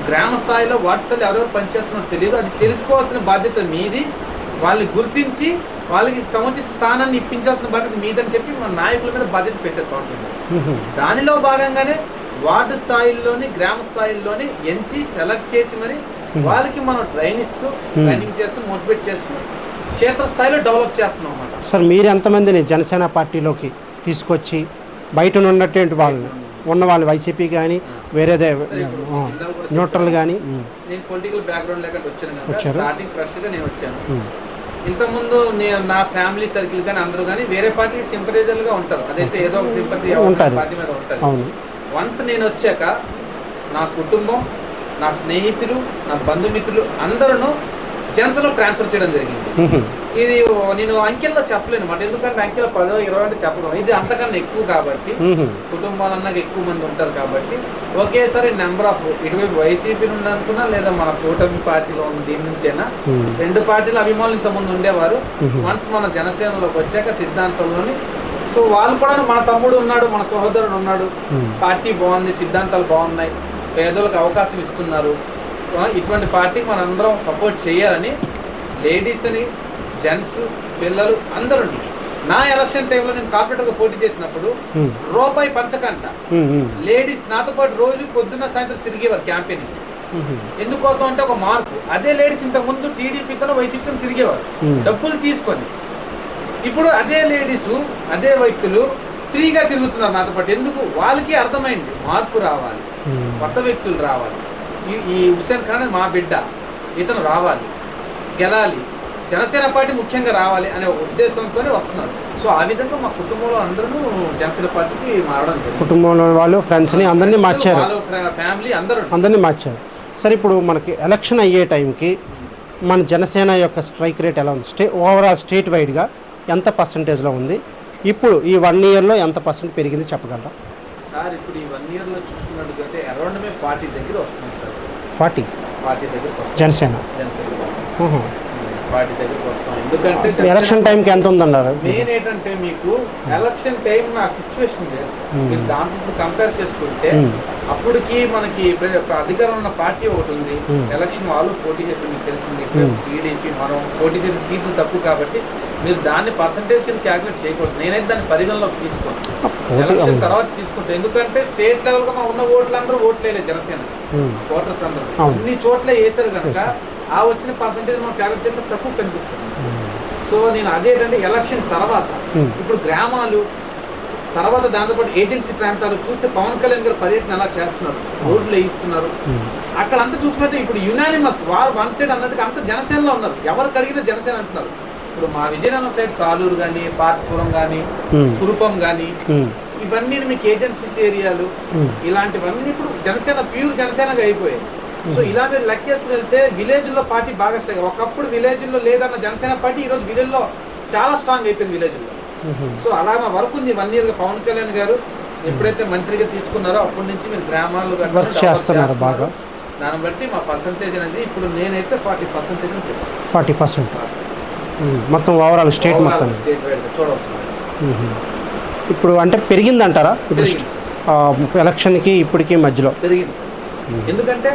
గ్రామ స్థాయిలో వాటి స్థాయిలో ఎవరెవరు పనిచేస్తున్నారో తెలియదు, అది తెలుసుకోవాల్సిన బాధ్యత మీది. వాళ్ళని గుర్తించి వాళ్ళకి సముచిత స్థానాన్ని ఇప్పించాల్సిన బాధ్యత మీదని చెప్పి మన నాయకుల మీద బాధ్యత పెట్టారు పవన్ కళ్యాణ్. దానిలో భాగంగానే వార్డు స్థాయిల్లోని గ్రామ స్థాయిల్లోని ఎంచి సెలెక్ట్ చేసి మరి వాళ్ళకి మనం ట్రైనింగ్ చేస్తూ మోటివేట్ చేస్తూ క్షేత్రస్థాయిలో డెవలప్ చేస్తున్నాం అన్నమాట. సార్ మీరు ఎంతమందిని జనసేన పార్టీలోకి తీసుకొచ్చి బయట ఉన్నటువంటి వాళ్ళని ఉన్న వాళ్ళు వైసీపీ కానీ వేరేదే న్యూట్రల్ కానీ నేను పొలిటికల్ బ్యాక్గ్రౌండ్ లేకుండా వచ్చాను వచ్చారు. స్టార్టింగ్ ఫ్రెష్గా నేను వచ్చాను. ఇంతకుముందు నేను నా ఫ్యామిలీ సర్కిల్ కానీ అందరూ కానీ వేరే పార్టీకి సింపటైజర్లుగా ఉంటారు. అదైతే ఏదో ఒక సింపతి ఉంటారు. పార్టీ మీద ఉంటుంది. వన్స్ నేను వచ్చాక నా కుటుంబం, నా స్నేహితులు, నా బంధుమిత్రులు అందరూ జనసేనలో ట్రాన్స్ఫర్ చేయడం జరిగింది. ఇది నేను అంకెల్లో చెప్పలేను మాట, ఎందుకంటే అంకెలో 10-20 అంటే చెప్పడం ఇది అంతకన్నా ఎక్కువ కాబట్టి కుటుంబాలన్నా ఎక్కువ మంది ఉంటారు కాబట్టి ఒకేసారి నెంబర్ ఆఫ్ ఇటువైపు వైసీపీ నుండి అనుకున్నా లేదా మన కూటమి పార్టీలో ఉన్న దీని నుంచైనా 2 పార్టీల అభిమానులు ఇంతకుముందు ఉండేవారు. వన్స్ మన జనసేనలోకి వచ్చాక సిద్ధాంతంలోని సో వాళ్ళు కూడా మన తమ్ముడు ఉన్నాడు, మన సహోదరుడు ఉన్నాడు, పార్టీ బాగుంది, సిద్ధాంతాలు బాగున్నాయి, పేదలకు అవకాశం ఇస్తున్నారు, ఇటువంటి పార్టీకి మనందరం సపోర్ట్ చేయాలని లేడీస్ అని జెంట్స్ పిల్లలు అందరూ నా ఎలక్షన్ టైంలో నేను కార్పొరేటర్గా పోటీ చేసినప్పుడు రూపాయి పంచకంట లేడీస్ నాతో పాటు రోజు పొద్దున్న సాయంత్రం తిరిగేవారు క్యాంపెయిన్. ఎందుకోసం అంటే ఒక మార్పు. అదే లేడీస్ ఇంతకు ముందు టీడీపీతో వైసీపీతో తిరిగేవారు డబ్బులు తీసుకొని. ఇప్పుడు అదే లేడీస్ అదే వ్యక్తులు ఫ్రీగా తిరుగుతున్నారు నాతో పాటు. ఎందుకు? వాళ్ళకి అర్థమైంది మార్పు రావాలి, కొత్త వ్యక్తులు రావాలి, ఈ హుస్సేన్ ఖాన్ మా బిడ్డ, ఇతను రావాలి, గెలాలి, జనసేన పార్టీ ముఖ్యంగా రావాలి అనే ఉద్దేశంతోనే వస్తున్నారు. సో ఆ విధంగా మా కుటుంబంలో అందరూ జనసేన పార్టీకి మారడం జరిగింది. కుటుంబంలో వాళ్ళు ఫ్రెండ్స్ని అందరినీ మార్చారు, ఫ్యామిలీ అందరినీ మార్చారు. సరే, ఇప్పుడు మనకి ఎలక్షన్ అయ్యే టైంకి మన జనసేన యొక్క స్ట్రైక్ రేట్ ఎలా ఉంది? ఓవరాల్ స్టేట్ వైడ్గా ఎంత పర్సంటేజ్లో ఉంది? ఇప్పుడు ఈ 1 yearలో ఎంత పర్సెంట్ పెరిగింది చెప్పగలరా సార్? ఇప్పుడు ఈ 1 yearలో చూసుకున్నట్టుగా అరౌండ్ 40 దగ్గర వస్తుంది సార్. 40 దగ్గరకు వస్తుంది జనసేన 40 దగ్గరకు వస్తాం. ఎందుకంటే ఎలక్షన్ టైంకి ఎంత ఉందన్నారు? మెయిన్ ఏంటంటే మీకు ఎలక్షన్ టైం నా సిచ్యువేషన్ మీరు దాంట్లో కంపేర్ చేసుకుంటే అప్పటికి మనకి అధికారం ఉన్న పార్టీ ఒకటి ఉంది, ఎలక్షన్ వాళ్ళు పోటీ చేసి మీకు తెలిసింది. టీడీపీ మనం పోటీ చేసిన సీట్లు తక్కువ కాబట్టి మీరు దాన్ని పర్సంటేజ్ కింద క్యాల్కులేట్ చేయకూడదు. నేనైతే దాన్ని పరిగణలోకి తీసుకోను, ఎలక్షన్ తర్వాత తీసుకుంటాను. ఎందుకంటే స్టేట్ లెవెల్ గా ఉన్న ఓట్లు అందరూ ఓట్లు వేయలేదు జనసేన ఓటర్స్ అందరూ అన్ని చోట్ల వేసారు కనుక ఆ వచ్చిన పర్సంటేజ్ మనం క్యాల్కులేట్ చేస్తే తక్కువ కనిపిస్తుంది. సో నేను అదేంటంటే ఎలక్షన్ తర్వాత ఇప్పుడు గ్రామాలు తర్వాత దాంతోపాటు ఏజెన్సీ ప్రాంతాలు చూస్తే పవన్ కళ్యాణ్ గారు పర్యటన ఎలా చేస్తున్నారు, రోడ్లు వేయిస్తున్నారు. అక్కడ అంతా చూసుకుంటే ఇప్పుడు యునానిమస్ వన్ సైడ్ అన్నట్టుగా అంత జనసేనలో ఉన్నారు. ఎవరికి అడిగినా జనసేన అంటున్నారు. ఇప్పుడు మా విజయనగరం సైడ్ సాలూరు కానీ, పార్పురం కానీ, కురుపం కానీ ఇవన్నీ మీకు ఏజెన్సీస్ ఏరియాలు ఇలాంటివన్నీ ఇప్పుడు జనసేన ప్యూర్ జనసేనగా అయిపోయాయి. సో ఇలా మీరు లెక్కేసుకుని వెళ్తే విలేజ్ లో పార్టీ బాగా స్ట్రాంగ్. ఒకప్పుడు విలేజ్ లో లేదన్న జనసేన పార్టీ ఈ రోజు విలేజ్ లో చాలా స్ట్రాంగ్ అయిపోయింది విలేజ్ లో. సో అలా మా వర్క్ ఉంది 1 year గా పవన్ కళ్యాణ్ గారు ఎప్పుడైతే మంత్రిగా తీసుకున్నారో అప్పటి నుంచి మీరు గ్రామాలు చేస్తున్నారు బాగా. దాన్ని బట్టి మా పర్సంటేజ్ అనేది ఇప్పుడు నేనైతే 40% అని చెప్పాను. 40% మొత్తం ఓవరాల్ స్టేట్ మొత్తం స్టేట్ వైడ్ చూడవలసింది. ఇప్పుడు అంటే పెరిగింది అంటారా? ఇప్పుడు ఎలక్షన్కి ఇప్పటికీ మధ్యలో పెరిగింది సార్. ఎందుకంటే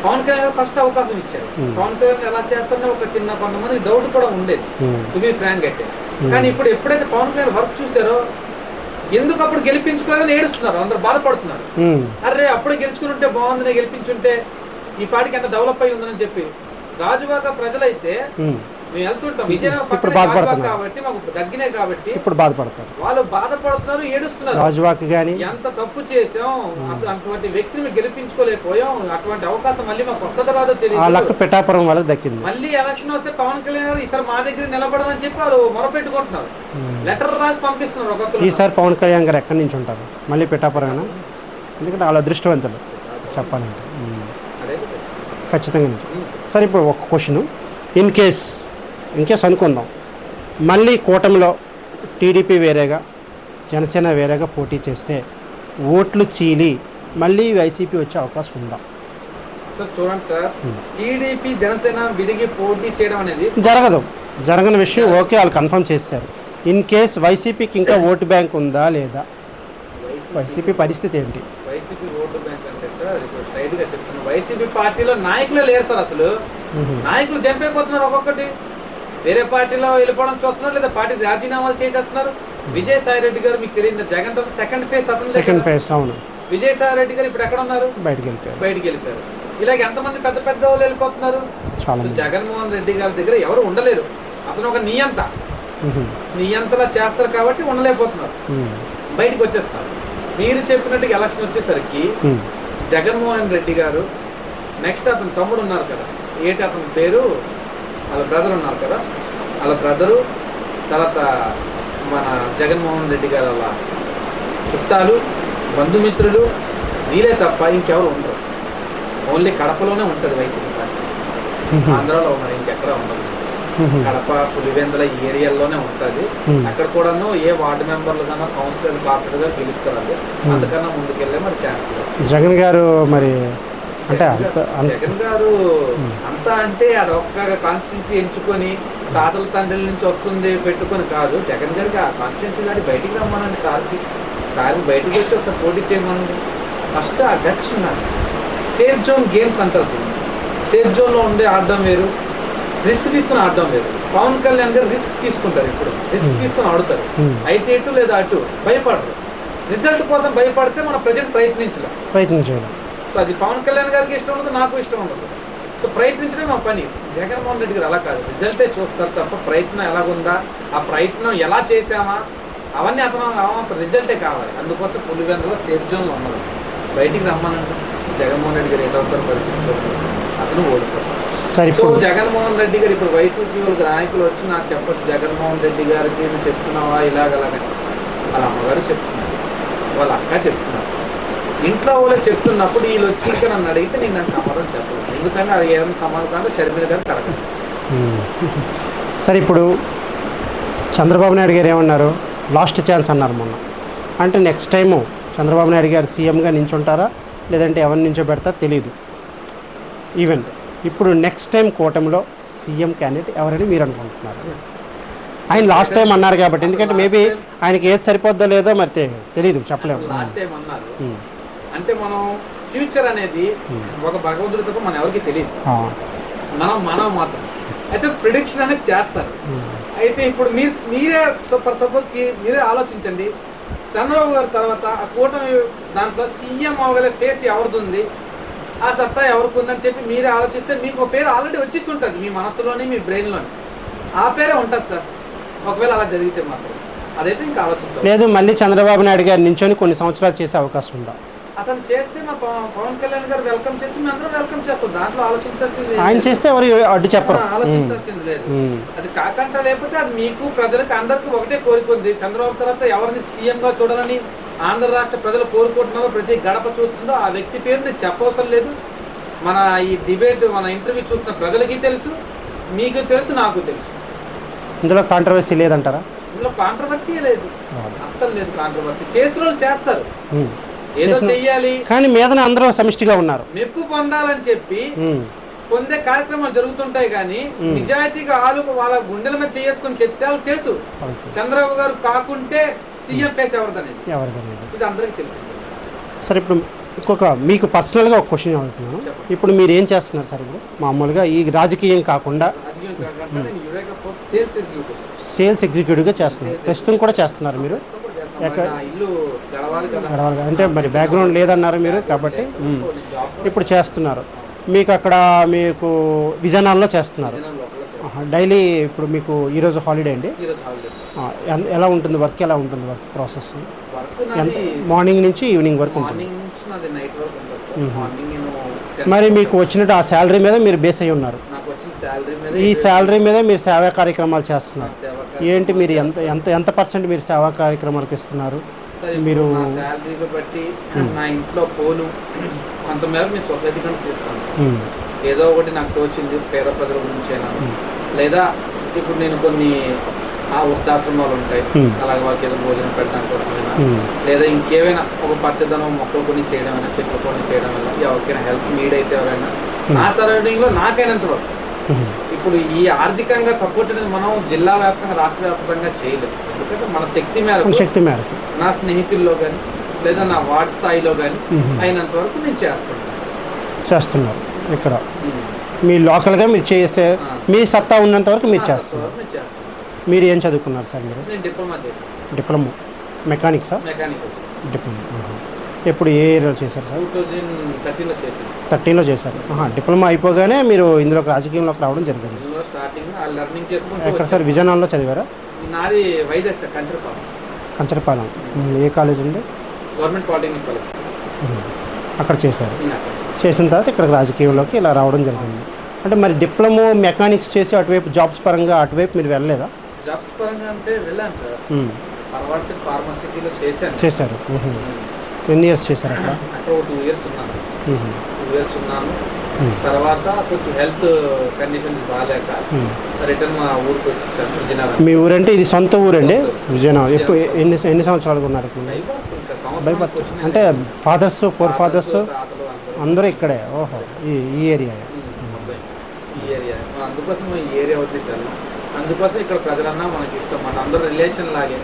పవన్ కళ్యాణ్ ఫస్ట్ అవకాశం ఇచ్చారు. పవన్ కళ్యాణ్ ఎలా చేస్తారో ఒక చిన్న కొంతమంది డౌట్ కూడా ఉండేది టు బి ఫ్రాంక్ అయితే. కానీ ఇప్పుడు ఎప్పుడైతే పవన్ కళ్యాణ్ వర్క్ చూసారో ఎందుకు అప్పుడు గెలిపించుకోలేదని ఏడుస్తున్నారు, అందరు బాధపడుతున్నారు. అరే అప్పుడే గెలుచుకుని ఉంటే బాగుందని, గెలిపించుంటే ఈ పార్టీకి ఎంత డెవలప్ అయి ఉందని చెప్పి. గాజువాక ప్రజలైతే మేము వెళ్తుంటాం విజయనగరం కాబట్టి మాకు దగ్గరే కాబట్టి ఇప్పుడు బాధపడతారు, వాళ్ళు బాధపడుతున్నారు, ఏడుస్తున్నారు. గాజువాక గాని ఎంత తప్పు చేసాం, అటువంటి వ్యక్తిని గెలిపించుకోలేకపోయాం, అటువంటి అవకాశం మళ్ళీ మాకు వస్తుందో రాదో తెలియదు. పిఠాపురం వాళ్ళకి దక్కింది. మళ్ళీ ఎలక్షన్ వస్తే పవన్ కళ్యాణ్ ఈసారి మా దగ్గర నిలబడమని చెప్పి వాళ్ళు మొరపెట్టుకుంటున్నారు, లెటర్ రాసి పంపిస్తున్నారు ఒక్కొక్కరు. ఈసారి పవన్ కళ్యాణ్ గారు ఎక్కడి నుంచి ఉంటారు? మళ్ళీ పిఠాపురం, ఎందుకంటే వాళ్ళ అదృష్టవంతులు చెప్పాలంటే ఖచ్చితంగా. సరే, ఇప్పుడు ఒక క్వశ్చన్, ఇన్ కేస్ అనుకుందాం మళ్ళీ కూటమిలో టీడీపీ వేరేగా జనసేన వేరేగా పోటీ చేస్తే ఓట్లు చీలి మళ్ళీ వైసీపీ వచ్చే అవకాశం ఉందా? సార్ చూడండి సార్, టీడీపీ జనసేన విడిగి పోటీ చేయడం అనేది జరగని విషయం. ఓకే, వాళ్ళు కన్ఫర్మ్ చేశారు. ఇన్ కేస్ వైసీపీకి ఇంకా ఓటు బ్యాంక్ ఉందా లేదా? వైసీపీ పరిస్థితి ఏంటి? వైసీపీ ఓటు బ్యాంక్ అంటే సార్ ఇప్పుడు స్ట్రైట్ గా చెప్తున్నాను, వైసీపీ పార్టీలో నాయకులే లేరు సార్. అసలు నాయకులు చంపైపోతున్నారు, ఒక్కొక్కటి వేరే పార్టీలో వెళ్ళిపోవడం చూస్తున్నారు, లేదా పార్టీ రాజీనామాలు చేసేస్తున్నారు. విజయసాయి రెడ్డి గారు మీకు తెలియదు, జగన్ తో సెకండ్ ఫేజ్. అవును, విజయసాయి రెడ్డి గారు ఇప్పుడు ఎక్కడ ఉన్నారు? బయటికి వెళ్ళిపోయారు. ఇలాగ ఎంతమంది పెద్ద పెద్ద వాళ్ళు వెళ్ళిపోతున్నారు. జగన్మోహన్ రెడ్డి గారి దగ్గర ఎవరు ఉండలేరు, అతను ఒక నియంతలా చేస్తారు కాబట్టి ఉండలేకపోతున్నారు, బయటకు వచ్చేస్తారు. మీరు చెప్పినట్టుగా ఎలక్షన్ వచ్చేసరికి జగన్మోహన్ రెడ్డి గారు నెక్స్ట్ అతని తమ్ముడు ఉన్నారు కదా, ఏంటి అతని పేరు, వాళ్ళ బ్రదర్ ఉన్నారు కదా, వాళ్ళ బ్రదరు తర్వాత మన జగన్మోహన్ రెడ్డి గారు వాళ్ళ చుట్టాలు బంధుమిత్రులు వీలే తప్ప ఇంకెవరు ఉండరు. ఓన్లీ కడపలోనే ఉంటుంది వైసీపీ పార్టీ, ఆంధ్రాలో మరి ఇంకెక్కడ ఉండదు. కడప పులివెందుల ఈ ఏరియాల్లోనే ఉంటుంది. అక్కడ కూడాను ఏ వార్డు మెంబర్లు గానో కౌన్సిలర్ కార్పొరేటర్ గెలుస్తారు. అది అంతకన్నా ముందుకెళ్ళే మరి ఛాన్స్ లేదు. జగన్ గారు మరి అంటే జగన్ గారు అంతా అంటే అది ఒక్క కాన్స్టిట్యున్సీ ఎంచుకొని తాతల తండ్రుల నుంచి వస్తుంది పెట్టుకొని కాదు. జగన్ గారికి ఆ కాన్స్టిట్యున్సీ దాటి బయటికి రమ్మనండి. సార్కి బయటకు వచ్చి ఒకసారి పోటీ చేయమనండి. ఫస్ట్ ఆ గట్స్ ఉన్నారు. సేఫ్ జోన్ గేమ్స్ అంటారు. సేఫ్ జోన్లో ఉండే ఆడడం వేరు, రిస్క్ తీసుకుని ఆడడం వేరు. పవన్ కళ్యాణ్ గారు రిస్క్ తీసుకుంటారు. ఇప్పుడు రిస్క్ తీసుకుని ఆడుతారు. అయితే ఇటు లేదా అటు భయపడరు. రిజల్ట్ కోసం భయపడితే మన ప్రజెంట్ ప్రయత్నించాలి. సో అది పవన్ కళ్యాణ్ గారికి ఇష్టం ఉండదు, నాకు ఇష్టం ఉండదు. సో ప్రయత్నించడమే మా పని. జగన్మోహన్ రెడ్డి గారు అలా కాదు, రిజల్టే చూస్తారు తప్ప ప్రయత్నం ఎలాగుందా, ఆ ప్రయత్నం ఎలా చేసామా అవన్నీ అతను అవసరం, రిజల్టే కావాలి. అందుకోసం పులివెందులో సేఫ్ జోన్లో ఉన్నది. బయటికి రమ్మనండి. జగన్మోహన్ రెడ్డి గారు ఏదవుతారో పరిస్థితి చూడండి, అతను ఓడిపోతారు. సో జగన్మోహన్ రెడ్డి గారు ఇప్పుడు వైసీపీ వాళ్ళకి నాయకులు వచ్చి నాకు చెప్పచ్చు, జగన్మోహన్ రెడ్డి గారికి నువ్వు చెప్తున్నావా ఇలాగలాగా. వాళ్ళ అమ్మగారు చెప్తున్నారు, వాళ్ళ అక్క చెప్తున్నారు, ఇంట్లో వాళ్ళు చెప్తున్నప్పుడు వీళ్ళు వచ్చి ఇంకా నన్ను అడిగితే నేను దానికి సమాధానం చెప్పలేదు. ఎందుకంటే అది ఏదైనా సమాధానం అంటే షర్మిల గారు కరెక్ట్. సరే, ఇప్పుడు చంద్రబాబు నాయుడు గారు ఏమన్నారు, లాస్ట్ ఛాన్స్ అన్నారు మొన్న. అంటే నెక్స్ట్ టైము చంద్రబాబు నాయుడు గారు సీఎంగా నించుంటారా లేదంటే ఎవరిని నించోబెడతారో తెలియదు. ఈవెన్ ఇప్పుడు నెక్స్ట్ టైం కూటమిలో సీఎం క్యాండిడేట్ ఎవరని మీరు అనుకుంటున్నారు? ఆయన లాస్ట్ టైం అన్నారు కాబట్టి, ఎందుకంటే మేబీ ఆయనకి ఏది సరిపోద్దో లేదో మరి తెలియదు, చెప్పలేము. లాస్ట్ టైం అన్నారు అంటే మనం ఫ్యూచర్ అనేది ఒక భగవంతుడి తప్ప మనం ఎవరికి తెలియదు, మనం మాత్రం. అయితే ప్రిడిక్షన్ అనేది చేస్తారు. అయితే ఇప్పుడు మీరే సపోజ్కి మీరే ఆలోచించండి, చంద్రబాబు గారి తర్వాత ఆ కూటమి దాంట్లో సీఎం అవ్వగల ఫేస్ ఎవరిది ఉంది, ఆ సత్తా ఎవరికి ఉందని చెప్పి మీరే ఆలోచిస్తే మీకు ఒక పేరు ఆల్రెడీ వచ్చేసి ఉంటుంది మీ మనసులోని మీ బ్రెయిన్లోని. ఆ పేరే ఉంటుంది సార్. ఒకవేళ అలా జరిగితే మాత్రం అదైతే ఇంకా ఆలోచించాలి. లేదు, మళ్ళీ చంద్రబాబు నాయుడు గారు నించొని కొన్ని సంవత్సరాలు చేసే అవకాశం ఉందా? అతను చేస్తే మా పవన్ కళ్యాణ్ గారు వెల్కమ్ చేస్తే మేము అందరం వెల్కమ్ చేస్తాం. దాంట్లో ఆలోచించాల్సింది, ఆయన చేస్తే ఎవరు అడ్డు చెప్పరు, ఆలోచించాల్సింది లేదు. అది కాకుండా లేకపోతే అది మీకు ప్రజలకు అందరికీ ఒకటే కోరిక ఉంది. చంద్రబాబు తర్వాత ఎవరిని సీఎంగా చూడాలని ఆంధ్ర రాష్ట్ర ప్రజలు కోరుకుంటున్నారో, ప్రతి గడప చూస్తుందో ఆ వ్యక్తి పేరు నేను చెప్పవసరం లేదు. మన ఈ డిబేట్ మన ఇంటర్వ్యూ చూస్తున్న ప్రజలకి తెలుసు, మీకు తెలుసు, నాకు తెలుసు. ఇందులో కాంట్రవర్సీ లేదంటారా? ఇందులో కాంట్రవర్సీ లేదు, అస్సలు లేదు కాంట్రవర్సీ. చేసిన వాళ్ళు చేస్తారు, ఏదో చెయ్యాలి కానీ మీదన అందరూ సమిష్టిగా ఉన్నారు. మెప్పు పొందాలని చెప్పి పొందే కార్యక్రమాలు జరుగుతుంటాయి. కానీ నిజాయితీగా వాళ్ళ గుండెల మీద చేసుకుని చెప్తే వాళ్ళకి తెలుసు చంద్రబాబు గారు కాకుంటే సీఎం ఫేస్ ఎవరిదనేది ఇది అందరికీ తెలిసింది. సరే, ఇప్పుడు ఇంకొక మీకు పర్సనల్గా ఒక క్వశ్చన్ అడుగుతున్నాను. ఇప్పుడు మీరు ఏం చేస్తున్నారు సార్? ఇప్పుడు మామూలుగా ఈ రాజకీయం కాకుండా సేల్స్ ఎగ్జిక్యూటివ్గా చేస్తున్నారు, ప్రస్తుతం కూడా చేస్తున్నారు మీరు. గడవాలి అంటే మరి బ్యాక్గ్రౌండ్ లేదన్నారు మీరు, కాబట్టి ఇప్పుడు చేస్తున్నారు. మీకు అక్కడ మీకు విజయనగరంలో చేస్తున్నారు డైలీ. ఇప్పుడు మీకు ఈరోజు హాలిడే అండి, ఎలా ఉంటుంది వర్క్? ఎలా ఉంటుంది వర్క్ ప్రాసెస్? ఎంత మార్నింగ్ నుంచి ఈవినింగ్ వరకు ఉంటుంది? మరి మీకు వచ్చినట్టు ఆ శాలరీ మీద మీరు బేస్ అయ్యి ఉన్నారు. ఈ శాలరీ మీద మీరు సేవా కార్యక్రమాలు చేస్తున్నారు. ఏంటి మీరు ఎంత పర్సెంట్ మీరు సేవా కార్యక్రమాలకు ఇస్తున్నారు? మీరు శాలరీని బట్టి నా ఇంట్లో పోను కొంతమేర మీ సొసైటీ కంటే చేస్తాను సార్. ఏదో ఒకటి నాకు తోచింది పేద ప్రజల గురించి అయినా, లేదా ఇప్పుడు నేను కొన్ని వృద్ధాశ్రమాలు ఉంటాయి, అలాగే వాళ్ళకి ఏదో భోజనం పెట్టడానికి కోసమైనా, లేదా ఇంకేమైనా ఒక పచ్చదనం మొక్కలు కొని చేయడం అయినా, చెట్లు కొని చేయడం వల్ల ఎవరికైనా హెల్ప్ నీడ్ అయితే ఎవరైనా నా సరౌండింగ్లో నాకైనంత వరకు. ఇప్పుడు ఈ ఆర్థికంగా సపోర్ట్ అనేది మనం జిల్లా వ్యాప్తంగా రాష్ట్ర వ్యాప్తంగా చేయలేదు. ఎందుకంటే మన శక్తి మేరకు నా స్నేహితుల్లో కానీ లేదా నా వార్డ్ స్థాయిలో కానీ అయినంత వరకు నేను చేస్తున్నారు. ఇక్కడ మీ లోకల్గా మీరు చేసే మీ సత్తా ఉన్నంత వరకు మీరు చేస్తున్నారు. మీరు ఏం చదువుకున్నారు సార్? మీరు డిప్లొమా మెకానిక్సా? డిప్లొమా ఎప్పుడు ఏ ఇయర్లో చేశారు సార్? 2013లో చేశారు. డిప్లొమా అయిపోగానే మీరు ఇందులోకి రాజకీయంలోకి రావడం జరిగింది. ఎక్కడ సార్? విజయనగరంలో చదివారా? నాది వైజాగ్ సార్, కంచరపాలెం. ఏ కాలేజ్ అండి? గవర్నమెంట్ పాలిటెక్నిక్ కాలేజ్ అక్కడ చేశారు. చేసిన తర్వాత ఇక్కడికి రాజకీయంలోకి ఇలా రావడం జరిగింది. అంటే మరి డిప్లొమా మెకానిక్స్ చేసి అటువైపు జాబ్స్ పరంగా అటువైపు మీరు వెళ్ళలేదా? జాబ్స్ పరంగా అంటే వెళ్ళాను సార్. యూనివర్సిటీ ఫార్మసిటీలో చేశారు. ఎన్ని ఇయర్స్ చేశారు అక్కడ? అక్కడ ఒక 2 years ఉన్నాను. 2 years ఉన్నాను. తర్వాత కొంచెం హెల్త్ కండిషన్స్ బాగాలేక రిటర్న్ మా ఊరికి వచ్చేసాను, విజయనగరం. మీ ఊరంటే ఇది సొంత ఊరండి? విజయనగరం. ఎప్పుడు ఎన్ని సంవత్సరాలు ఉన్నారు? అంటే ఫాదర్స్ 4 fathers అందరూ ఇక్కడే? ఓహో, ఈ ఏరియా. ఈ ఏరియా అందుకోసం ఈ ఏరియా వచ్చేసాను. అందుకోసం ఇక్కడ ప్రజలన్నా మనకి ఇష్టం, మన అందరూ రిలేషన్ లాగే.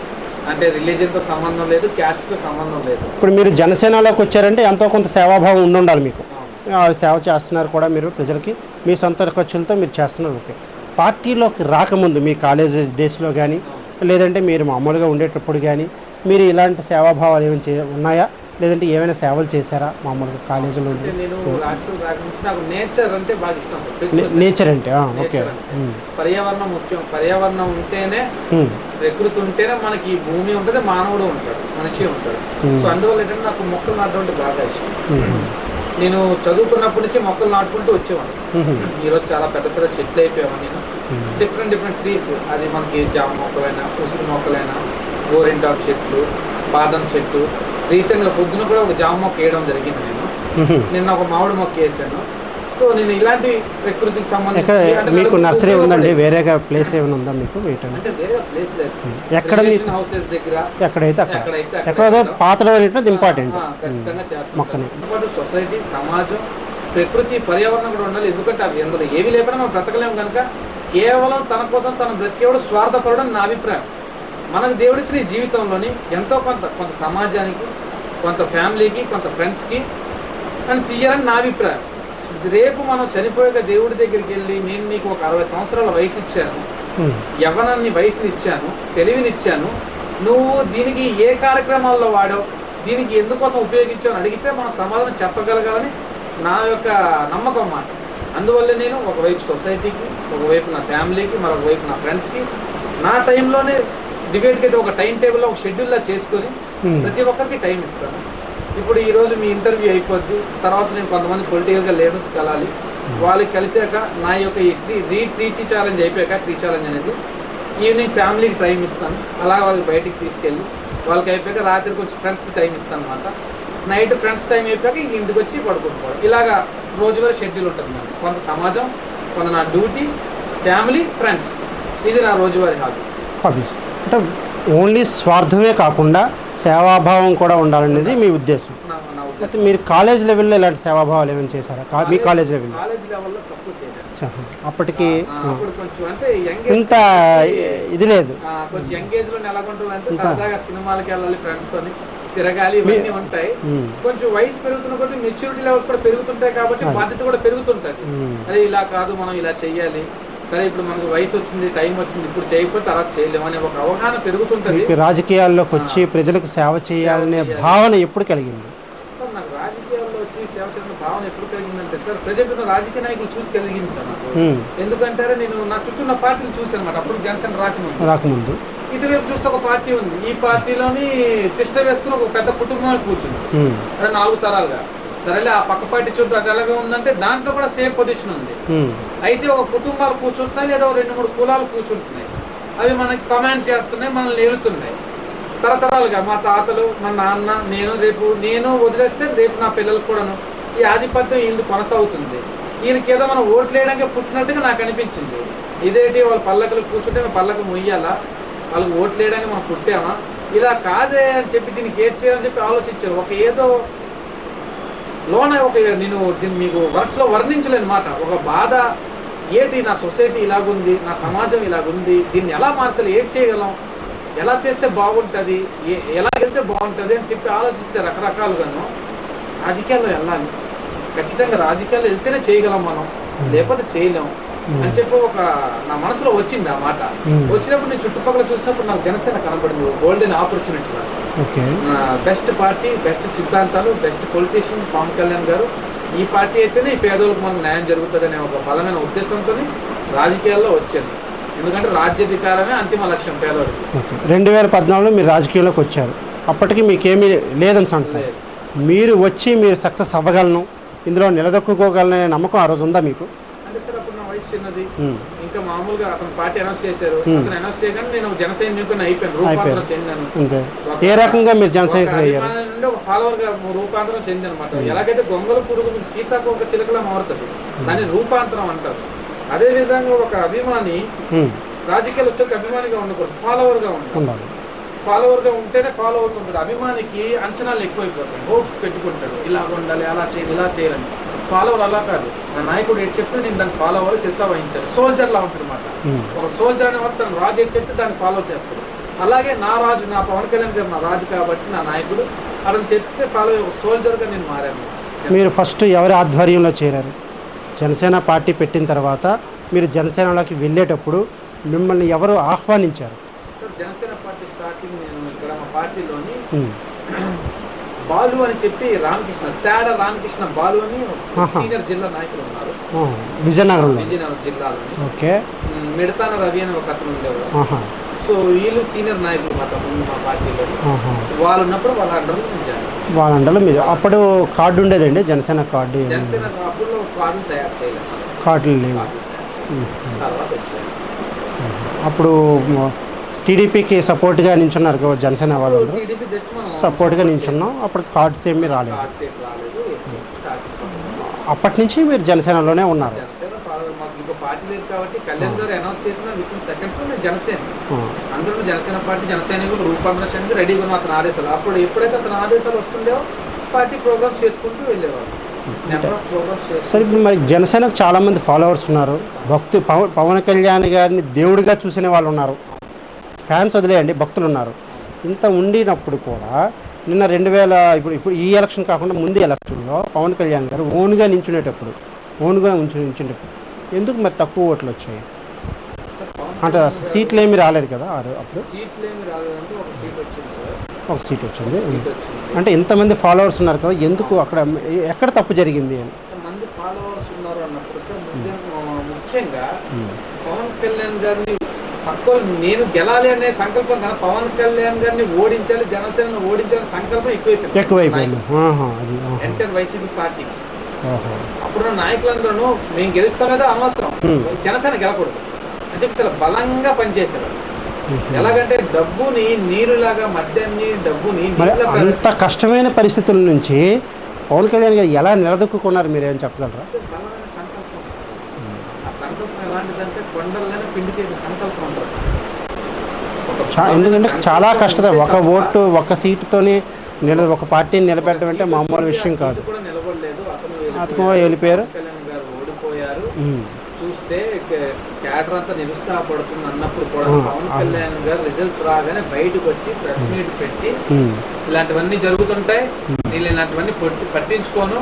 అంటే రిలీజియన్తో సంబంధం లేదు, క్యాస్ట్తో సంబంధం లేదు. ఇప్పుడు మీరు జనసేనలోకి వచ్చారంటే ఎంతో కొంత సేవాభావం ఉండాలి మీకు. సేవ చేస్తున్నారు కూడా మీరు ప్రజలకి, మీ సొంత ఖర్చులతో మీరు చేస్తున్నారు. ఓకే. పార్టీలోకి రాకముందు మీ కాలేజ్ డేస్లో కానీ లేదంటే మీరు మామూలుగా ఉండేటప్పుడు కానీ మీరు ఇలాంటి సేవాభావాలు ఏమైనా ఉన్నాయా? లేదంటే ఏమైనా సేవలు చేశారా మామూలుగా కాలేజీలో? నేను నాకు నేచర్ అంటే బాగా ఇష్టం సార్. నేచర్ అంటే ఓకే. పర్యావరణం ముఖ్యం. పర్యావరణం ఉంటేనే, ప్రకృతి ఉంటేనే మనకి ఈ భూమి ఉంటుంది, మానవుడు ఉంటాడు, మనిషి ఉంటాడు. సో అందువల్ల ఏంటంటే నాకు మొక్కలు నాటడం అంటే బాగా ఇష్టం. నేను చదువుకున్నప్పటి నుంచి మొక్కలు నాటుకుంటూ వచ్చేవాడిని. ఈరోజు చాలా పెద్ద పెద్ద చెట్లు అయిపోయాను నేను. డిఫరెంట్ ట్రీస్, అది మనకి జామ మొక్కలైనా, ఉసిరి మొక్కలైనా, గోరింటాకు చెట్లు, బాదం చెట్టు. రీసెంట్గా పొద్దున కూడా ఒక జామ మొక్క వేయడం జరిగింది. నిన్న ఒక మామిడి మొక్క వేసాను. సో నేను ఇలాంటి ప్రకృతికి సంబంధించి మీకు నర్సరీ ఉందండి? వేరే ప్లేస్ ఏమైనా ఉందా మీకు? అంటే వేరే ప్లేస్ లేదు. ఎక్కడ హౌసెస్ దగ్గర ఎక్కడైతే ఎక్కడో పాతలో ఇంపార్టెంట్ ఖచ్చితంగా చేస్తాను. సొసైటీ, సమాజం, ప్రకృతి, పర్యావరణం కూడా ఉండాలి. ఎందుకంటే అవి ఎందులో ఏవి లేకపోయినా మనం బ్రతకలేము కనుక కేవలం తన కోసం తన బ్రతికేవాడు స్వార్థపడడం నా అభిప్రాయం. మనకు దేవుడిచ్చిన ఈ జీవితంలోని ఎంతో కొంత సమాజానికి, కొంత ఫ్యామిలీకి, కొంత ఫ్రెండ్స్కి అని తీయాలని నా అభిప్రాయం. రేపు మనం చనిపోయాక దేవుడి దగ్గరికి వెళ్ళి నేను నీకు ఒక 60 సంవత్సరాల వయసు ఇచ్చాను, యవ్వనాన్ని వయసునిచ్చాను, తెలివినిచ్చాను, నువ్వు దీనికి ఏ కార్యక్రమాల్లో వాడావు, దీనికి ఎందుకోసం ఉపయోగించావు అని అడిగితే మనం సమాధానం చెప్పగలగాలని నా యొక్క నమ్మకం అన్నమాట. అందువల్ల నేను ఒకవైపు సొసైటీకి, ఒకవైపు నా ఫ్యామిలీకి, మరొక వైపు నా ఫ్రెండ్స్కి నా టైంలోనే డిబేట్కి అయితే ఒక టైం టేబుల్లో ఒక షెడ్యూల్లా చేసుకొని ప్రతి ఒక్కరికి టైం ఇస్తాను. ఇప్పుడు ఈరోజు మీ ఇంటర్వ్యూ అయిపోద్ది, తర్వాత నేను కొంతమంది పొలిటికల్గా లీడర్స్ కలాలి. వాళ్ళకి కలిసాక నా యొక్క ఈ ట్రీ ఛాలెంజ్ అయిపోయాక, ట్రీ ఛాలెంజ్ అనేది ఈవినింగ్ ఫ్యామిలీకి టైం ఇస్తాను. అలా వాళ్ళకి బయటికి తీసుకెళ్ళి వాళ్ళకి అయిపోయాక రాత్రికి వచ్చి ఫ్రెండ్స్కి టైం ఇస్తాను అనమాట. నైట్ ఫ్రెండ్స్ టైం అయిపోయాక ఇంక ఇంటికి వచ్చి పడుకుంటుకోవాలి. ఇలాగా రోజువారీ షెడ్యూల్ ఉంటుంది నాకు. కొంత సమాజం, కొంత నా డ్యూటీ, ఫ్యామిలీ, ఫ్రెండ్స్. ఇది నా రోజువారీ హాబీస్. అంటే ఓన్లీ స్వార్థమే కాకుండా సేవాభావం కూడా ఉండాలనేది మీ ఉద్దేశం. అయితే మీరు కాలేజ్ లెవెల్లో ఇలాంటి సేవాభావాలు ఏమైనా చేశారా? మీ కాలేజ్ లెవెల్లో? అప్పటికి ఇంత ఇది లేదు. కొంచెం యంగేజ్ లో నెలకొంటుందంటే సరదాగా సినిమాలకి వెళ్ళాలి, ఫ్రెండ్స్ తోని తిరగాలి, ఇవన్నీ ఉంటాయి. కొంచెం వయసు పెరుగుతున్న కొద్ది మెచ్యూరిటీ లెవెల్స్ కూడా పెరుగుతుంటాయి కాబట్టి బాధ్యత కూడా పెరుగుతుంటది. అదే ఇలా కాదు, మనం ఇలా చెయ్యాలి, సరే ఇప్పుడు మనకు వయసు వచ్చింది, టైం వచ్చింది, ఇప్పుడు చేయకపోతే అలా చేయలేము అనే ఒక అవగాహన పెరుగుతుంటది. రాజకీయాల్లోకి వచ్చి ప్రజలకు సేవ చేయాలనే భావన ఎప్పుడు కలిగింది? సార్ నాకు రాజకీయాల్లో వచ్చి సేవ చేయాలనే భావన ఎప్పుడు కలిగిందంటే సార్ ప్రజెంట్ ఉన్న రాజకీయ నాయకులు చూసి కలిగింది సార్ నాకు. ఎందుకంటే నేను నా చుట్టూ ఉన్న పార్టీలు చూసాను అనమాట. అప్పుడు జనసేన రాకముందు ఇటువైపు చూస్తే ఒక పార్టీ ఉంది, ఈ పార్టీలోని తిష్ట వేసుకుని ఒక పెద్ద కుటుంబాన్ని కూర్చుంది, అదే 4 తరాలుగా. సరేలే ఆ పక్క పార్టీ చూద్దాం అది ఎలాగా ఉందంటే దాంట్లో కూడా సేమ్ పొజిషన్ ఉంది. అయితే ఒక కుటుంబాలు కూర్చుంటున్నాయి, లేదా 2-3 కులాలు కూర్చుంటున్నాయి. అవి మనకి కమాండ్ చేస్తున్నాయి, మనల్ని ఏలుతున్నాయి తరతరాలుగా. మా తాతలు, మా నాన్న, నేను వదిలేస్తే రేపు నా పిల్లలకు కూడాను ఈ ఆధిపత్యం వీళ్ళు కొనసాగుతుంది. వీళ్ళకి ఏదో మనం ఓట్లు వేయడానికి పుట్టినట్టుగా నాకు అనిపించింది. ఇదేంటి వాళ్ళ పల్లకలు కూర్చుంటే మేము పల్లక మొయ్యాలా, వాళ్ళకి ఓట్లు వేయడానికి మనం పుట్టామా, ఇలా కాదే అని చెప్పి దీనికి ఏడ్ చేయాలని చెప్పి ఆలోచించారు. ఒక ఏదో లోన నేను దీన్ని మీకు వర్క్స్లో వర్ణించలేని మాట. ఒక బాధ, ఏంటి నా సొసైటీ ఇలాగుంది, నా సమాజం ఇలాగుంది, దీన్ని ఎలా మార్చాలి, ఏం చేయగలం, ఎలా చేస్తే బాగుంటుంది, ఎలా వెళ్తే బాగుంటుంది అని చెప్పి ఆలోచిస్తే రకరకాలుగాను రాజకీయాల్లో వెళ్ళాలి, ఖచ్చితంగా రాజకీయాల్లో వెళ్తేనే చేయగలం మనం, లేకపోతే చేయలేం అని చెప్పి ఒక నా మనసులో వచ్చింది ఆ మాట. వచ్చినప్పుడు నేను చుట్టుపక్కల చూసినప్పుడు నాకు జనసేన కనబడింది golden opportunity. Best party, best సిద్ధాంతాలు, బెస్ట్ పొలిటీషియన్ పవన్ కళ్యాణ్ గారు. ఈ పార్టీ అయితేనే ఈ పేదలకు మనకు న్యాయం జరుగుతుందనే ఒక బలమైన ఉద్దేశంతో రాజకీయాల్లో వచ్చాను. ఎందుకంటే రాజ్యాధికారమే అంతిమ లక్ష్యం పేదవాడికి. 2014లో మీరు రాజకీయాల్లోకి వచ్చారు. అప్పటికి మీకేమీ లేదని అంటున్నారు. మీరు వచ్చి మీరు సక్సెస్ అవ్వగలను, ఇందులో నిలదొక్కుకోగలనే నమ్మకం ఆ రోజు ఉందా మీకు? అంటే సార్ అప్పుడు నా వయసు చిన్నది, ఇంకా మామూలుగా అతను పార్టీ అనౌన్స్ చేశారు. అతను అనౌన్స్ చేయగానే నేను జనసైనికుని అయిపోయాను, రూపాంతరం చెందాను. అంతే. ఏ రకంగా మీరు జనసైనికులు అయ్యారు? ఒక ఫాలోవర్ గా రూపాంతరం చెంది అనమాట. ఎలాగైతే గొంగళ పురుగు మీకు సీతాకోక చిలకలా మారుతుంది, దాన్ని రూపాంతరం అంటారు. అదే విధంగా ఒక అభిమాని రాజకీయాలు వచ్చే అభిమానిగా ఉండకూడదు, ఫాలోవర్ గా ఉండాలి. ఫాలోవర్ గా ఉంటేనే ఫాలో అవుతుంటాడు. అభిమానికి అంచనాలు ఎక్కువైపోతాయి, హోప్స్ పెట్టుకుంటాడు, ఇలా ఉండాలి, అలా చేయాలి, ఇలా చేయాలని. ఫాలోవర్ అలా కాదు, నా నాయకుడు ఏది చెప్తే నేను దాన్ని ఫాలో అవ్వాలి, శిరసా వహించాలి. సోల్జర్ లా ఉంటుంది అనమాట. ఒక సోల్జర్ అనే వాడు తన రాజు ఏది చెప్తే దాన్ని ఫాలో చేస్తాడు. అలాగే నా రాజు, నా పవన్ కళ్యాణ్ గారు నా రాజు కాబట్టి నా నాయకుడు అతను చెప్తే ఫాలో అయ్యే ఒక సోల్జర్గా నేను మారాను. మీరు ఫస్ట్ ఎవరి ఆధ్వర్యంలో చేరారు? జనసేన పార్టీ పెట్టిన తర్వాత మీరు జనసేనలోకి వెళ్ళేటప్పుడు మిమ్మల్ని ఎవరు ఆహ్వానించారు? సార్ జనసేన పార్టీ స్టార్టింగ్ నేను ఇక్కడ మా పార్టీలోని బాలు అని చెప్పి రామకృష్ణ, తేడా రామకృష్ణ బాలు అని సీనియర్ జిల్లా నాయకులు ఉన్నారు విజయనగరం జిల్లాలోని. ఓకే. మిడతాన రవి అని ఒక అతను ఉండేవారు. సో వీళ్ళు సీనియర్ నాయకులు మా పార్టీలో. వాళ్ళు ఉన్నప్పుడు వాళ్ళ అండర్లో ఉంచారు. వాళ్ళ అండర్లో మీరు అప్పుడు కార్డు ఉండేదండి, జనసేన కార్డు? జనసేన అప్పుడు కార్డులు తయారు చేయలేదు, కార్డులు లేవు. తర్వాత వచ్చారు. అప్పుడు టీడీపీకి సపోర్ట్గా నించున్నారు కదా జనసేన వాళ్ళు, సపోర్ట్గా నించున్నాం. అప్పుడు కార్డ్స్ ఏమీ రాలేదు. అప్పటి నుంచి మీరు జనసేనలోనే ఉన్నారు. పార్టీ లేదు కాబట్టి కళ్యాణ్ గారు అనౌన్స్ చేసిన విత్ ఇన్ సెకండ్స్ లో జనసేన అందరూ జనసేన పార్టీ జనసైనికులు రూపాంతరం చెంది రెడీగా ఉన్న అతని ఆదేశాలు. అప్పుడు ఎప్పుడైతే అతని ఆదేశాలు వస్తుండేవో పార్టీ ప్రోగ్రామ్స్ చేసుకుంటూ వెళ్ళేవారు. సరే, ఇప్పుడు మరి జనసేనకు చాలామంది ఫాలోవర్స్ ఉన్నారు, భక్తు పవన్ కళ్యాణ్ గారిని దేవుడిగా చూసిన వాళ్ళు ఉన్నారు, ఫ్యాన్స్ వదిలేయండి, భక్తులు ఉన్నారు. ఇంత ఉండినప్పుడు కూడా నిన్న 2000 ఈ ఎలక్షన్ కాకుండా ముందు ఎలక్షన్లో పవన్ కళ్యాణ్ గారు ఓన్గా నించునేటప్పుడు ఎందుకు మరి తక్కువ ఓట్లు వచ్చాయి? అంటే సీట్లు ఏమి రాలేదు కదా అప్పుడు? ఒక సీట్ వచ్చింది. అంటే ఇంతమంది ఫాలోవర్స్ ఉన్నారు కదా, ఎందుకు ఎక్కడ తప్పు జరిగింది అని? మంది ఫాలోవర్స్ ఉన్నారు అన్నప్పుడు సార్ ముఖ్యంగా పవన్ కళ్యాణ్ గారిని నేను గెలాలి అనే సంకల్పం కన్నా పవన్ కళ్యాణ్ గారిని ఓడించాలి, జనసేనను ఓడించాలనే సంకల్పం ఎక్కువైపోయింది ఎంటర్ వైసీపీ పార్టీకి. అప్పుడు నాయకులందరూ మేము గెలుస్తామేదో అనవసరం, జనసేన గెలకూడదు అని చెప్పి చాలా బలంగా పనిచేశారు. ఎలాగంటే డబ్బుని నీరులాగా, మద్యాన్ని డబ్బుని అంత కష్టమైన పరిస్థితుల నుంచి పవన్ కళ్యాణ్ గారు ఎలా నిలదొక్కున్నారు మీరేం చెప్పగలరా? బలమైన సంకల్పం. ఆ సంకల్పం ఎలాంటిదంటే కొండల్లోనే పిండి చేసే సంకల్పం ఉంటుంది. ఎందుకంటే చాలా కష్టం, ఒక ఓటు ఒక సీటుతోనే ఒక పార్టీని నిలబెట్టడం అంటే మామూలు విషయం కాదు. అతను కూడా వెళ్ళిపోయారు, ఓడిపోయారు. చూస్తే క్యాడర్ అంతా నిరుత్సాహపడుతుంది అన్నప్పుడు కూడా పవన్ కళ్యాణ్ గారు రిజల్ట్ రాగానే బయటకు వచ్చి ప్రెస్ మీట్ పెట్టి ఇలాంటివన్నీ జరుగుతుంటాయి, నేను ఇలాంటివన్నీ పట్టించుకోను,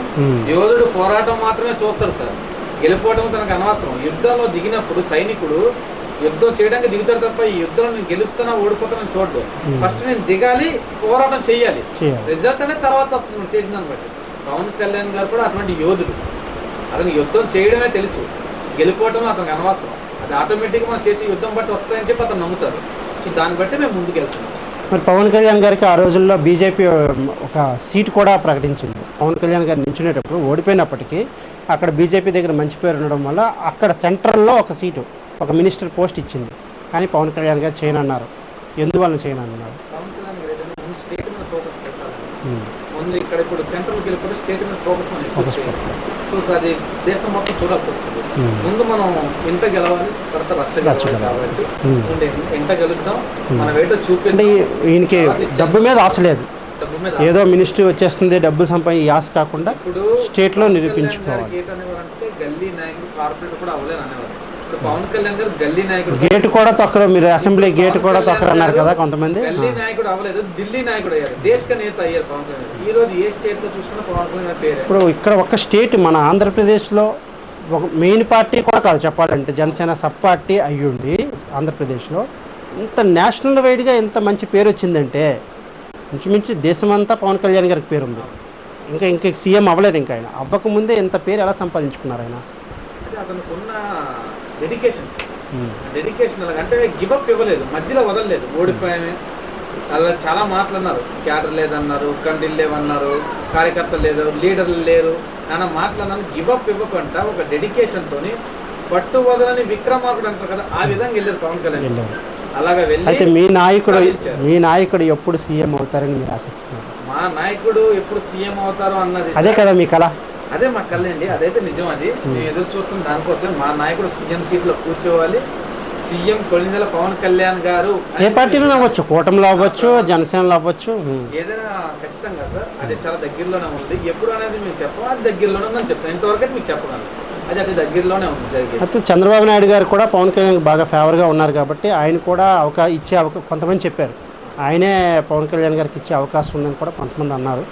యోధుడు పోరాటం మాత్రమే చూస్తాడు సార్, గెలిపోవడం తనకు అనవసరం. యుద్ధంలో దిగినప్పుడు సైనికుడు యుద్ధం చేయడానికి దిగుతాడు తప్ప ఈ యుద్ధంలో నేను గెలుస్తున్నా ఓడిపోతానని చూడదు. ఫస్ట్ నేను దిగాలి, పోరాటం చేయాలి, రిజల్ట్ అనేది తర్వాత వస్తుంది చేసిన దాన్ని బట్టి. పవన్ కళ్యాణ్ గారు కూడా అటువంటి యోధుడు, అతను యుద్ధం చేయడమే తెలుసు, గెలిపోవడం అతనికి అనవసరం, అది ఆటోమేటిక్గా మనం చేసి యుద్ధం బట్టి వస్తాయని చెప్పి అతను నమ్ముతారు. సో దాన్ని బట్టి మేము ముందుకు వెళ్తున్నాం. మరి పవన్ కళ్యాణ్ గారికి ఆ రోజుల్లో బీజేపీ ఒక సీట్ కూడా ప్రకటించింది. పవన్ కళ్యాణ్ గారు నిల్చునేటప్పుడు ఓడిపోయినప్పటికీ అక్కడ బీజేపీ దగ్గర మంచి పేరు ఉండడం వల్ల అక్కడ సెంట్రల్లో ఒక సీటు, ఒక మినిస్టర్ పోస్ట్ ఇచ్చింది. కానీ పవన్ కళ్యాణ్ గారు చేయనన్నారు. ఎందువల్ల చేయనన్నారు? పవన్ కళ్యాణ్ గారు ఏదైనా స్టేట్ మీద ఫోకస్ పెట్టాలి. ముందు ఇక్కడ ఇప్పుడు సెంట్రల్కి వెళ్ళిపోతే స్టేట్ మీద ఫోకస్ మనం సో అది దేశం మొత్తం చూడాల్సి వస్తుంది. ముందు మనం ఇంట గెలవాలి, తర్వాత రచ్చగలవాలి. కాబట్టి ఇంట గెలుద్దాం, మనం ఏంటో చూపించండి. ఈయనకి డబ్బు మీద ఆశ లేదు, ఏదో మినిస్ట్రీ వచ్చేస్తుంది డబ్బు సంపాదించి ఆశ కాకుండా స్టేట్లో నిరూపించుకోవాలి. గల్లీ నాయకుడు, కార్పొరేటర్ కూడా అవ్వలేదు అనేవారు. పవన్ కళ్యాణ్ గారు గల్లీ నాయకుడు, గేట్ కూడా తొక్కరు, మీరు అసెంబ్లీ గేట్ కూడా తొక్కరు అన్నారు కదా కొంతమంది. గల్లీ నాయకుడు అవ్వలేదు, ఢిల్లీ నాయకుడు అయ్యారు, దేశ నేత అయ్యారు పవన్ కళ్యాణ్. ఈ రోజు ఏ స్టేట్ లో చూసుకున్నా పవన్ కళ్యాణ్ పేరు. ఇప్పుడు ఇక్కడ ఒక స్టేట్ మన ఆంధ్రప్రదేశ్లో ఒక మెయిన్ పార్టీ కూడా కాదు చెప్పాలంటే, జనసేన సబ్ పార్టీ అయ్యుండి ఆంధ్రప్రదేశ్లో ఇంత నేషనల్ వైడ్గా ఎంత మంచి పేరు వచ్చిందంటే ఇంచుమించు దేశమంతా పవన్ కళ్యాణ్ గారికి పేరు ఉంది. ఇంకా సీఎం అవ్వలేదు, ఇంకా ఆయన అవ్వకముందే ఎంత పేరు ఎలా సంపాదించుకున్నారు ఆయన? అతనుకున్న డెడికేషన్ ఎలాగంటే గివప్ ఇవ్వలేదు, మధ్యలో వదలలేదు. ఓడిపోయామే అలా చాలా మాట్లాడినారు. క్యాడర్ లేదన్నారు, కండిలు లేవన్నారు, కార్యకర్తలు లేదు, లీడర్లు లేరు, నాన్న మాట్లాడినాను. గివప్ ఇవ్వకుండా ఒక డెడికేషన్తోని పట్టు వదలని విక్రమార్కుడు అంటారు కదా, ఆ విధంగా వెళ్ళారు పవన్ కళ్యాణ్. వెళ్ళారు. అలాగా వెళ్ళి అయితే మీ నాయకుడు ఎప్పుడు సీఎం అవుతారని మీరు ఆశిస్తున్నారు? మా నాయకుడు ఎప్పుడు సీఎం అవుతారో అన్నది అదే కదా మీ కళ? అదే మా కళ అండి, అదైతే నిజం. అది మేము ఎదురు చూస్తున్న దానికోసం మా నాయకుడు సీఎం సీట్లో కూర్చోవాలి. సీఎం కొణిదెల పవన్ కళ్యాణ్ గారు ఏ పార్టీలో అవ్వచ్చు, కూటమిలో అవ్వచ్చు, జనసేనలో అవ్వచ్చు, ఏదైనా ఖచ్చితంగా సార్. అది చాలా దగ్గరలోనే ఉంది. ఎప్పుడు అనేది మేము చెప్పం, అది దగ్గరలోనే ఉందని చెప్తాం. ఇంతవరకు అయితే మీకు చెప్పగలను, అది అతి దగ్గరలోనే ఉంది జరిగేది. అయితే చంద్రబాబు నాయుడు గారు కూడా పవన్ కళ్యాణ్ బాగా ఫేవర్గా ఉన్నారు కాబట్టి ఆయన కూడా కొంతమంది చెప్పారు ఆయనే పవన్ కళ్యాణ్ గారికి ఇచ్చే అవకాశం ఉందని కూడా కొంతమంది అన్నారు.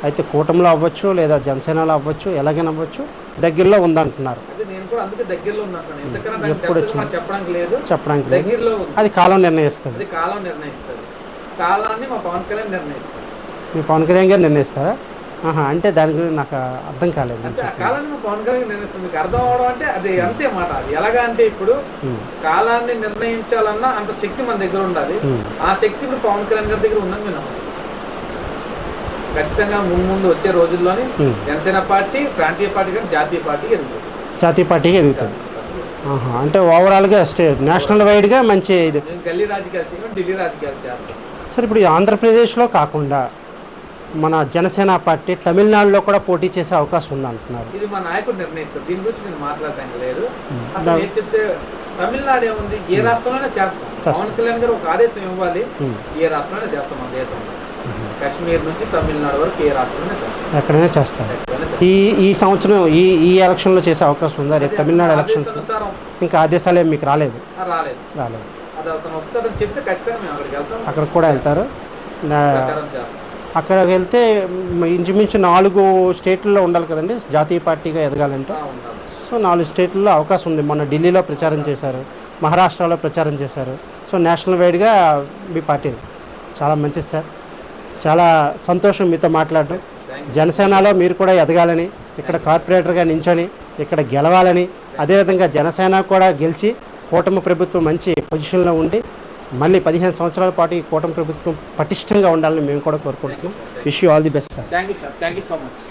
అయితే కూటమిలో అవ్వచ్చు లేదా జనసేనలో అవ్వచ్చు, ఎలాగైనా అవ్వచ్చు, దగ్గరలో ఉందంటున్నారు. నేను కూడా అందుకే దగ్గరలో ఉన్నాను. ఎప్పుడు చెప్పడానికి లేదు, దగ్గరలో అది కాలం నిర్ణయిస్తుంది. అది కాలం నిర్ణయిస్తుంది. కాలాన్ని మా పవన్ కళ్యాణ్ నిర్ణయిస్తారు. మీ పవన్ కళ్యాణ్ గారు నిర్ణయిస్తారా? అంటే దాని గురించి నాకు అర్థం కాలేదు. కాలాన్ని మా పవన్ కళ్యాణ్ నిర్ణయిస్తుంది. మీకు అర్థం అవడం అంటే అది అంతే మాట. అది ఎలాగా అంటే ఇప్పుడు కాలాన్ని నిర్ణయించాలన్నా అంత శక్తి మన దగ్గర ఉండాలి. ఆ శక్తి ఇప్పుడు పవన్ కళ్యాణ్ గారి దగ్గర ఉందని నేను ఖచ్చితంగా ముందు వచ్చే రోజుల్లోని జనసేన పార్టీ ప్రాంతీయ పార్టీ కానీ జాతీయ పార్టీకి ఎదుగుతుంది. జాతీయ పార్టీకి ఎదుగుతుంది. అంటే ఓవరాల్గా నేషనల్ వైడ్గా మంచి ఇది గల్లీ రాజకీయాలు చేయడం, ఢిల్లీ రాజకీయాలు చేస్తాం. సార్ ఇప్పుడు ఆంధ్రప్రదేశ్లో కాకుండా మన జనసేన పార్టీ తమిళనాడులో కూడా పోటీ చేసే అవకాశం ఉంది అంటున్నారు. ఇది మా నాయకుడు నిర్ణయిస్తారు. దీని గురించి నేను మాట్లాడటానికి లేదు. అసలు ఏం చెప్తే తమిళనాడు ఏముంది, ఏ రాష్ట్రంలోనే చేస్తాం. పవన్ కళ్యాణ్ గారు ఒక ఆదేశం ఇవ్వాలి, ఏ రాష్ట్రంలోనే చేస్తాం. మన దేశంలో కాశ్మీర్ నుంచి తమిళనాడు వరకు ఏ రాష్ట్రంలోనే చేస్తాం, ఎక్కడైనా చేస్తారు. ఈ సంవత్సరం ఈ ఎలక్షన్లో చేసే అవకాశం ఉందా? రేపు తమిళనాడు ఎలక్షన్స్ ఇంకా ఆదేశాలు మీకు రాలేదు? రాలేదు. అది అతను వస్తాడని చెప్తే ఖచ్చితంగా మేము అక్కడికి వెళ్తాం. అక్కడ కూడా వెళ్తారు. అక్కడికి వెళ్తే ఇంచుమించు 4 స్టేట్లలో ఉండాలి కదండి జాతీయ పార్టీగా ఎదగాలంటే. సో 4 స్టేట్లలో అవకాశం ఉంది. మొన్న ఢిల్లీలో ప్రచారం చేశారు, మహారాష్ట్రలో ప్రచారం చేశారు. సో నేషనల్ వైడ్గా మీ పార్టీ చాలా మంచిది సార్. చాలా సంతోషం మీతో మాట్లాడడం. జనసేనలో మీరు కూడా ఎదగాలని, ఇక్కడ కార్పొరేటర్గా నించొని ఇక్కడ గెలవాలని, అదేవిధంగా జనసేన కూడా గెలిచి కూటమి ప్రభుత్వం మంచి పొజిషన్లో ఉండి మళ్ళీ 15 సంవత్సరాల పాటు ఈ కూటమి ప్రభుత్వం పటిష్టంగా ఉండాలని మేము కూడా కోరుకుంటున్నాం. Wish you all the best sir. Thank you so much.